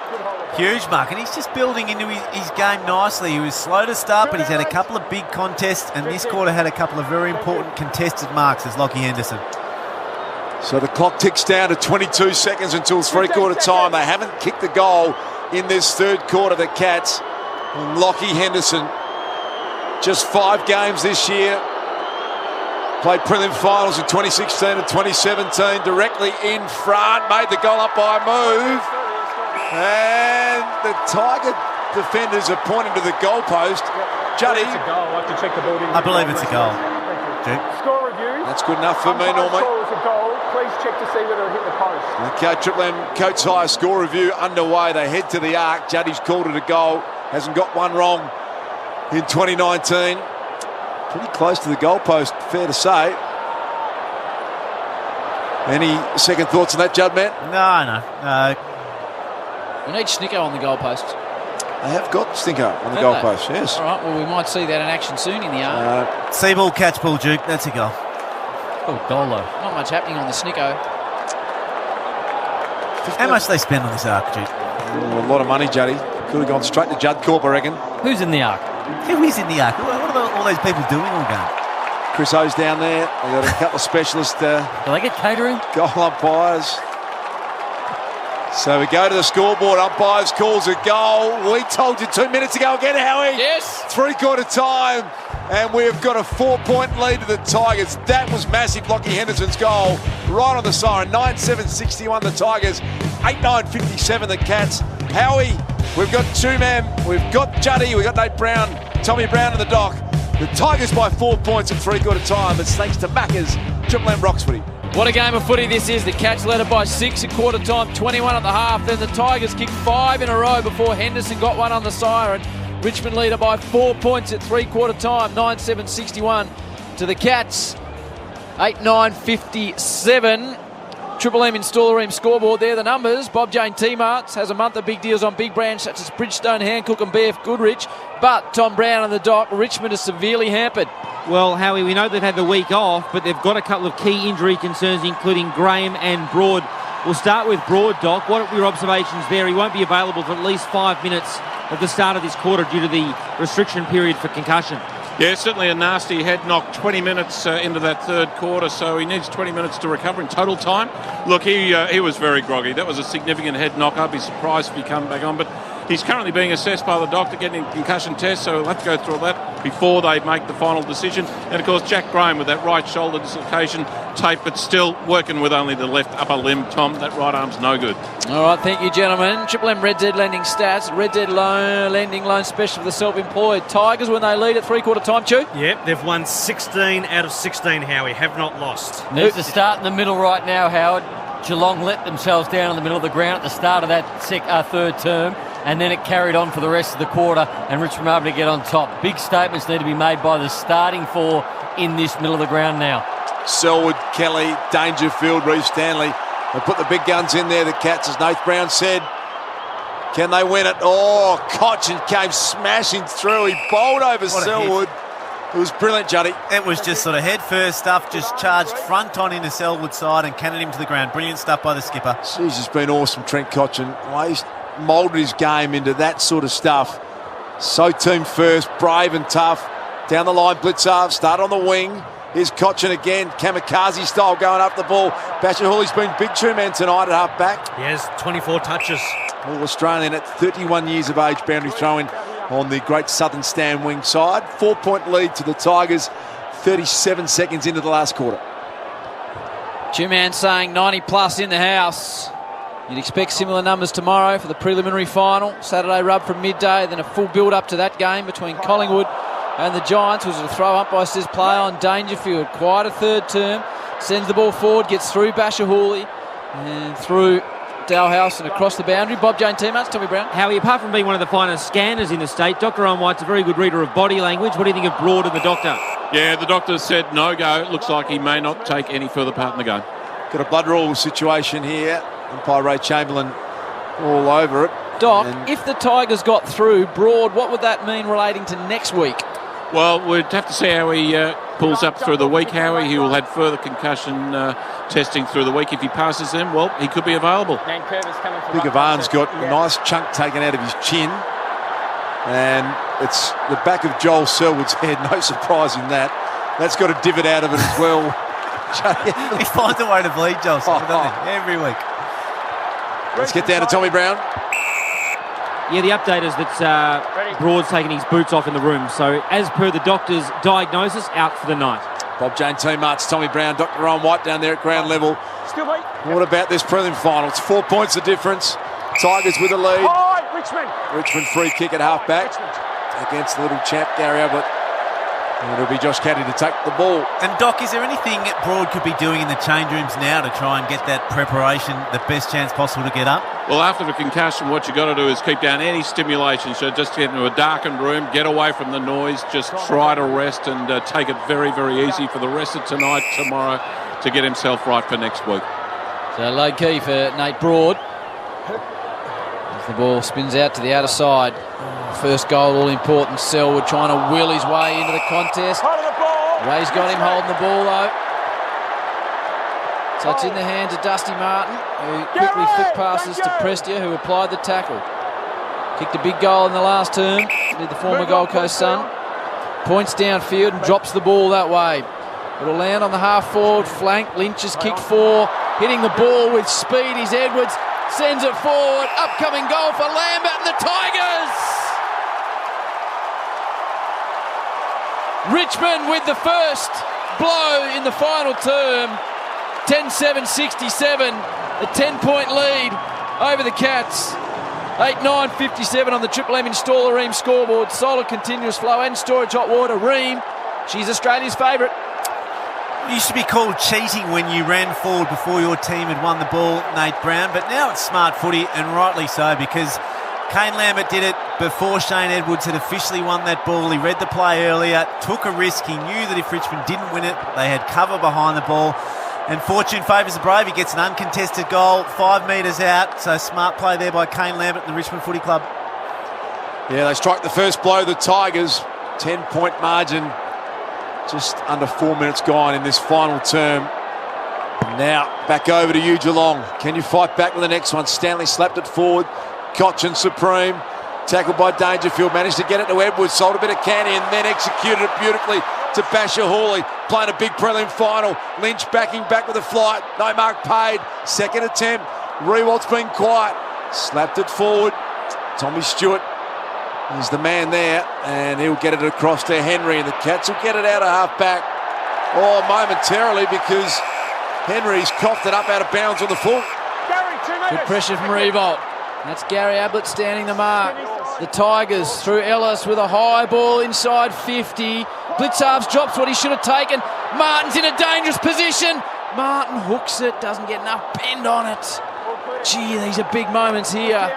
Huge mark, and he's just building into his game nicely. He was slow to start, but he's had a couple of big contests, and this quarter had a couple of very important contested marks as Lockie Henderson. So the clock ticks down to 22 seconds until three-quarter time. They haven't kicked the goal in this third quarter, the Cats. And Lockie Henderson, just 5 games this year. Played prelim finals in 2016 and 2017, directly in front, made the goal up by a move. And the Tiger defenders are pointing to the goalpost. Juddy. I believe it's a goal. Score review. That's good enough for me, normally. It's a goal. Please check to see whether it hit the post. Okay, Triple M Coates High score review underway. They head to the arc. Juddy's called it a goal. Hasn't got one wrong in 2019. Pretty close to the goalpost, fair to say. Any second thoughts on that, Judd, man? No. We need Snicko on the goalpost. They have got Stinko on the goalpost, yes. All right, well, we might see that in action soon in the arc. See ball, catch ball, Duke. That's a goal. Oh, goal though. Not much happening on the Snicko. How much they spend on this arc, Duke? A lot of money, Juddy. Could have gone straight to Judd Corp, I reckon. Who's in the arc? Who is in the arc? What are all those people doing all game? Chris O's down there. They've got a couple of specialist Do they get catering? goal umpires. So we go to the scoreboard. Umpires calls a goal. We told you 2 minutes ago again, Howie. Yes. Three-quarter time, and we've got a 4-point lead to the Tigers. That was massive, Lockie Henderson's goal. Right on the siren. 9-7-61 the Tigers. 8-9-57 the Cats. Howie, we've got two men. We've got Juddy. We've got Nate Brown, Tommy Brown in the dock. The Tigers by 4 points at three-quarter time. It's thanks to Macca's Triple M Roxford. What a game of footy this is. The Cats led it by 6 at quarter time, 21 at the half. Then the Tigers kicked 5 in a row before Henderson got one on the siren. Richmond leader by 4 points at three-quarter time, 9-7-61 to the Cats. 8-9-57. Triple M installer room scoreboard. There the numbers. Bob Jane T-Marts has a month of big deals on big brands such as Bridgestone, Hancock and BF Goodrich. But Tom Brown on the dock, Richmond is severely hampered. Well, Howie, we know they've had the week off, but they've got a couple of key injury concerns, including Graham and Broad. We'll start with Broad, Doc. What are your observations there? He won't be available for at least 5 minutes at the start of this quarter due to the restriction period for concussion. Yeah, certainly a nasty head knock, 20 minutes into that third quarter, so he needs 20 minutes to recover in total time. Look, he was very groggy. That was a significant head knock. I'd be surprised if he come back on, but he's currently being assessed by the doctor, getting a concussion test, so we'll have to go through all that before they make the final decision. And, of course, Jack Graham with that right shoulder dislocation tape, but still working with only the left upper limb, Tom. That right arm's no good. All right, thank you, gentlemen. Triple M Red Dead Lending stats. Red Dead Lending Loan Special for the self-employed. Tigers, when they lead at three-quarter time, Chew? Yep, they've won 16 out of 16, Howie. Have not lost. Needs to start in the middle right now, Howard. Geelong let themselves down in the middle of the ground at the start of that third term, and then it carried on for the rest of the quarter, and Richmond were able to get on top. Big statements need to be made by the starting four in this middle of the ground now. Selwood, Kelly, Dangerfield, Reece Stanley. They put the big guns in there, the Cats, as Nate Brown said. Can they win it? Oh, Cochin came smashing through. He bowled over Selwood. It was brilliant, Juddy. It was just sort of head-first stuff, just charged front on into Selwood's side and cannoned him to the ground. Brilliant stuff by the skipper. Jeez, it's been awesome, Trent Cochin. He's moulded his game into that sort of stuff. So team first, brave and tough. Down the line, Blitzarve, start on the wing. Here's Cochin again, kamikaze style going up the ball. Bashahuli's been big two-man tonight at half-back. He has 24 touches. All Australian at 31 years of age, boundary throwing on the great Southern Stand wing side. 4-point lead to the Tigers, 37 seconds into the last quarter. Two-man saying 90 plus in the house. You'd expect similar numbers tomorrow for the preliminary final. Saturday rub from midday, then a full build-up to that game between Collingwood and the Giants. Was a throw up by says play on Dangerfield. Quite a third term. Sends the ball forward, gets through Bashahouli and through Dalhouse and across the boundary. Bob Jane teammates, Tommy Brown. Howie, apart from being one of the finest scanners in the state, Dr. Owen White's a very good reader of body language. What do you think of Broad and the doctor? Yeah, the doctor said no go. Looks like he may not take any further part in the game. Got a blood rule situation here. Umpire Ray Chamberlain all over it. Doc, And if the Tigers got through Broad, what would that mean relating to next week? Well, we'd have to see how he pulls up through the week, Howie. He will have further concussion testing through the week. If he passes them, well, he could be available. Big Ivan's got a nice chunk taken out of his chin. And it's the back of Joel Selwood's head. No surprise in that. That's got a divot out of it as well. He finds a way to bleed, Joel Selwood, doesn't he? Every week. Let's get down to Tommy Brown. Yeah, the update is that Broad's taking his boots off in the room. So, as per the doctor's diagnosis, out for the night. Bob Jane teammates, Tommy Brown, Dr. Owen White down there at ground level. What about this prelim final? It's 4 points the difference. Tigers with a lead. Richmond free kick at half-back against the little champ Gary Ablett. And it'll be Josh Caddy to take the ball. And Doc, is there anything Broad could be doing in the change rooms now to try and get that preparation the best chance possible to get up? Well, after the concussion, what you got to do is keep down any stimulation. So just get into a darkened room, get away from the noise, just try to rest and take it very, very easy for the rest of tonight, tomorrow, to get himself right for next week. So low key for Nate Broad. As the ball spins out to the outer side. First goal, all important. Selwood trying to will his way into the contest. Ray's got him holding the ball though. So it's in the hands of Dusty Martin, who quickly flick passes to Prestia, who applied the tackle. Kicked a big goal in the last term with the former Gold Coast Sun. Points downfield and drops the ball that way. It'll land on the half-forward flank. Lynch has kicked 4. Hitting the ball with speed is Edwards. Sends it forward. Upcoming goal for Lambert and the Tigers. Richmond with the first blow in the final term. 10-7-67. A 10-point lead over the Cats. 8-9-57 on the Triple M Installer Ream scoreboard. Solar continuous flow and storage hot water. Ream, she's Australia's favourite. It used to be called cheating when you ran forward before your team had won the ball, Nate Brown, but now it's smart footy, and rightly so, because Kane Lambert did it before Shane Edwards had officially won that ball. He read the play earlier, took a risk. He knew that if Richmond didn't win it, they had cover behind the ball. And fortune favours the brave. He gets an uncontested goal, 5 metres out. So smart play there by Kane Lambert and the Richmond Footy Club. Yeah, they strike the first blow, the Tigers. 10-point margin. Just under 4 minutes gone in this final term. Now back over to you, Geelong. Can you fight back with the next one? Stanley slapped it forward. Cochin supreme. Tackled by Dangerfield. Managed to get it to Edwards. Sold a bit of canny and then executed it beautifully to Bashahouli. Playing a big prelim final. Lynch backing back with a flight. No mark paid. Second attempt. Rewalt's been quiet. Slapped it forward. Tommy Stewart is the man there, and he'll get it across to Henry, and the Cats will get it out of half-back. Oh, momentarily, because Henry's coughed it up out of bounds on the full. Good pressure from Rewalt. That's Gary Ablett standing the mark. The Tigers through Ellis with a high ball inside 50. Blitzarves drops what he should have taken. Martin's in a dangerous position. Martin hooks it, doesn't get enough bend on it. Gee, these are big moments here.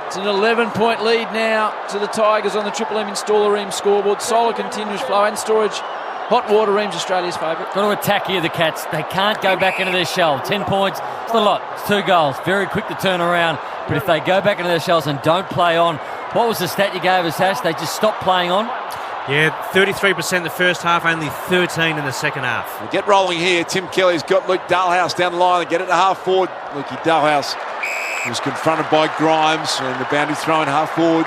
It's an 11-point lead now to the Tigers on the Triple M Installer Ream scoreboard. Solar continuous flow and storage. Hot water Ream's Australia's favourite. Got to attack here, the Cats. They can't go back into their shell. 10 points, it's not a lot. It's 2 goals. Very quick to turn around. But if they go back into their shells and don't play on, what was the stat you gave us, Ash? They just stopped playing on? Yeah, 33% the first half, only 13 in the second half. We'll get rolling here. Tim Kelly's got Luke Dalhouse down the line and get it to half forward. Lukey Dalhouse was confronted by Grimes and the boundary thrown half forward.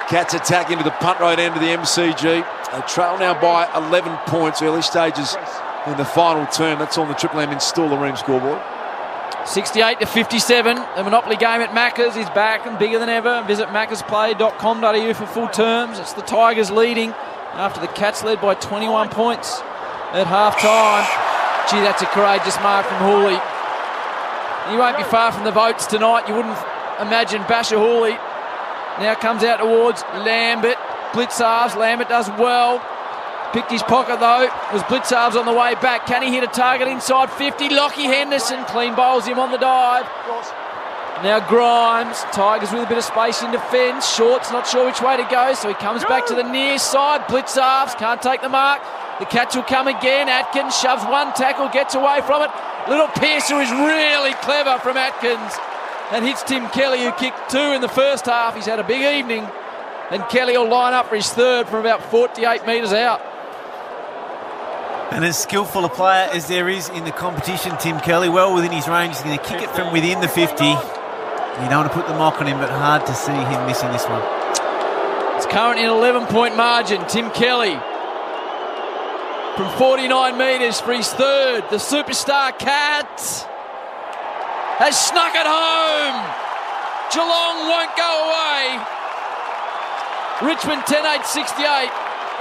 Cats attack into the punt right end of the MCG. They trail now by 11 points, early stages in the final term. That's on the Triple M Installer Room scoreboard. 68-57. The Monopoly game at Macca's is back and bigger than ever. Visit maccasplay.com.au for full terms. It's the Tigers leading after the Cats led by 21 points at half-time. Gee, that's a courageous mark from Hooley. He won't be far from the votes tonight. You wouldn't imagine Basher Hooley. Now comes out towards Lambert. Blitzarves. Lambert does well. Picked his pocket though. It was Blitzarves on the way back. Can he hit a target inside 50? Lockie Henderson clean bowls him on the dive. Now Grimes. Tigers with a bit of space in defence. Short's not sure which way to go, so he comes back to the near side. Blitzarves can't take the mark. The Cats will come again. Atkins shoves one tackle, gets away from it. Little Piercer is really clever from Atkins and hits Tim Kelly, who kicked 2 in the first half. He's had a big evening, and Kelly will line up for his third from about 48 metres out. And as skillful a player as there is in the competition, Tim Kelly, well within his range, he's going to kick it from within the 50. You don't want to put the mock on him, but hard to see him missing this one. It's currently an 11-point margin. Tim Kelly from 49 metres for his third. The superstar Cat has snuck it home. Geelong won't go away. Richmond 10-8-68.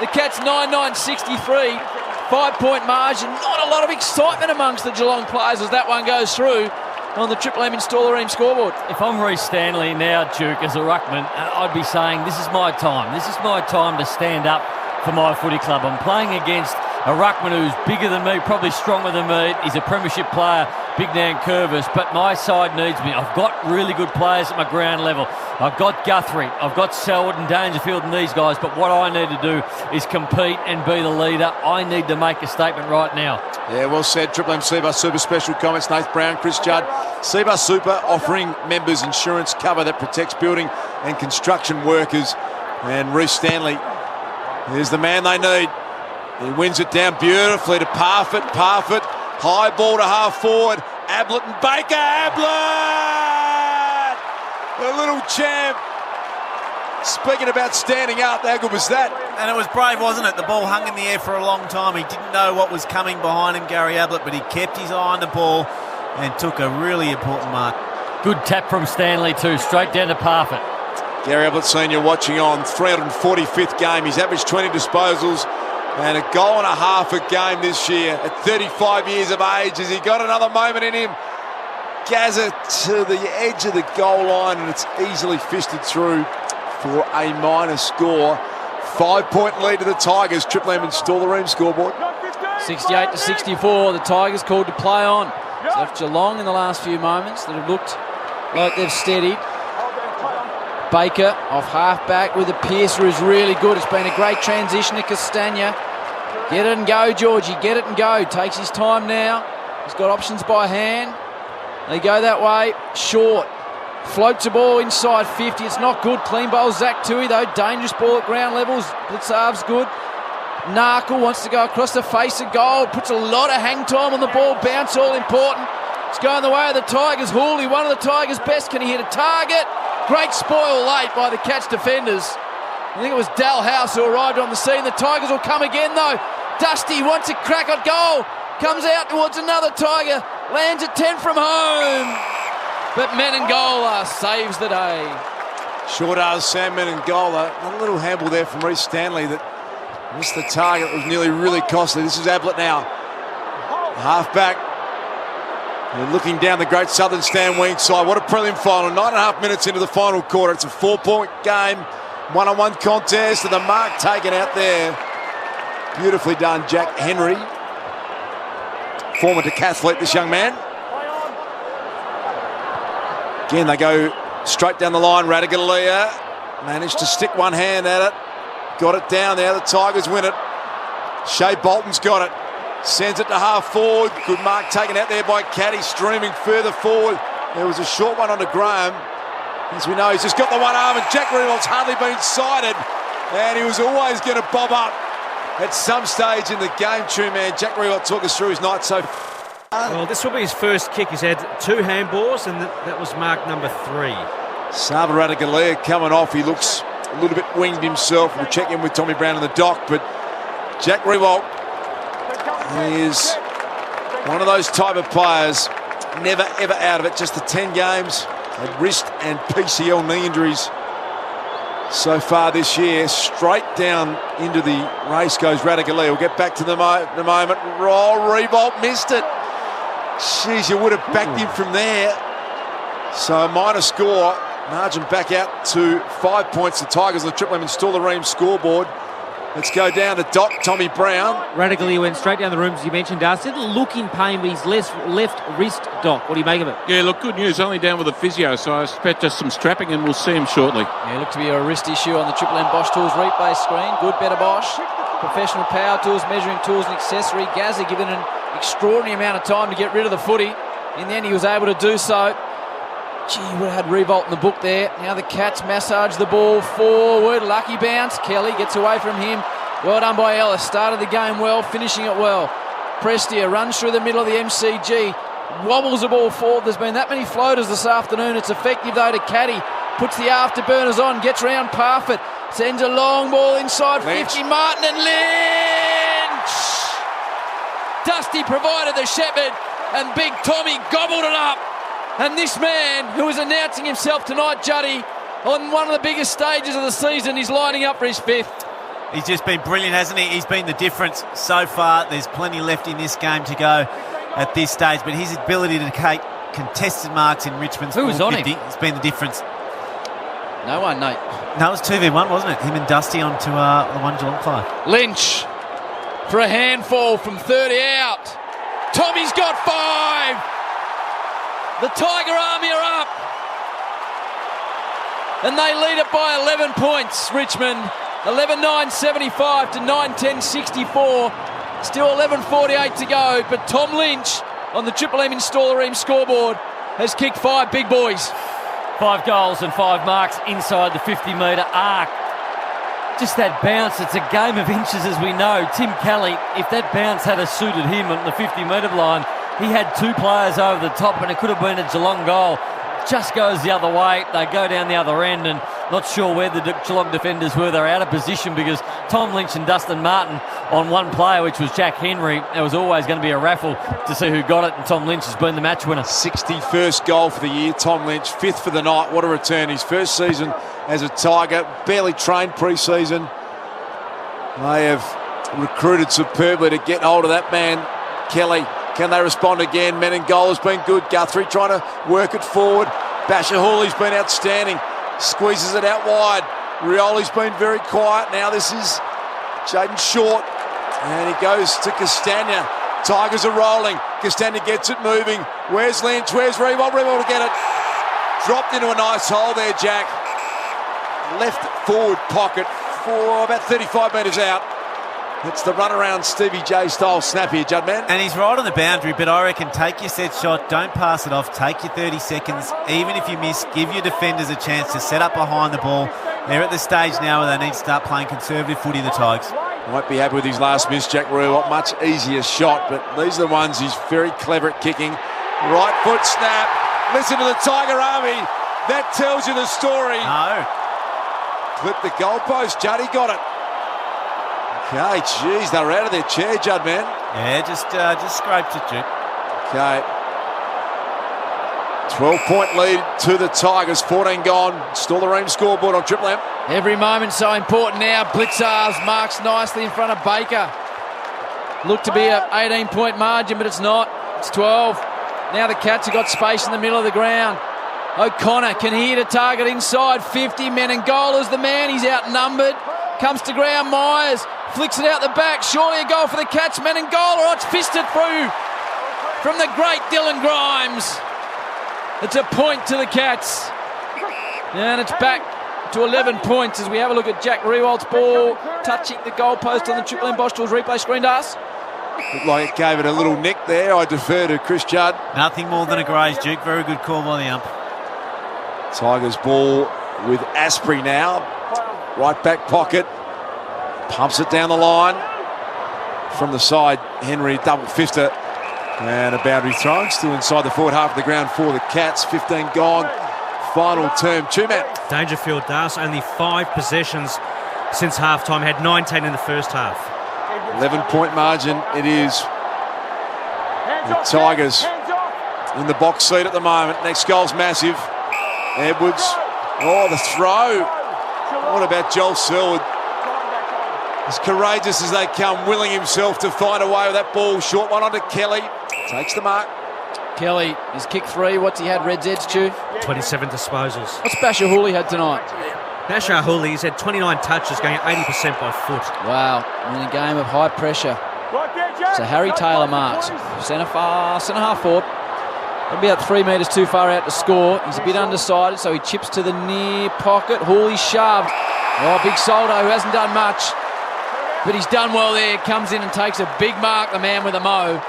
The Cats 9-9-63. 5-point margin. Not a lot of excitement amongst the Geelong players as that one goes through on the Triple M Installer Room scoreboard. If I'm Reece Stanley now, Duke, as a ruckman, I'd be saying this is my time. This is my time to stand up for my footy club. I'm playing against a ruckman who's bigger than me, probably stronger than me. He's a premiership player, Big Nan Curvis, but my side needs me. I've got really good players at my ground level. I've got Guthrie, I've got Selwood and Dangerfield and these guys, but what I need to do is compete and be the leader. I need to make a statement right now. Yeah, well said. Triple M Seabus Super special comments. Nath Brown, Chris Judd. Seabus Super offering members insurance cover that protects building and construction workers. And Reece Stanley is the man they need. He wins it down beautifully to Parfitt. Parfitt, high ball to half forward. Ablett and Baker. Ablett! The little champ. Speaking about standing up, how good was that? And it was brave, wasn't it? The ball hung in the air for a long time. He didn't know what was coming behind him, Gary Ablett, but he kept his eye on the ball and took a really important mark. Good tap from Stanley too, straight down to Parfitt. Gary Ablett Senior watching on, 345th game. He's averaged 20 disposals and a goal and a half a game this year at 35 years of age. Has he got another moment in him? Gazza to the edge of the goal line, and it's easily fisted through for a minor score. 5-point lead to the Tigers. Triple M Installer Room scoreboard. 68-64. The Tigers called to play on. It's left Geelong in the last few moments that have looked like they've steadied. Baker off half-back with a Piercer who's really good. It's been a great transition to Castagna. Get it and go, Georgie. Get it and go. Takes his time now. He's got options by hand. They go that way. Short. Floats the ball inside 50. It's not good. Clean bowl Zach Tui though. Dangerous ball at ground levels. Blitzarves good. Narkle wants to go across the face of goal. Puts a lot of hang time on the ball. Bounce all important. It's going the way of the Tigers. Hooley, one of the Tigers' best. Can he hit a target? Great spoil late by the Cats defenders. I think it was Dal House who arrived on the scene. The Tigers will come again though. Dusty wants a crack at goal. Comes out towards another Tiger. Lands at 10 from home. But Menengola saves the day. Sure does, Sam Menengola. A little handball there from Reece Stanley that missed the target. It was nearly really costly. This is Ablett now. Half-back. We're looking down the Great Southern Stand wing side. What a prelim final. 9.5 minutes into the final quarter. It's a 4-point game. One-on-one contest and the mark taken out there. Beautifully done, Jack Henry. Former decathlete, this young man. Again, they go straight down the line. Ratugolea managed to stick one hand at it. Got it down there. The Tigers win it. Shea Bolton's got it. Sends it to half forward. Good mark taken out there by Caddy. Streaming further forward. There was a short one onto Graham. As we know, he's just got the one arm, and Jack Rewalt's hardly been sighted. And he was always going to bob up at some stage in the game. True man, Jack Rewalt took us through his night so far. Well, this will be his first kick. He's had 2 handballs, and that was mark number 3. Sava Ratugolea coming off. He looks a little bit winged himself. We'll check in with Tommy Brown in the dock, but Jack Riewoldt is one of those type of players, never ever out of it. Just the 10 games, had wrist and PCL knee injuries so far this year. Straight down into the race goes Radicalee. We'll get back to the moment. Roll, Riewoldt missed it. Jeez, you would have backed him from there. So a minor score, margin back out to 5 points. The Tigers on the Triple M install the Ream scoreboard. Let's go down to Doc, Tommy Brown. Radically went straight down the room, as you mentioned, Darcy. Didn't look in pain with his left wrist, Doc. What do you make of it? Yeah, look, good news. Only down with a physio, so I expect just some strapping and we'll see him shortly. Yeah, looked to be a wrist issue on the Triple M Bosch Tools replay screen. Good, better Bosch. Professional power tools, measuring tools and accessory. Gazza given an extraordinary amount of time to get rid of the footy. In the end, he was able to do so. Gee, would have had Riewoldt in the book there. Now the Cats massage the ball forward. Lucky bounce. Kelly gets away from him. Well done by Ellis. Started the game well, finishing it well. Prestia runs through the middle of the MCG. Wobbles the ball forward. There's been that many floaters this afternoon. It's effective though to Caddy. Puts the afterburners on. Gets round Parfitt. Sends a long ball inside Lynch. 50. Martin and Lynch. Dusty provided the shepherd and Big Tommy gobbled it up. And this man, who is announcing himself tonight, Juddy, on one of the biggest stages of the season, is lining up for his fifth. He's just been brilliant, hasn't he? He's been the difference so far. There's plenty left in this game to go at this stage, but his ability to take contested marks in Richmond's Who was on him? has been the difference. No one, Nate. No, it was 2v1, wasn't it? Him and Dusty onto the one Geelong player. Lynch for a handful from 30 out. Tommy's got 5. The Tiger Army are up. And they lead it by 11 points, Richmond. 11-9-75 to 9-10-64. Still 11:48 to go, but Tom Lynch on the Triple M Installer Ream scoreboard has kicked 5 big boys. 5 goals and 5 marks inside the 50-metre arc. Just that bounce, it's a game of inches as we know. Tim Kelly, if that bounce had suited him on the 50-metre line, he had 2 players over the top and it could have been a Geelong goal. Just goes the other way. They go down the other end and not sure where the Geelong defenders were. They're out of position because Tom Lynch and Dustin Martin on one player, which was Jack Henry. There was always going to be a raffle to see who got it, and Tom Lynch has been the match winner. 61st goal for the year, Tom Lynch, 5th for the night. What a return. His first season as a Tiger, barely trained pre-season. They have recruited superbly to get hold of that man, Kelly. Can they respond again? Meningola's been good. Guthrie trying to work it forward. Basher Hooley's been outstanding. Squeezes it out wide. Rioli's been very quiet. Now this is Jaden Short. And he goes to Castagna. Tigers are rolling. Castagna gets it moving. Where's Lynch? Where's Riewoldt? Riewoldt to get it. Dropped into a nice hole there, Jack. Left forward pocket for about 35 metres out. It's the runaround Stevie J style snap here, Judman. And he's right on the boundary, but I reckon take your set shot, don't pass it off, take your 30 seconds. Even if you miss, give your defenders a chance to set up behind the ball. They're at the stage now where they need to start playing conservative footy, the Tigers. Won't be happy with his last miss, Jack Riewoldt. Much easier shot, but these are the ones he's very clever at kicking. Right foot snap. Listen to the Tiger Army. That tells you the story. No. Clip the goalpost. Juddy got it. Okay, geez, they were out of their chair, Judd, man. Yeah, just scraped it, Duke. Okay. 12-point lead to the Tigers, 14 gone. Still the Ream scoreboard on Triple M. Every moment so important now. Blitzars marks nicely in front of Baker. Looked to be an 18-point margin, but it's not. It's 12. Now the Cats have got space in the middle of the ground. O'Connor can hit a target inside 50. Meningola's the man. He's outnumbered. Comes to ground. Myers flicks it out the back. Surely a goal for the Cats. Menengola. Oh, it's fisted through from the great Dylan Grimes. It's a point to the Cats. And it's back to 11 points as we have a look at Jack Riewoldt's ball touching the goalpost on the Triple M Bosch Tools replay screen to us. Looked like it gave it a little nick there. I defer to Chris Judd. Nothing more than a graze, Duke. Very good call by the ump. Tigers ball with Asprey now. Right back pocket. Pumps it down the line. From the side, Henry double fister. And a boundary thrown. Still inside the forward half of the ground for the Cats. 15 gone. Final term. Two-man. Dangerfield does only 5 possessions since half-time. Had 19 in the first half. 11-point margin it is. The Tigers in the box seat at the moment. Next goal's massive. Edwards. Oh, the throw. What about Joel Selwood? As courageous as they come, willing himself to find a way with that ball. Short one onto Kelly. Takes the mark. Kelly, his kick 3. What's he had, Red's edge, Stu? 27 disposals. What's Bashar Hooley had tonight? Bashar Hooley, he's had 29 touches, going 80% by foot. Wow, in a game of high pressure. So Harry Taylor marks. Centre half forward. About 3 metres too far out to score. He's a bit undecided, so he chips to the near pocket. Hooley shoved. Oh, big Soldo, who hasn't done much. But he's done well there. Comes in and takes a big mark, the man with a mo.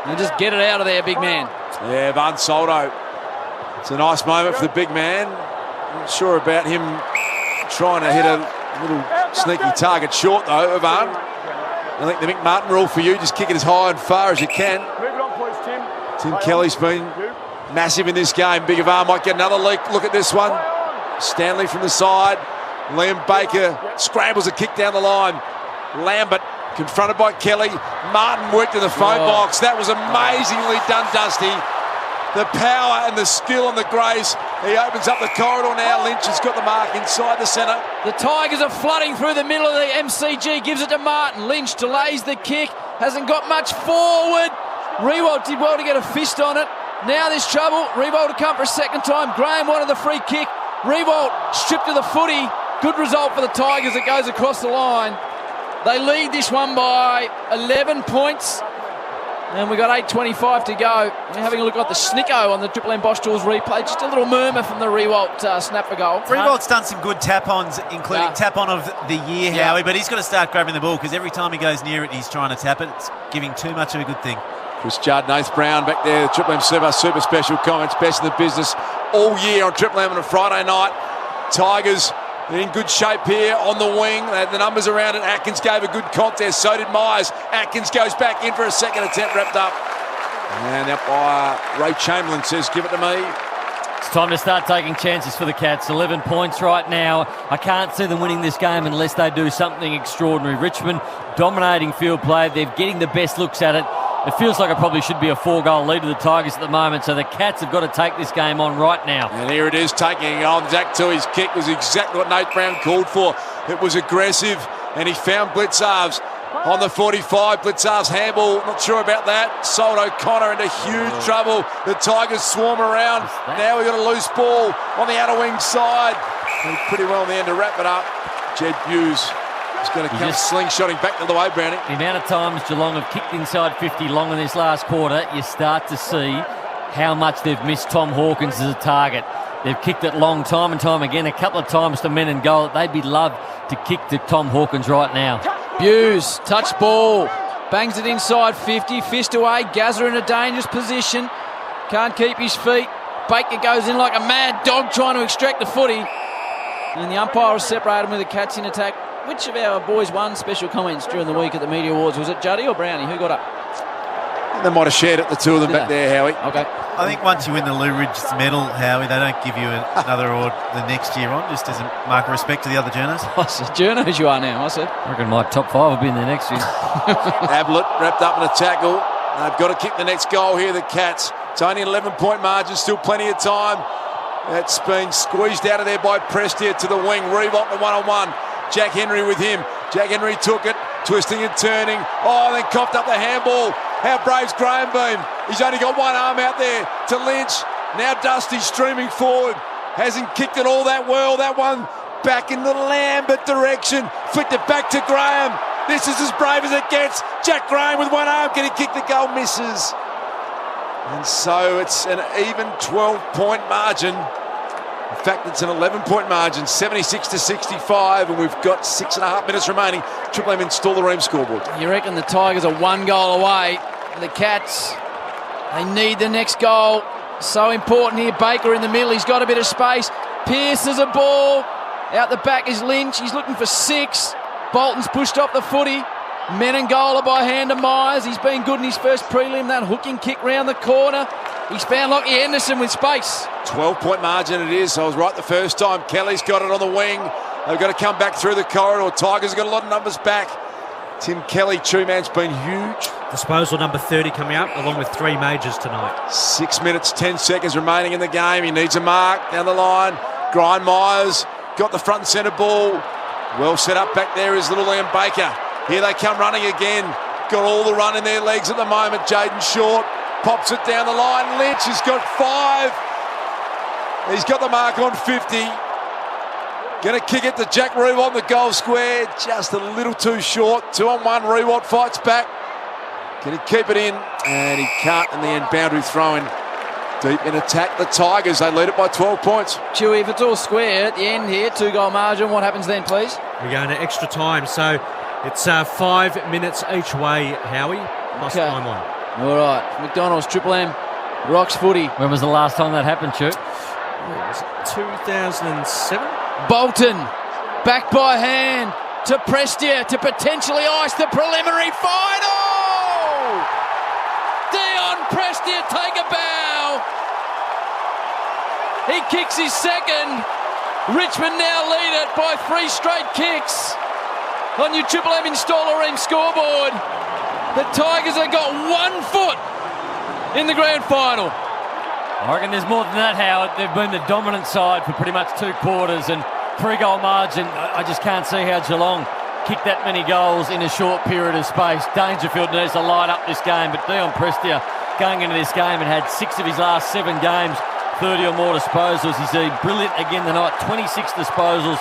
And just get it out of there, big man. Yeah, Van Soldo. It's a nice moment for the big man. Not sure about him trying to hit a little sneaky target short, though, of Arn. I think the Mick Martin rule for you, just kick it as high and far as you can. Tim Kelly's been massive in this game. Big of Arn might get another leak. Look at this one. Stanley from the side. Liam Baker scrambles a kick down the line. Lambert confronted by Kelly. Martin worked in the phone box. That was amazingly done, Dusty. The power and the skill and the grace. He opens up the corridor now. Lynch has got the mark inside the centre. The Tigers are flooding through the middle of the MCG. Gives it to Martin. Lynch delays the kick. Hasn't got much forward. Riewoldt did well to get a fist on it. Now there's trouble. Riewoldt to come for a second time. Graham wanted the free kick. Riewoldt stripped to the footy. Good result for the Tigers. It goes across the line. They lead this one by 11 points. And we've got 8:25 to go. We're having a look at the Snicko on the Triple M Bosch Tools replay. Just a little murmur from the Riewoldt snap for goal. Riewoldt's done some good tap-ons, including tap-on of the year, Howie, but he's got to start grabbing the ball because every time he goes near it, he's trying to tap it. It's giving too much of a good thing. Chris Judd, Nath Brown back there, the Triple M super special comments. Best in the business all year on Triple M on a Friday night. Tigers in good shape here on the wing. They had the numbers around it. Atkins gave a good contest. So did Myers. Atkins goes back in for a second attempt, wrapped up. And umpire Ray Chamberlain says, give it to me. It's time to start taking chances for the Cats. 11 points right now. I can't see them winning this game unless they do something extraordinary. Richmond dominating field play. They're getting the best looks at it. It feels like it probably should be a 4-goal lead to the Tigers at the moment, so the Cats have got to take this game on right now. And here it is, taking it on. Zach Tui's kick was exactly what Nate Brown called for. It was aggressive, and he found Blitzarves on the 45. Blitzarves handball, not sure about that. Sold O'Connor into huge trouble. The Tigers swarm around. Now we've got a loose ball on the outer wing side. And pretty well in the end to wrap it up. Jed Hughes is going to come slingshotting back the other way, Brownie. The amount of times Geelong have kicked inside 50 long in this last quarter, you start to see how much they've missed Tom Hawkins as a target. They've kicked it long time and time again, a couple of times to men in goal. They'd be loved to kick to Tom Hawkins right now. Hughes, touch ball, bangs it inside 50, fist away, Gazza in a dangerous position, can't keep his feet. Baker goes in like a mad dog trying to extract the footy. And the umpire has separated him with the Cats in attack. Which of our boys won special comments during the week at the Media Awards? Was it Juddy or Brownie? Who got up? They might have shared it, the two of them back there, Howie. Okay. I think once you win the Lou Ridge medal, Howie, they don't give you another award the next year on, just as a mark of respect to the other journos. Journos you are now, I said. I reckon my top 5 will be in the next year. Ablett wrapped up in a tackle. They've got to kick the next goal here, the Cats. It's only an 11-point margin, still plenty of time. That's been squeezed out of there by Prestia to the wing. Riewoldt the one-on-one. Jack Henry with him. Jack Henry took it, twisting and turning. Oh, and then coughed up the handball. How brave's Graham been? He's only got one arm out there to Lynch. Now Dusty streaming forward. Hasn't kicked it all that well. That one back in the Lambert direction. Flicked it back to Graham. This is as brave as it gets. Jack Graham with one arm. Can he kick the goal? Misses. And so it's an even 12-point margin. In fact, it's an 11-point margin, 76-65, and we've got 6.5 minutes remaining. Triple M install the Ream scoreboard. You reckon the Tigers are 1 goal away? The Cats, they need the next goal. So important here. Baker in the middle. He's got a bit of space. Pierces a ball. Out the back is Lynch. He's looking for 6. Bolton's pushed off the footy. Menengola by hand to Myers. He's been good in his first prelim. That hooking kick round the corner. He's found Lockie Henderson with space. 12-point margin it is. I was right the first time. Kelly's got it on the wing. They've got to come back through the corridor. Tigers have got a lot of numbers back. Tim Kelly, true man's been huge. Disposal number 30 coming up, along with 3 majors tonight. 6 minutes, 10 seconds remaining in the game. He needs a mark down the line. Brian Myers got the front and centre ball. Well set up back there is little Liam Baker. Here they come running again. Got all the run in their legs at the moment. Jaden Short pops it down the line. Lynch has got 5. He's got the mark on 50. Going to kick it to Jack Rewalt, the goal square. Just a little too short. 2-on-1. Rewalt fights back. Can he keep it in? And he can't in the end. Boundary throw-in. Deep in attack. The Tigers, they lead it by 12 points. Chewy, if it's all square at the end here, 2-goal margin, what happens then, please? We're going to extra time, so it's 5 minutes each way, Howie. Plus time on. All right. McDonald's, Triple M, Rocks footy. When was the last time that happened, Stu? Was it 2007? Bolton, back by hand to Prestia to potentially ice the preliminary final. Dion Prestia take a bow. He kicks his second. Richmond now lead it by 3 straight kicks on your Triple M Installer Ream scoreboard. The Tigers have got 1 foot in the grand final. I reckon there's more than that, Howard. They've been the dominant side for pretty much 2 quarters, and 3-goal margin. I just can't see how Geelong kicked that many goals in a short period of space. Dangerfield needs to light up this game, but Dion Prestia going into this game and had 6 of his last 7 games, 30 or more disposals. He's been brilliant again tonight, 26 disposals,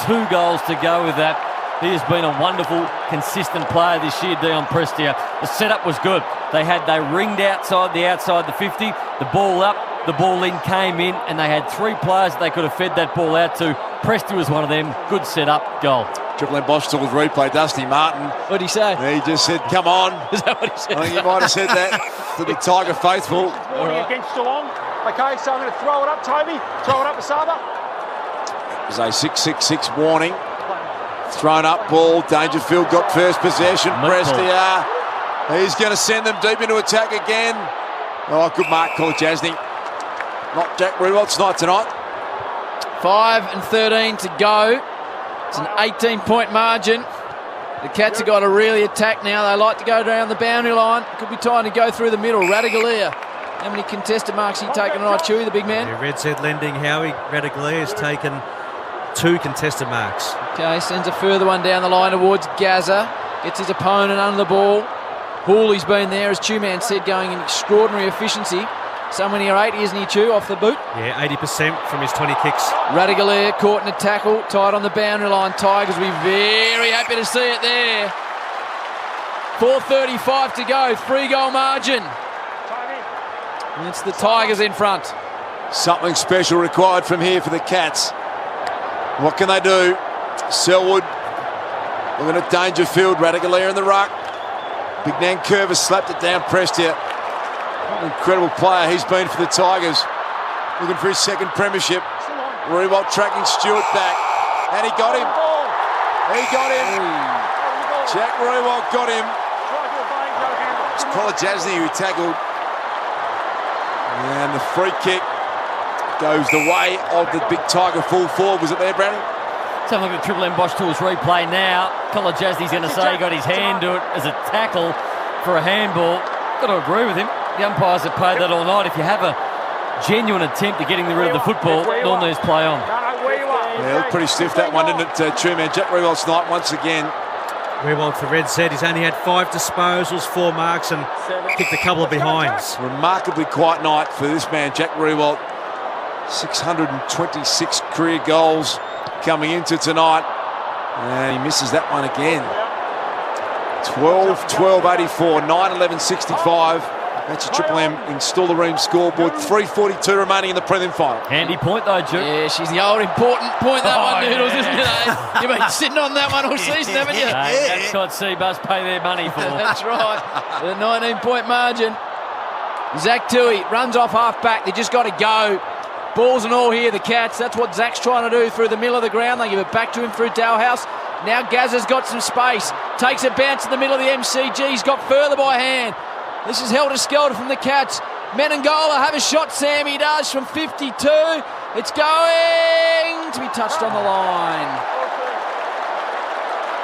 2 goals to go with that. He has been a wonderful, consistent player this year, Dion Prestia. The setup was good. They ringed outside the 50, the ball up, the ball in, came in, and they had 3 players that they could have fed that ball out to. Prestia was one of them. Good setup, goal. Triple M Bosch Tools replay, Dusty Martin. What did he say? He just said, come on. Is that what he said? I think he might have said that to the Tiger faithful. Warning against Geelong. Okay, so I'm going to throw it up, Toby. Throw it up, Asaba. It was a 6-6-6 warning. Thrown up ball. Dangerfield got first possession. Prestia. He's going to send them deep into attack again. Oh, good mark, Kolajasny. Not Jack Rewalt's night tonight. 5 and 13 to go. It's an 18-point margin. The Cats have got to really attack now. They like to go down the boundary line. Could be time to go through the middle. Radaglia. How many contested marks he taken tonight, Chewy, the big man? Yeah, Red said lending Howie. Radaglia has taken 2 contested marks. Okay, sends a further one down the line towards Gaza. Gets his opponent under the ball. Hooley's been there, as Two-Man said, going in extraordinary efficiency. Someone here 80, isn't he, Chew, off the boot? Yeah, 80% from his 20 kicks. Radaglia caught in a tackle, tied on the boundary line. Tigers will be very happy to see it there. 4:35 to go, 3-goal margin. And it's the Tigers in front. Something special required from here for the Cats. What can they do? Selwood looking at Dangerfield. Radaglia in the ruck. Big Nan Curvis slapped it down. Prestia. Incredible player he's been for the Tigers. Looking for his second premiership. Rewalt tracking Stewart back. And he got him. He got him. Jack Rewalt got him. It's Kolajasny who tackled. And the free kick goes the way of the big Tiger full forward. Was it there, Brownie? Let's have a look at the Triple M Bosch Tools replay now. Kolajasny's going to say he got his hand to it as a tackle for a handball. Got to agree with him. The umpires have played that all night. If you have a genuine attempt at getting rid of the football, all needs play on. Yeah, it looked pretty stiff that one, didn't it, True Man? Jack Rewalt's night once again. Rewalt for Red said he's only had 5 disposals, 4 marks, and kicked a couple of behinds. Remarkably quiet night for this man, Jack Rewalt. 626 career goals coming into tonight. And he misses that one again. 12-12-84, 9-11-65. That's a Triple M Install the Ream scoreboard. 3:42 remaining in the prelim final. Handy point though, Duke. Yeah, she's the old important point, that one, Noodles, isn't it? Eh? You've been sitting on that one all season, haven't you? That's what Seabus pay their money for. That's right. The 19-point margin. Zach Tui runs off half-back. They just got to go. Balls and all here, the Cats. That's what Zach's trying to do through the middle of the ground. They give it back to him through Dalhouse. Now Gazza's got some space. Takes a bounce in the middle of the MCG. He's got further by hand. This is helter-skelter from the Cats. Menangola have a shot, Sam. He does from 52. It's going to be touched on the line.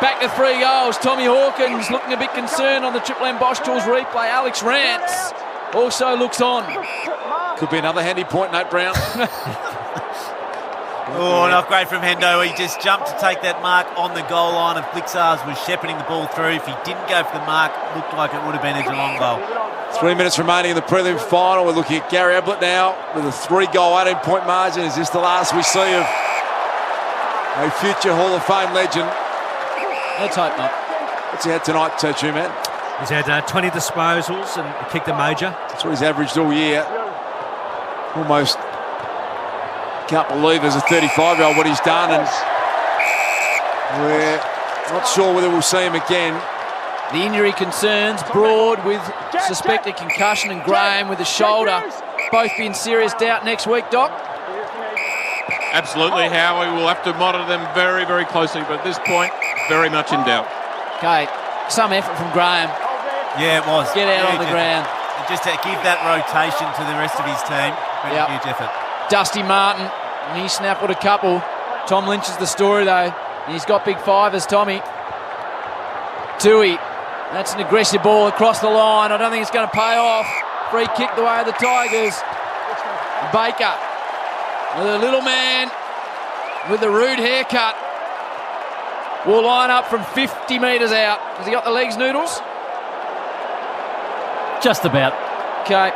Back to 3 goals. Tommy Hawkins looking a bit concerned on the Triple M Bosch Tools replay. Alex Rance also looks on. Could be another handy point, Nate Brown. Oh, not great from Hendo. He just jumped to take that mark on the goal line, and Flixars was shepherding the ball through. If he didn't go for the mark, it looked like it would have been a Geelong goal. 3 minutes remaining in the prelim final. We're looking at Gary Ablett now with a 3-goal, 18-point margin. Is this the last we see of a future Hall of Fame legend? Let's hope not. What's he had tonight, Two Man? He's had 20 disposals and kicked a major. That's what he's averaged all year. Almost can't believe as a 35-year-old what he's done, and we're not sure whether we'll see him again. The injury concerns Broad with suspected concussion and Graham with a shoulder. Both be in serious doubt next week, Doc? Absolutely, Howie. We'll have to monitor them very, very closely, but at this point, very much in doubt. Okay, some effort from Graham. Yeah, it was. Get out on the ground. Just to give that rotation to the rest of his team. Really huge effort. Dusty Martin, and he snapped with a couple. Tom Lynch is the story, though. And he's got big fivers, Tommy. Tui. That's an aggressive ball across the line. I don't think it's going to pay off. Free kick the way of the Tigers. Baker. The little man with the rude haircut will line up from 50 metres out. Has he got the legs, Noodles? Just about. Okay.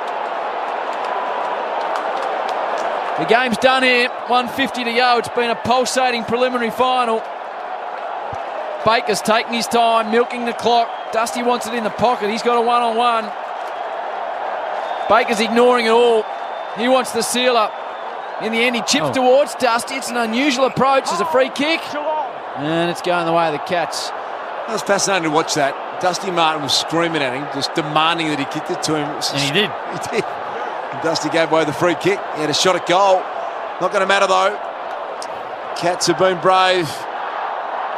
The game's done here. 1:50 to go. It's been a pulsating preliminary final. Baker's taking his time, milking the clock. Dusty wants it in the pocket. He's got a one-on-one. Baker's ignoring it all. He wants the seal up. In the end, he chips towards Dusty. It's an unusual approach. There's a free kick. And it's going the way of the Cats. It was fascinating to watch that. Dusty Martin was screaming at him, just demanding that he kicked it to him. And he did. He did. And Dusty gave away the free kick. He had a shot at goal. Not going to matter, though. Cats have been brave.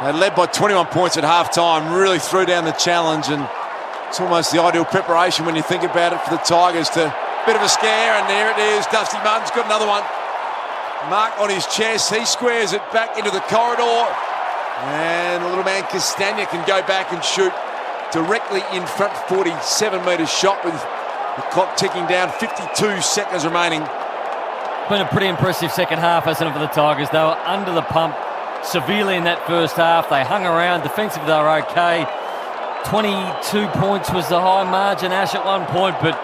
They led by 21 points at half-time, really threw down the challenge, and it's almost the ideal preparation when you think about it for the Tigers to bit of a scare, and there it is. Dusty Martin's got another one. Mark on his chest. He squares it back into the corridor, and the little man Castagna can go back and shoot directly in front. 47-metre shot with the clock ticking down. 52 seconds remaining. Been a pretty impressive second half, hasn't it, for the Tigers? They were under the pump severely in that first half. They hung around. Defensively, they were okay. 22 points was the high margin, Ash, at one point, but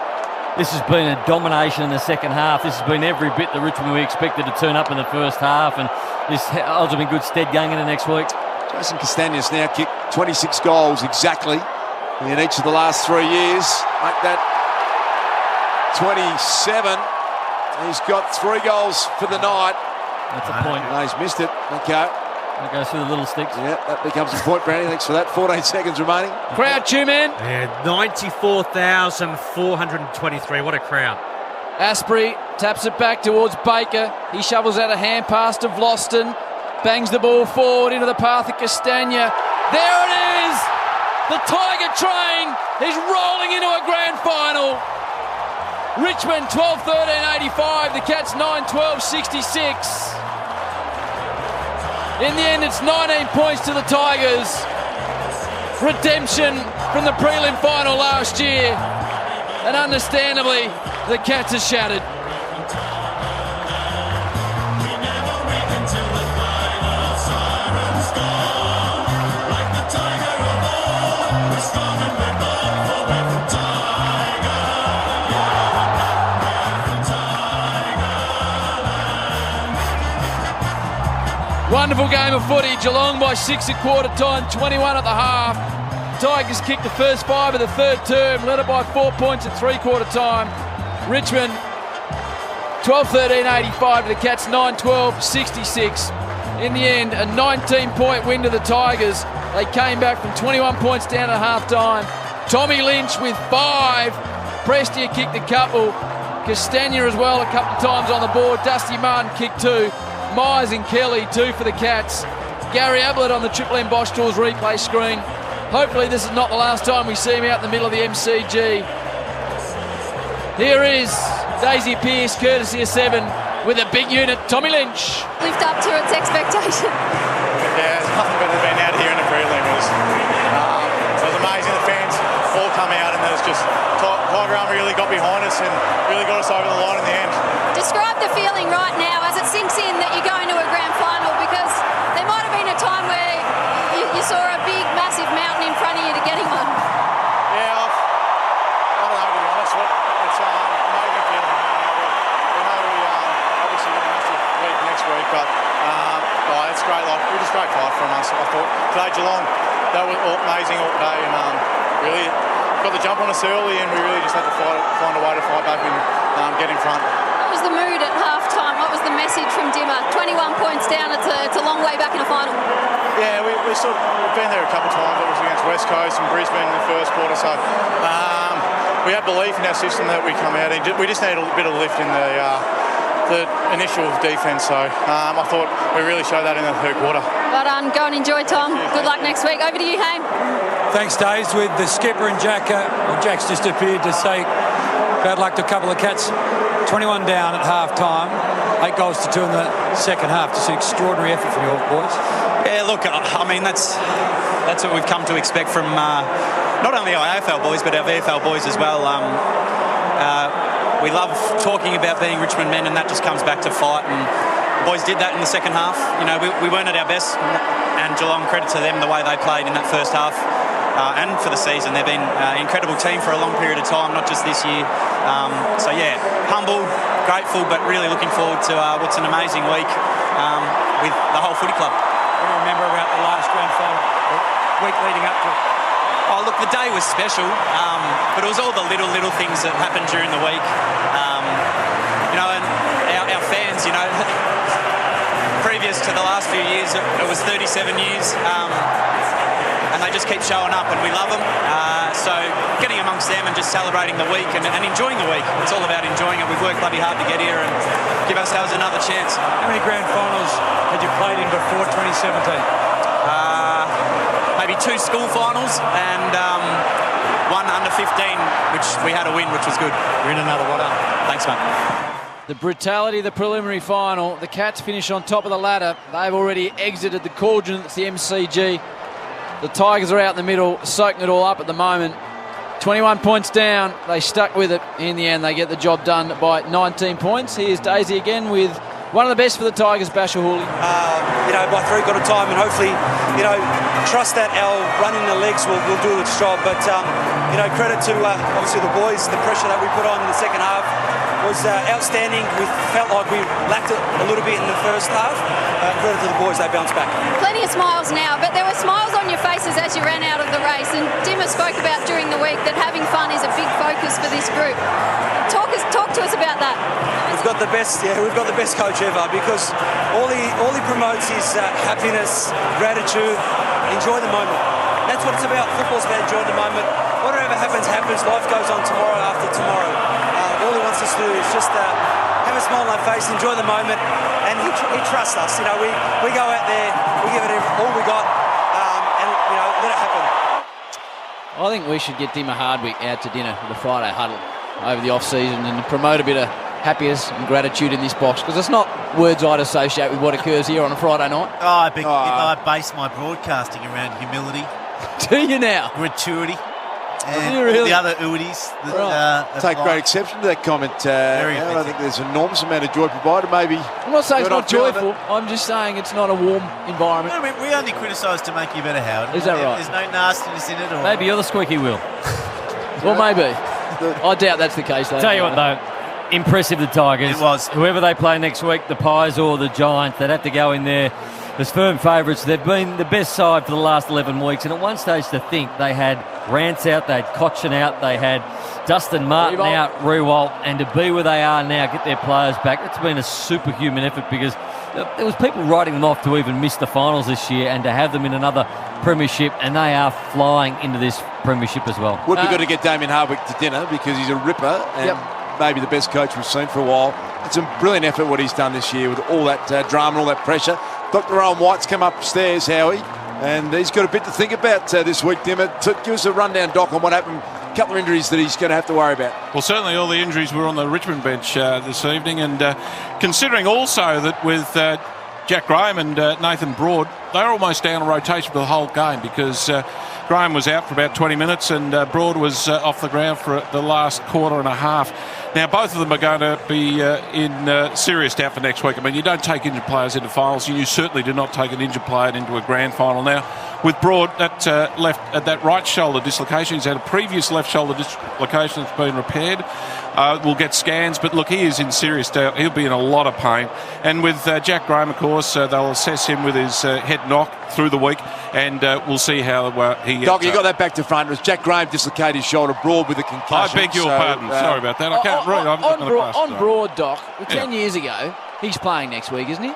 this has been a domination in the second half. This has been every bit that Richmond we expected to turn up in the first half, and this odds have been good stead going into next week. Jason Castagna's now kicked 26 goals exactly in each of the last 3 years. Make that 27. He's got 3 goals for the night. That's a point. No, he's missed it. Okay. That goes through the little sticks. Yeah, that becomes a point, Brownie. Thanks for that. 14 seconds remaining. Crowd, Two-Man. Yeah, 94,423. What a crowd. Asprey taps it back towards Baker. He shovels out a hand pass to Vlosten. Bangs the ball forward into the path of Castagna. There it is! The Tiger train is rolling into a grand final. Richmond 12-13-85. The Cats 9-12-66. In the end, it's 19 points to the Tigers. Redemption from the prelim final last year. And understandably, the Cats are shattered. Wonderful game of footy. Geelong by 6 at quarter time, 21 at the half. Tigers kicked the first 5 of the third term, led it by 4 points at three-quarter time. Richmond 12-13-85 to the Cats, 9-12-66. In the end, a 19-point win to the Tigers. They came back from 21 points down at half-time. Tommy Lynch with 5. Prestia kicked a couple. Castagna as well a couple of times on the board. Dusty Martin kicked 2. Myers and Kelly 2 for the Cats. Gary Ablett on the Triple M Bosch Tools replay screen. Hopefully this is not the last time we see him out in the middle of the MCG. Here is Daisy Pearce, courtesy of 7, with a big unit, Tommy Lynch. Lived up to its expectation. Yeah, it's nothing better than being out here in the prelim. It was just Tiger Army really got behind us and really got us over the line in the end. Describe the feeling right now as it sinks in that you're going to a grand final, because there might have been a time where you saw a big, massive mountain in front of you to getting one. Yeah, I don't know, to be honest. It's an amazing feeling. We know we obviously got a massive week next week, but it's great. We just great fight from us. I thought today Geelong, that was amazing all day, and really got the jump on us early, and we really just had to find a way to fight back and get in front. What was the mood at half-time? What was the message from Dimmer? 21 points down, it's a long way back in a final. Yeah, we've been there a couple of times. It was against West Coast and Brisbane in the first quarter, so we had belief in our system that we come out in. We just need a bit of lift in the initial defence, so I thought we really showed that in the third quarter. Well done. Go and enjoy, Tom. Good luck next week. Over to you, Hayne. Thanks, Daves. With the skipper and Jack, Jack's just appeared to say bad luck to a couple of Cats. 21 down at half-time, 8 goals to 2 in the second half. Just an extraordinary effort from your boys. Yeah, look, I mean, that's what we've come to expect from not only our AFL boys, but our VFL boys as well. We love talking about being Richmond men, and that just comes back to fight, and the boys did that in the second half. You know, we weren't at our best, and Geelong, credit to them, the way they played in that first half. And for the season, they've been an incredible team for a long period of time, not just this year. So yeah, humbled, grateful, but really looking forward to what's an amazing week with the whole footy club. What do you remember about the last grand final, the week leading up to it? Oh, look, the day was special, but it was all the little things that happened during the week. You know, and our fans, you know, previous to the last few years, it was 37 years. And they just keep showing up, and we love them. So getting amongst them and just celebrating the week and enjoying the week. It's all about enjoying it. We've worked bloody hard to get here and give ourselves another chance. How many grand finals had you played in before 2017? Maybe 2 school finals and one under 15, which we had a win, which was good. You're in another one. Thanks, mate. The brutality of the preliminary final. The Cats finish on top of the ladder. They've already exited the cauldron. It's the MCG. The Tigers are out in the middle, soaking it all up at the moment. 21 points down. They stuck with it. In the end, they get the job done by 19 points. Here's Daisy again with one of the best for the Tigers, Basher Hooley. You know, by 3 got a time, and hopefully, you know, trust that our running the legs will do its job. But, you know, credit to, obviously, the boys. The pressure that we put on in the second half was outstanding. We felt like we lacked it a little bit in the first half. Credit to the boys, they bounced back. Plenty of smiles now, but there were smiles on your faces as you ran out of the race, and Dimmer spoke about during the week that having fun is a big focus for this group. Talk to us about that. We've got the best coach ever, because all he promotes is happiness, gratitude, enjoy the moment. That's what it's about. Football's about enjoying the moment. Whatever happens, life goes on tomorrow after tomorrow. All he wants us to do is just have a smile on our face, enjoy the moment, and he trusts us. You know, we go out there, we give it all we got, and you know, let it happen. I think we should get Dimmer Hardwick out to dinner for the Friday huddle over the off-season and promote a bit of happiness and gratitude in this box, because it's not words I'd associate with what occurs here on a Friday night. I base my broadcasting around humility. Do you now? Gratuity. And really? all the other ooties. Take great exception to that comment. I think there's an enormous amount of joy provided. Maybe I'm not saying it's not joyful. I'm just saying it's not a warm environment. No, we only criticise to make you better, Howard. Is that right? There's no nastiness in it. Or Maybe you're the squeaky wheel. Well, maybe. I doubt that's the case, though. Tell you what, though, impressive the Tigers. It was. Whoever they play next week, the Pies or the Giants, they'd have to go in there as firm favourites. They've been the best side for the last 11 weeks, and at one stage to think they had Rance out, they had Cochin out, they had Dustin Martin out, Rewalt, and to be where they are now, get their players back, it's been a superhuman effort, because there was people writing them off to even miss the finals this year, and to have them in another premiership, and they are flying into this premiership as well. Would be good to get Damien Hardwick to dinner, because he's a ripper and maybe the best coach we've seen for a while. It's a brilliant effort what he's done this year with all that drama, all that pressure. Dr. Owen White's come upstairs, Howie, and he's got a bit to think about this week, Dimmer. Give us a rundown, Doc, on what happened. A couple of injuries that he's going to have to worry about. Well, certainly all the injuries were on the Richmond bench this evening, and considering also that with Jack Graham and Nathan Broad, they're almost down a rotation for the whole game because Graham was out for about 20 minutes and Broad was off the ground for the last quarter and a half. Now, both of them are going to be in serious doubt for next week. I mean, you don't take injured players into finals, and you certainly do not take an injured player into a grand final. Now, with Broad, that right shoulder dislocation, he's had a previous left shoulder dislocation that's been repaired. We'll get scans, but look, he is in serious doubt. He'll be in a lot of pain. And with Jack Graham, of course, they'll assess him with his head knock through the week, and we'll see how he... Doc, you got that back to front. It was Jack Graham dislocated his shoulder, Broad with a concussion. I beg your pardon. Sorry about that. I can't read. On Broad, Doc, 10 years ago, he's playing next week, isn't he?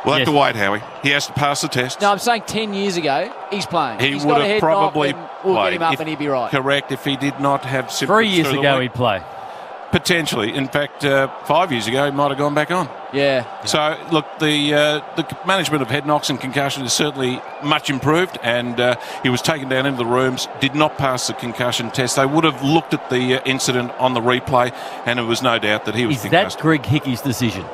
We'll have to wait, Howie. He has to pass the test. No, I'm saying 10 years ago, he's playing. He would have probably played. We'll get him up and he'd be right. Correct, if he did not have symptoms. 3 years ago, he'd play. Potentially. In fact, 5 years ago, he might have gone back on. Yeah. So, look, the management of head knocks and concussion is certainly much improved, and he was taken down into the rooms, did not pass the concussion test. They would have looked at the incident on the replay, and it was no doubt that he was concussed. Is that Greg Hickey's decision?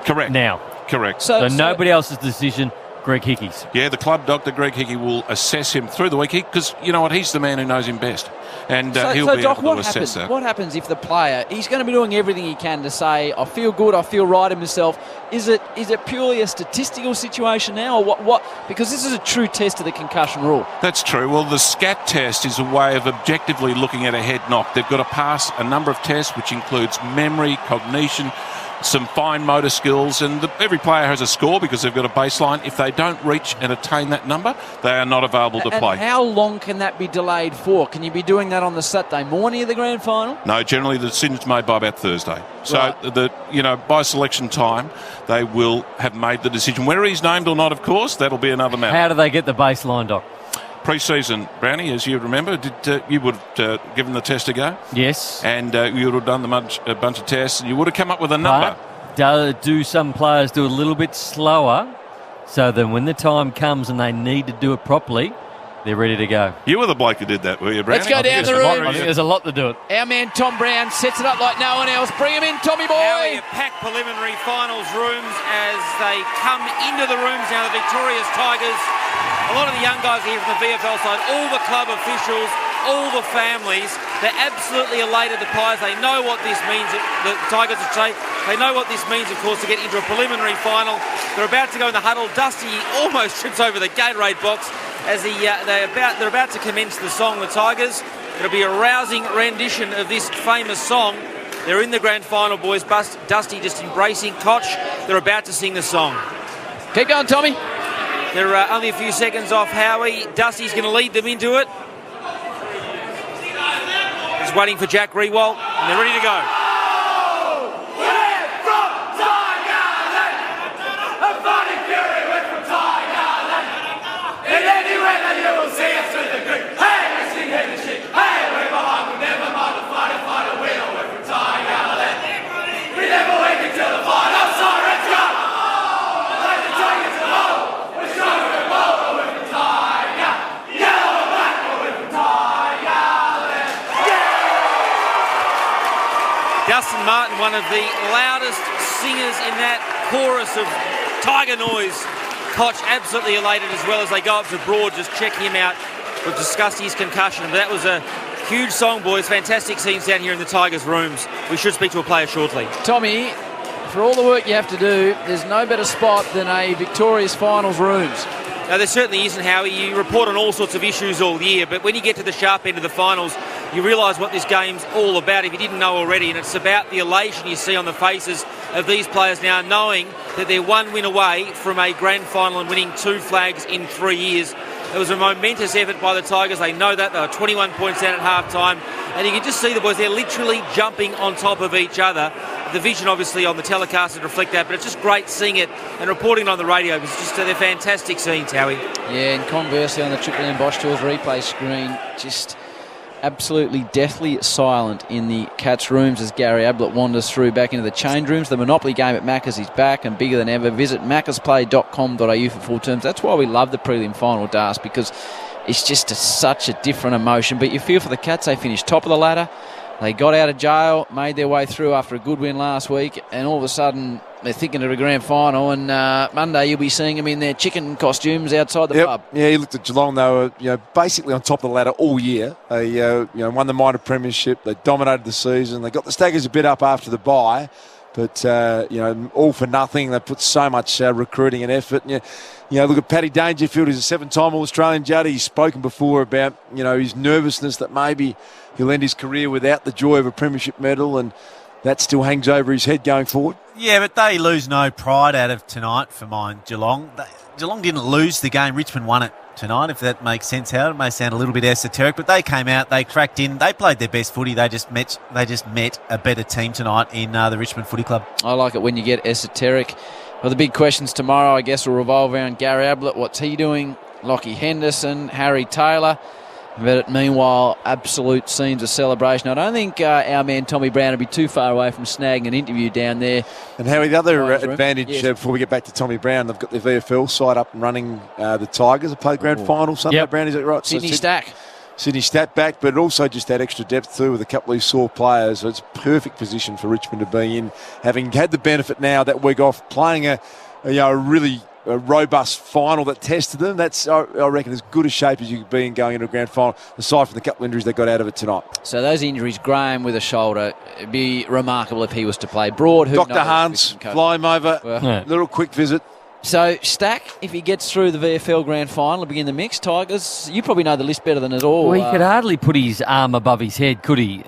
Correct. Now. Correct. So nobody else's decision, Greg Hickey's. Yeah, the club doctor, Greg Hickey, will assess him through the week because, you know what, he's the man who knows him best. And he'll be Doc, able to assess that. What happens if the player, he's going to be doing everything he can to say, I feel good, I feel right in myself. Is it purely a statistical situation now? Or what? Because this is a true test of the concussion rule. That's true. Well, the SCAT test is a way of objectively looking at a head knock. They've got to pass a number of tests, which includes memory, cognition, some fine motor skills, and every player has a score because they've got a baseline. If they don't reach and attain that number, they are not available to play. How long can that be delayed for? Can you be doing that on the Saturday morning of the grand final? No, generally the decision's made by about Thursday. So, right. By selection time, they will have made the decision. Whether he's named or not, of course, that'll be another matter. How do they get the baseline, Doc? Pre-season, Brownie, as you remember, you would have given the test a go? Yes. And you would have done a bunch of tests, and you would have come up with a number. But do some players do it a little bit slower so that when the time comes and they need to do it properly, they're ready to go? You were the bloke who did that, were you, Brownie? Let's go down the room. I think there's a lot to do it. Our man Tom Brown sets it up like no one else. Bring him in, Tommy boy. Howie, packed preliminary finals rooms as they come into the rooms now, the victorious Tigers. A lot of the young guys here from the VFL side, all the club officials, all the families, they're absolutely elated, the Pies. They know what this means, the Tigers would say. They know what this means, of course, to get into a preliminary final. They're about to go in the huddle. Dusty almost trips over the Gatorade box as they're about to commence the song, the Tigers. It'll be a rousing rendition of this famous song. They're in the grand final, boys. Dusty just embracing Koch. They're about to sing the song. Keep going, Tommy. They're only a few seconds off Howie. Dusty's going to lead them into it. He's waiting for Jack Rewalt, and they're ready to go. Dustin Martin, one of the loudest singers in that chorus of Tiger noise. Koch absolutely elated as well as they go up to Broad, just check him out. We've discussed his concussion, but that was a huge song, boys. Fantastic scenes down here in the Tigers' rooms. We should speak to a player shortly. Tommy, for all the work you have to do, there's no better spot than a victorious finals rooms. No, there certainly isn't, Howie. You report on all sorts of issues all year, but when you get to the sharp end of the finals, you realise what this game's all about, if you didn't know already, and it's about the elation you see on the faces of these players now, knowing that they're one win away from a grand final and winning 2 flags in 3 years. It was a momentous effort by the Tigers. They know that. They were 21 points down at half-time, and you can just see the boys, they're literally jumping on top of each other. The vision, obviously, on the telecast would reflect that, but it's just great seeing it and reporting on the radio. It's just they're fantastic scenes, Howie. Yeah, and conversely on the Triple M Bosch Tours replay screen, just absolutely deathly silent in the Cats rooms as Gary Ablett wanders through back into the change rooms. The Monopoly game at Macca's is back and bigger than ever. Visit maccasplay.com.au for full terms. That's why we love the prelim final, Das, because it's just such a different emotion. But you feel for the Cats, they finished top of the ladder. They got out of jail, made their way through after a good win last week, and all of a sudden they're thinking of a grand final, and Monday you'll be seeing them in their chicken costumes outside the pub. Yeah, you looked at Geelong. They were, basically on top of the ladder all year. They, won the minor premiership. They dominated the season. They got the Staggers a bit up after the bye, but all for nothing. They put so much recruiting and effort. And, look at Paddy Dangerfield, who's a 7-time All-Australian judge. He's spoken before about, his nervousness that maybe he'll end his career without the joy of a premiership medal, and that still hangs over his head going forward. Yeah, but they lose no pride out of tonight for mine, Geelong. Geelong didn't lose the game. Richmond won it tonight, if that makes sense, Howard. It may sound a little bit esoteric, but they came out, they cracked in, they played their best footy. They just met a better team tonight in the Richmond Footy Club. I like it when you get esoteric. Well, the big questions tomorrow, I guess, will revolve around Gary Ablett. What's he doing? Lachie Henderson, Harry Taylor. But meanwhile, absolute scenes of celebration. I don't think our man Tommy Brown will be too far away from snagging an interview down there. And Howie, the other advantage, before we get back to Tommy Brown, they've got their VFL side up and running. The Tigers have played grand final Sunday, Brown, is that right? Sydney Stack. Sydney Stat back, but also just that extra depth too with a couple of sore players. So it's a perfect position for Richmond to be in, having had the benefit now that week off, playing a really robust final that tested them. That's, I reckon, as good a shape as you could be in going into a grand final, aside from the couple of injuries they got out of it tonight. So those injuries, Graham with a shoulder, it'd be remarkable if he was to play. Broad, who Dr. Hans, fly him over, little quick visit. So, Stack, if he gets through the VFL Grand Final, he'll be in the mix. Tigers, you probably know the list better than us all. Well, he could hardly put his arm above his head, could he?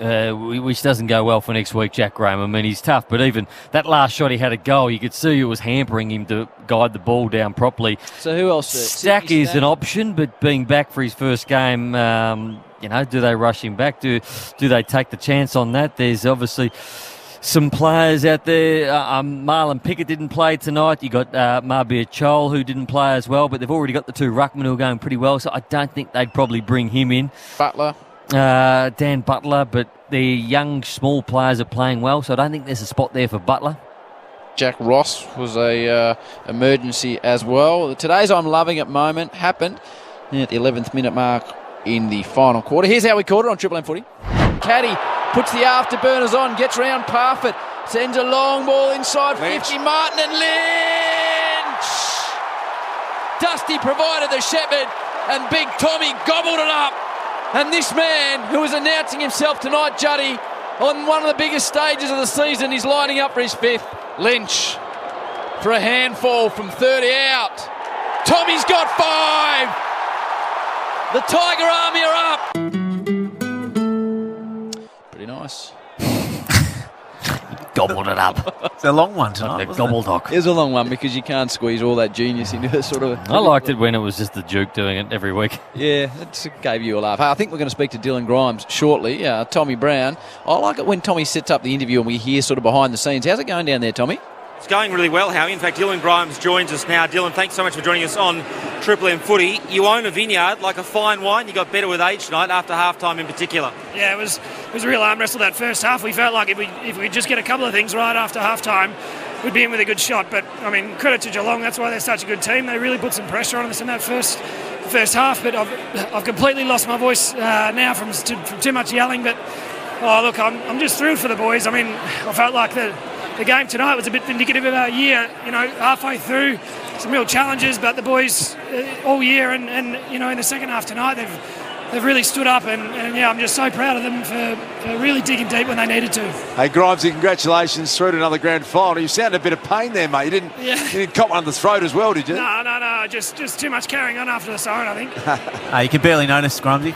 Which doesn't go well for next week, Jack Graham. I mean, he's tough, but even that last shot he had a goal, you could see it was hampering him to guide the ball down properly. So who else? Stack is an option, but being back for his first game, do they rush him back? Do they take the chance on that? There's obviously some players out there. Marlon Pickett didn't play tonight. You got Marbia Chol, who didn't play as well, but they've already got the two ruckmen who are going pretty well, so I don't think they'd probably bring him in. Butler. Dan Butler, but the young, small players are playing well, so I don't think there's a spot there for Butler. Jack Ross was a emergency as well. Today's I'm Loving It moment happened at the 11th minute mark in the final quarter. Here's how we called it on Triple M Footy. Caddy puts the afterburners on, gets round Parfitt, sends a long ball inside 50, Martin and Lynch! Dusty provided the shepherd and Big Tommy gobbled it up. And this man, who is announcing himself tonight, Juddy, on one of the biggest stages of the season, is lining up for his fifth. Lynch for a handfall from 30 out. Tommy's got 5! The Tiger Army are up! Pretty nice. Gobbled it up. It's a long one tonight. The gobbledock. It was a long one because you can't squeeze all that genius into a sort of... I liked it when it was just the Duke doing it every week. Yeah, it gave you a laugh. I think we're going to speak to Dylan Grimes shortly. Tommy Brown. I like it when Tommy sets up the interview and we hear sort of behind the scenes. How's it going down there, Tommy? It's going really well, Howie. In fact, Dylan Grimes joins us now. Dylan, thanks so much for joining us on Triple M Footy. You own a vineyard like a fine wine. You got better with age tonight, after half-time in particular. Yeah, it was a real arm wrestle that first half. We felt like if we just get a couple of things right after half-time, we'd be in with a good shot. But, I mean, credit to Geelong. That's why they're such a good team. They really put some pressure on us in that first half. But I've completely lost my voice now from too much yelling. But, look, I'm just thrilled for the boys. I mean, I felt like the game tonight was a bit vindicative of our year. Halfway through, some real challenges, but the boys all year and in the second half tonight, they've really stood up and I'm just so proud of them for really digging deep when they needed to. Hey, Grimesy, congratulations through to another grand final. You sounded a bit of pain there, mate. You didn't cop one on the throat as well, did you? No. Just too much carrying on after the siren, I think. You can barely notice, Grimesy.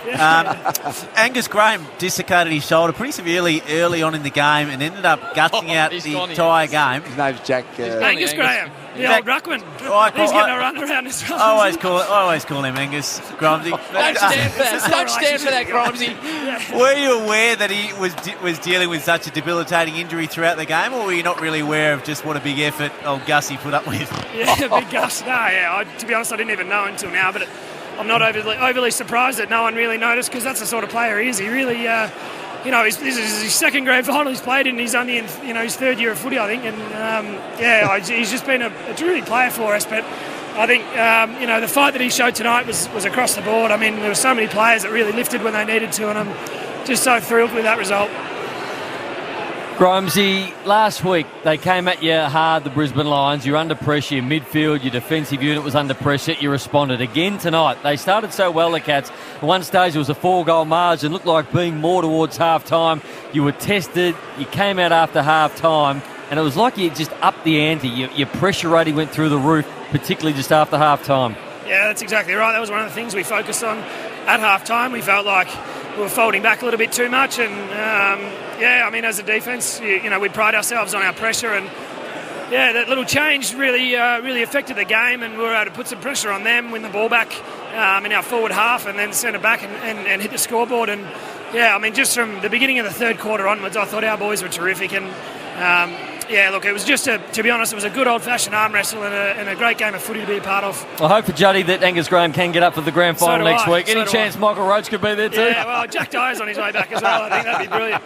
Angus Graham dislocated his shoulder pretty severely early on in the game and ended up gutsing out the entire game. His name's Jack. Angus Graham. The old ruckman. He's getting a run around as well. I always call him Angus, Grimesy. Don't stand for that. Don't stand for that, Grimesy. Were you aware that he was dealing with such a debilitating injury throughout the game, or were you not really aware of just what a big effort old Gussie put up with? Yeah, big Gus. To be honest, I didn't even know until now, but I'm not overly surprised that no one really noticed, because that's the sort of player he is. He really... this is his second grand final he's played in. He's only in his third year of footy, I think, and he's just been a terrific player for us. But I think the fight that he showed tonight was across the board. I mean, there were so many players that really lifted when they needed to, and I'm just so thrilled with that result. Grimesy, last week they came at you hard, the Brisbane Lions. You're under pressure, your midfield, your defensive unit was under pressure. You responded again tonight. They started so well, the Cats. At one stage it was a 4-goal margin, looked like being more towards half-time. You were tested, you came out after half-time, and it was like you just upped the ante. Your pressure rating went through the roof, particularly just after half-time. Yeah, that's exactly right. That was one of the things we focused on at half-time. We felt like we were folding back a little bit too much, and as a defence, we pride ourselves on our pressure, and that little change really affected the game, and we were able to put some pressure on them, win the ball back in our forward half, and then send it back and hit the scoreboard. And just from the beginning of the third quarter onwards, I thought our boys were terrific, and it was just to be honest, it was a good old-fashioned arm wrestle and a great game of footy to be a part of. I hope for Juddy that Angus Graham can get up for the grand final next week. Any chance Michael Roach could be there too? Yeah, well, Jack Dyer's on his way back as well. I think that'd be brilliant.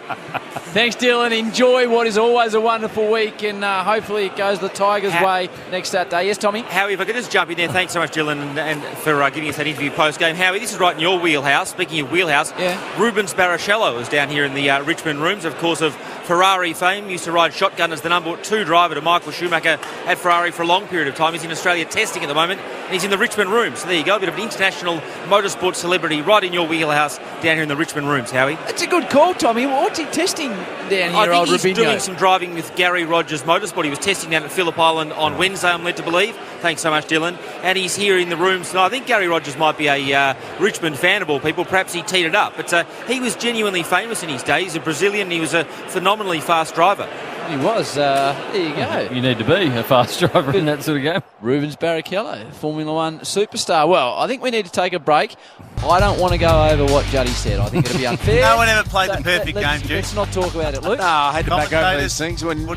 Thanks, Dylan. Enjoy what is always a wonderful week, and hopefully it goes the Tigers' way next Saturday. Yes, Tommy? Howie, if I could just jump in there, thanks so much, Dylan, and for giving us that interview post-game. Howie, this is right in your wheelhouse. Speaking of wheelhouse, Rubens Barrichello is down here in the Richmond rooms, of course, of Ferrari fame. Used to ride shotgun as the number 2 driver to Michael Schumacher at Ferrari for a long period of time. He's in Australia testing at the moment, and he's in the Richmond rooms. So there you go, a bit of an international motorsport celebrity right in your wheelhouse down here in the Richmond rooms, Howie. That's a good call, Tommy. What's he testing down here? I think he's doing some driving with Gary Rogers Motorsport. He was testing down at Phillip Island on Wednesday, I'm led to believe. Thanks so much, Dylan. And he's here in the rooms. I think Gary Rogers might be a Richmond fan of all people. Perhaps he teed it up. But he was genuinely famous in his day. He's a Brazilian. He was a phenomenally fast driver. He was. There you go. You need to be a fast driver in that sort of game. Rubens Barrichello, Formula One superstar. Well, I think we need to take a break. I don't want to go over what Juddy said. I think it'll be unfair. No one ever played the perfect game, Duke. Let's not talk about it, Luke. No, I hate to back over these things. When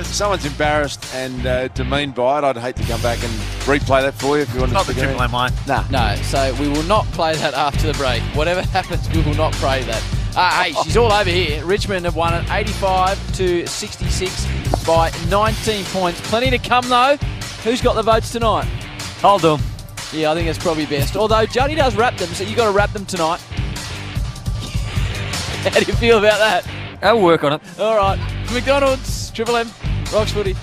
someone's embarrassed and demeaned by it, I'd hate to come back and replay that for you if you want to. Not the Triple M line. No, so we will not play that after the break. Whatever happens, we will not play that. Hey, she's all over here. Richmond have won it 85-66 by 19 points. Plenty to come, though. Who's got the votes tonight? I'll do them. Yeah, I think that's probably best. Although Juddy does wrap them, so you've got to wrap them tonight. How do you feel about that? I'll work on it. All right. McDonald's, Triple M, Rocks Footy.